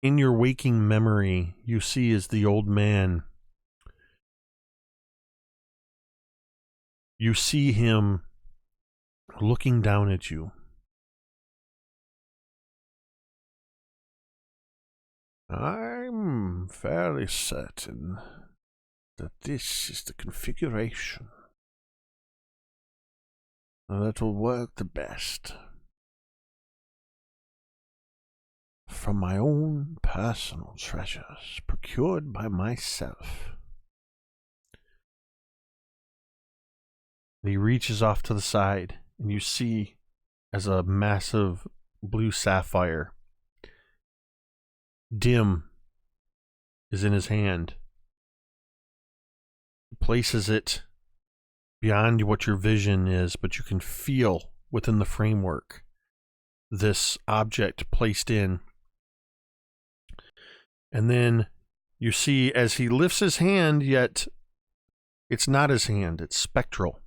S1: in your waking memory, you see as the old man. You see him looking down at you. I'm fairly certain that this is the configuration that will work the best. From my own personal treasures procured by myself. And he reaches off to the side, and you see as a massive blue sapphire, dim, is in his hand. He places it beyond what your vision is, but you can feel within the framework this object placed in. And then you see as he lifts his hand, yet it's not his hand, it's spectral.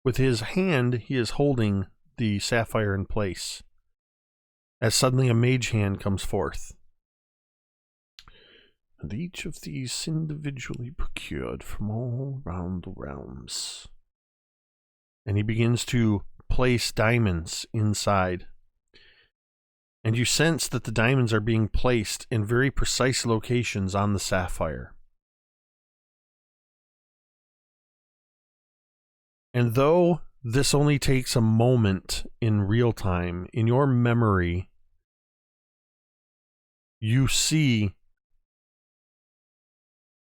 S1: With his hand, he is holding the sapphire in place. As suddenly a mage hand comes forth. And each of these individually procured from all round the realms. And he begins to place diamonds inside. And you sense that the diamonds are being placed in very precise locations on the sapphire. And though this only takes a moment in real time, in your memory, you see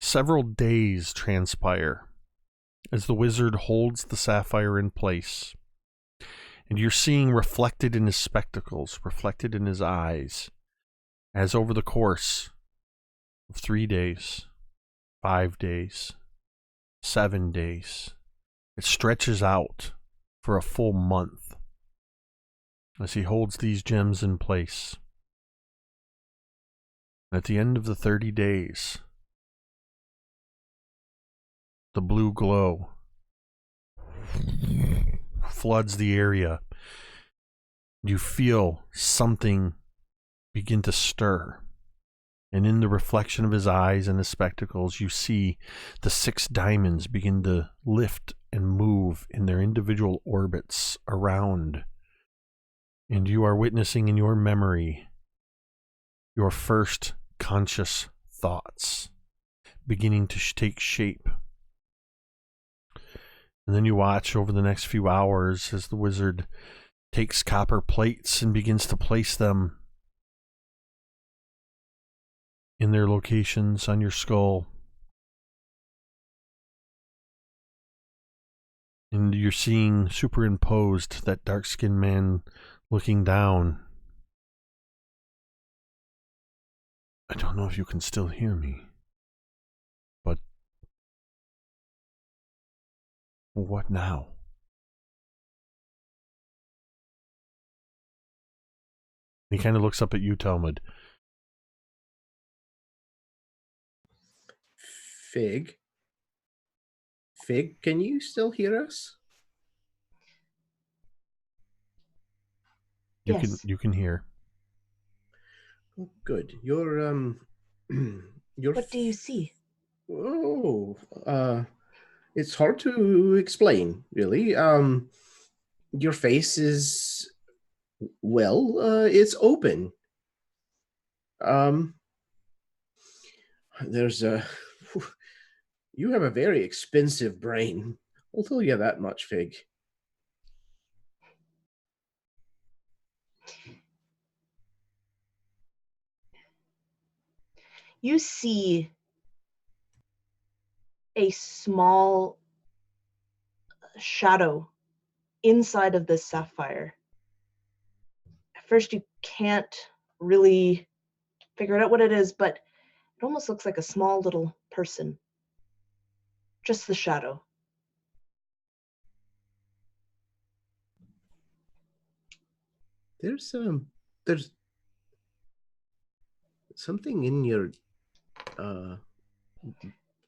S1: several days transpire as the wizard holds the sapphire in place. And you're seeing reflected in his spectacles, reflected in his eyes, as over the course of 3 days, 5 days, 7 days, it stretches out for a full month as he holds these gems in place. At the end of the 30 days, the blue glow floods the area. You feel something begin to stir. And in the reflection of his eyes and his spectacles, you see the 6 diamonds begin to lift and move in their individual orbits around. And you are witnessing in your memory your first conscious thoughts beginning to take shape. And then you watch over the next few hours as the wizard takes copper plates and begins to place them in their locations on your skull. And you're seeing superimposed that dark-skinned man looking down. I don't know if you can still hear me, but what now? He kind of looks up at you, Talmud.
S4: Fig, can you still hear us?
S5: Yes.
S1: You can hear.
S4: Oh, good. Your
S5: What do you see?
S4: Oh, it's hard to explain, really. Your face is, well, it's open. There's a, you have a very expensive brain. I'll tell you that much, Fig.
S5: You see a small shadow inside of this sapphire. At first you can't really figure out what it is, but it almost looks like a small little person. Just the shadow.
S4: There's something in your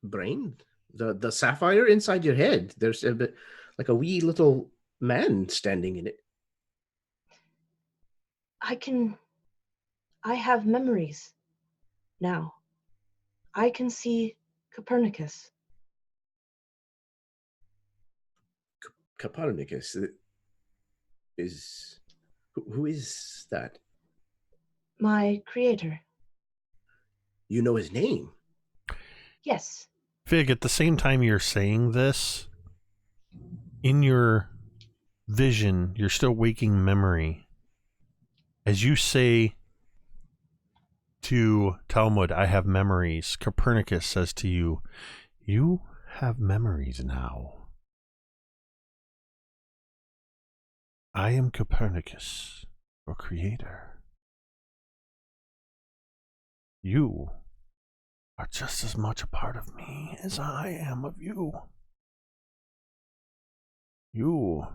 S4: brain, the sapphire inside your head. There's a bit like a wee little man standing in it.
S5: I have memories now. I can see Copernicus.
S4: Copernicus is who is that?
S5: My creator.
S4: You know his name?
S5: Yes.
S1: Fig, at the same time you're saying this, in your vision, you're still waking memory. As you say to Talmud, I have memories, Copernicus says to you, you have memories now. I am Copernicus, your creator. You are just as much a part of me as I am of you. You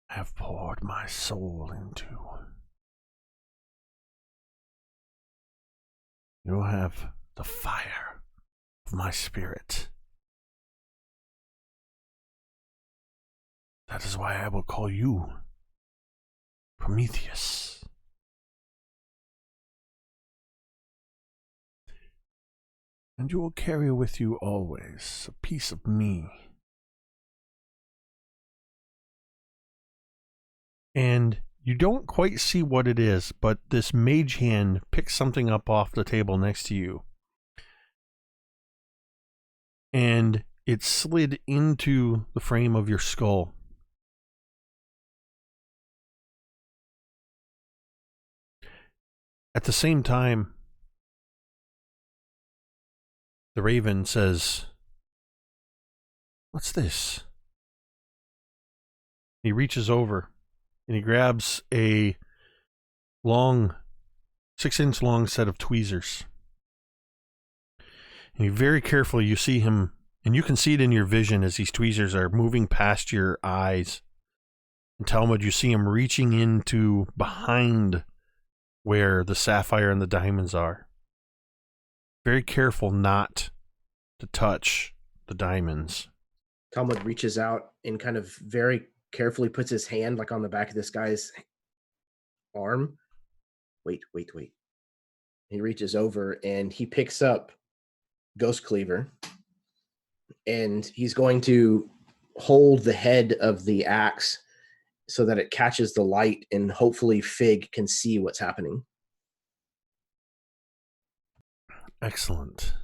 S1: have poured my soul into. You have the fire of my spirit. That is why I will call you Prometheus. And you will carry with you always a piece of me. And you don't quite see what it is, but this mage hand picks something up off the table next to you. And it slid into the frame of your skull. At the same time, the raven says, "What's this?" He reaches over and he grabs a long, 6-inch long set of tweezers. And he very carefully, you see him, and you can see it in your vision as these tweezers are moving past your eyes. And Talmud, you see him reaching into behind where the sapphire and the diamonds are. Very careful not to touch the diamonds.
S4: Talmud reaches out and kind of very carefully puts his hand like on the back of this guy's arm. Wait. He reaches over and he picks up Ghost Cleaver, and he's going to hold the head of the axe so that it catches the light and hopefully Fig can see what's happening.
S1: Excellent.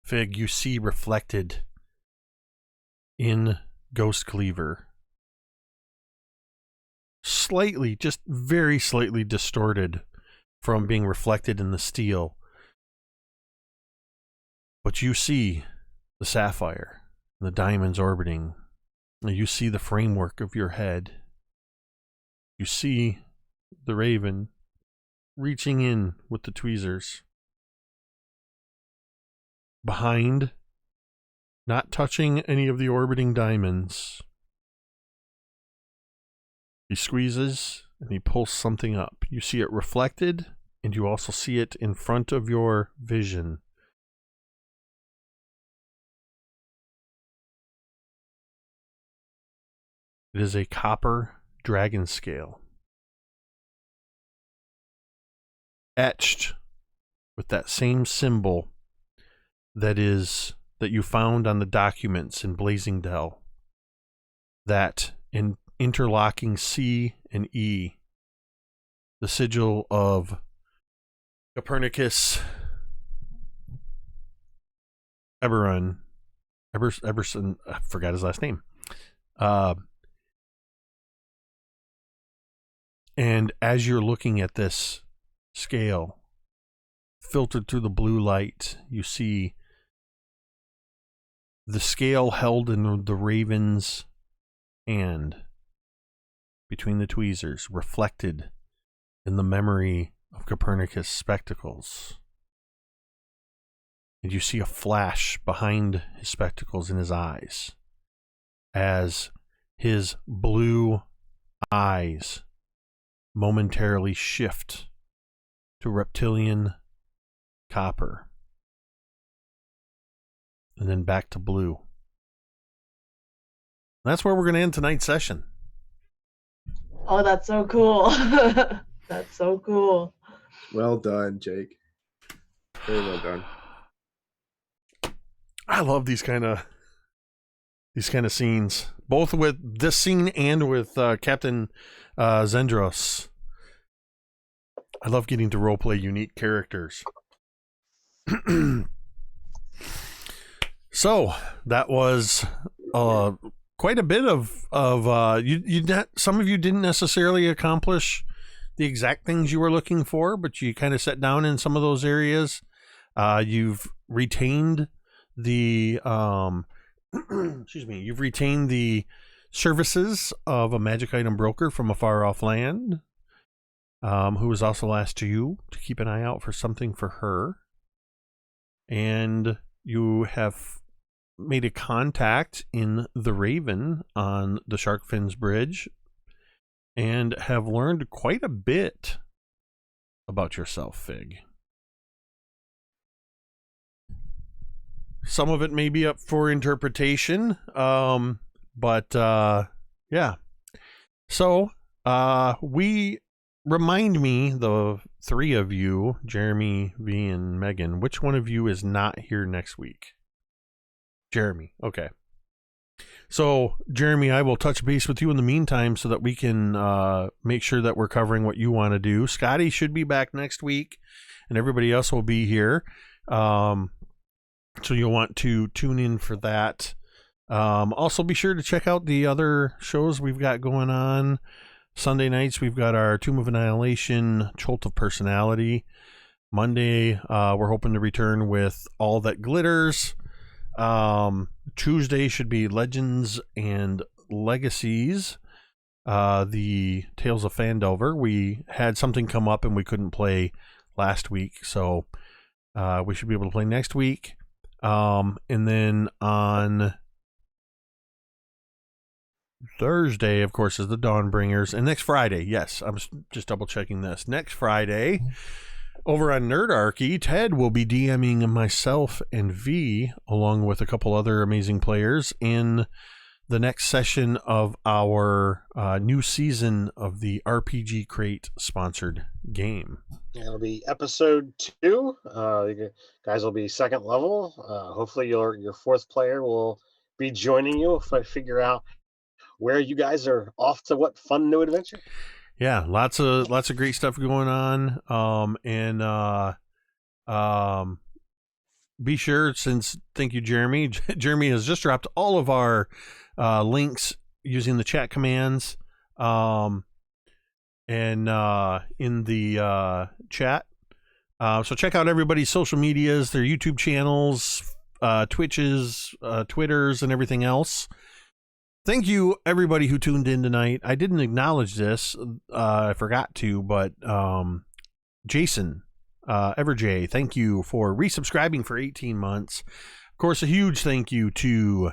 S1: Fig, you see reflected in Ghost Cleaver, slightly, just very slightly distorted from being reflected in the steel. But you see the sapphire, the diamonds orbiting. You see the framework of your head. You see the raven reaching in with the tweezers. Behind, not touching any of the orbiting diamonds, he squeezes and he pulls something up. You see it reflected, and you also see it in front of your vision. It is a copper dragon scale, etched with that same symbol that you found on the documents in Blazingdell, that in interlocking C and E, the sigil of Copernicus, Eberson, I forgot his last name. And as you're looking at this scale, filtered through the blue light, you see the scale held in the raven's hand between the tweezers, reflected in the memory of Copernicus' spectacles. And you see a flash behind his spectacles in his eyes as his blue eyes momentarily shift to reptilian copper, and then back to blue. That's where we're going to end tonight's session.
S5: Oh, that's so cool. That's so cool.
S4: Well done, Jake. Very well done.
S1: I love these kind of these kind of scenes, both with this scene and with Captain Zendros. I love getting to roleplay unique characters. So that was quite a bit of some of you didn't necessarily accomplish the exact things you were looking for, but you kind of sat down in some of those areas. You've retained the excuse me, you've retained the services of a magic item broker from a far off land, who was also asked to you to keep an eye out for something for her. And you have made a contact in the Raven on the Shark Fins Bridge and have learned quite a bit about yourself, Fig. Some of it may be up for interpretation, but yeah. So remind me, the three of you, Jeremy, V, and Megan, which one of you is not here next week? Jeremy. Okay. So, Jeremy, I will touch base with you in the meantime so that we can make sure that we're covering what you want to do. Scotty should be back next week, and everybody else will be here. So you'll want to tune in for that. Also, be sure to check out the other shows we've got going on. Sunday nights, we've got our Tomb of Annihilation, Jolt of Personality. Monday, we're hoping to return with All That Glitters. Tuesday should be Legends and Legacies, the Tales of Phandelver. We had something come up and we couldn't play last week, so we should be able to play next week. And then on Thursday, of course, is the Dawnbringers. And next Friday, yes, I'm just double checking this. Next Friday, over on Nerdarchy, Ted will be DMing myself and V, along with a couple other amazing players, in the next session of our new season of the RPG Crate sponsored game.
S2: It'll be episode 2. You guys will be second level. Hopefully your fourth player will be joining you if I figure out where you guys are off to what fun new adventure.
S1: Yeah, lots of great stuff going on. Be sure, thank you, Jeremy. Jeremy has just dropped all of our links using the chat commands in the chat. So check out everybody's social medias, their YouTube channels, Twitches, Twitters, and everything else. Thank you, everybody who tuned in tonight. I didn't acknowledge this. I forgot to, but Jason, Everjay, thank you for resubscribing for 18 months. Of course, a huge thank you to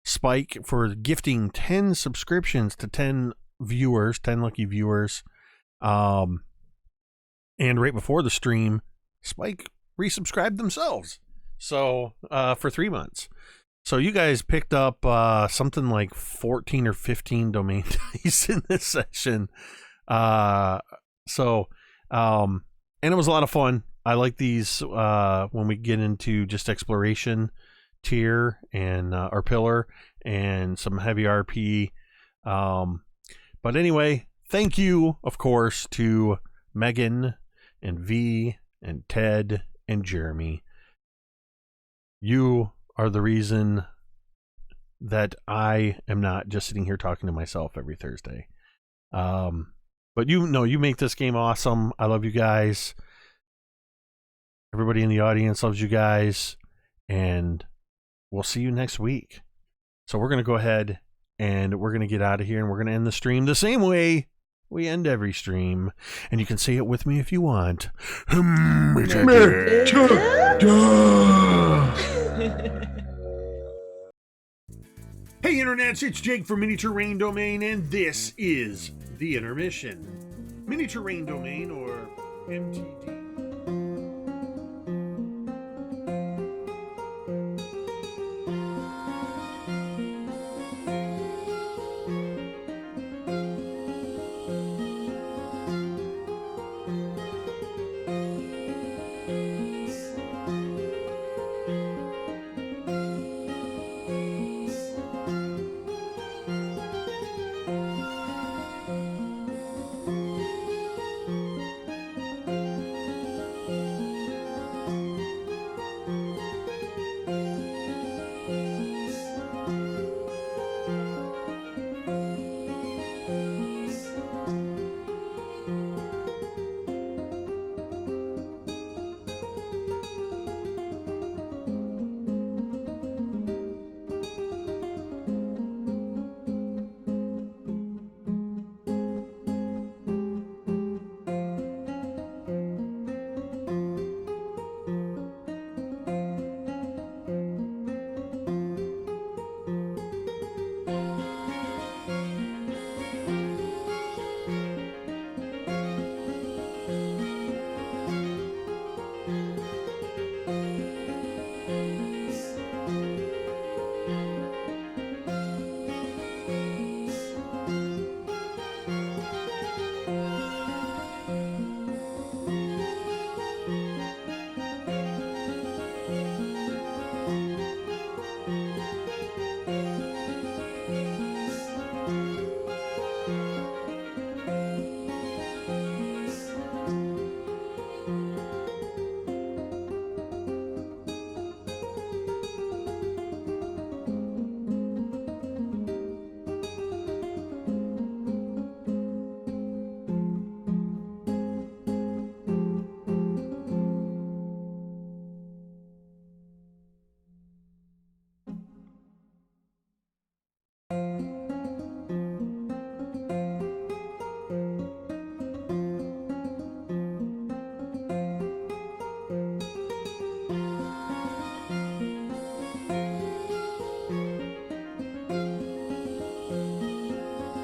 S1: Spike for gifting 10 subscriptions to 10 viewers, 10 lucky viewers. And right before the stream, Spike resubscribed themselves. So, for 3 months. So you guys picked up something like 14 or 15 domain dice in this session. And it was a lot of fun. I like these when we get into just exploration tier and our pillar and some heavy RP. But anyway, thank you, of course, to Megan and V and Ted and Jeremy. You are the reason that I am not just sitting here talking to myself every Thursday. But you make this game awesome. I love you guys. Everybody in the audience loves you guys. And we'll see you next week. So we're going to go ahead and we're going to get out of here and we're going to end the stream the same way we end every stream. And you can say it with me if you want. Hey internets, it's Jake from Mini Terrain Domain, and this is The Intermission. Mini Terrain Domain, or MTD.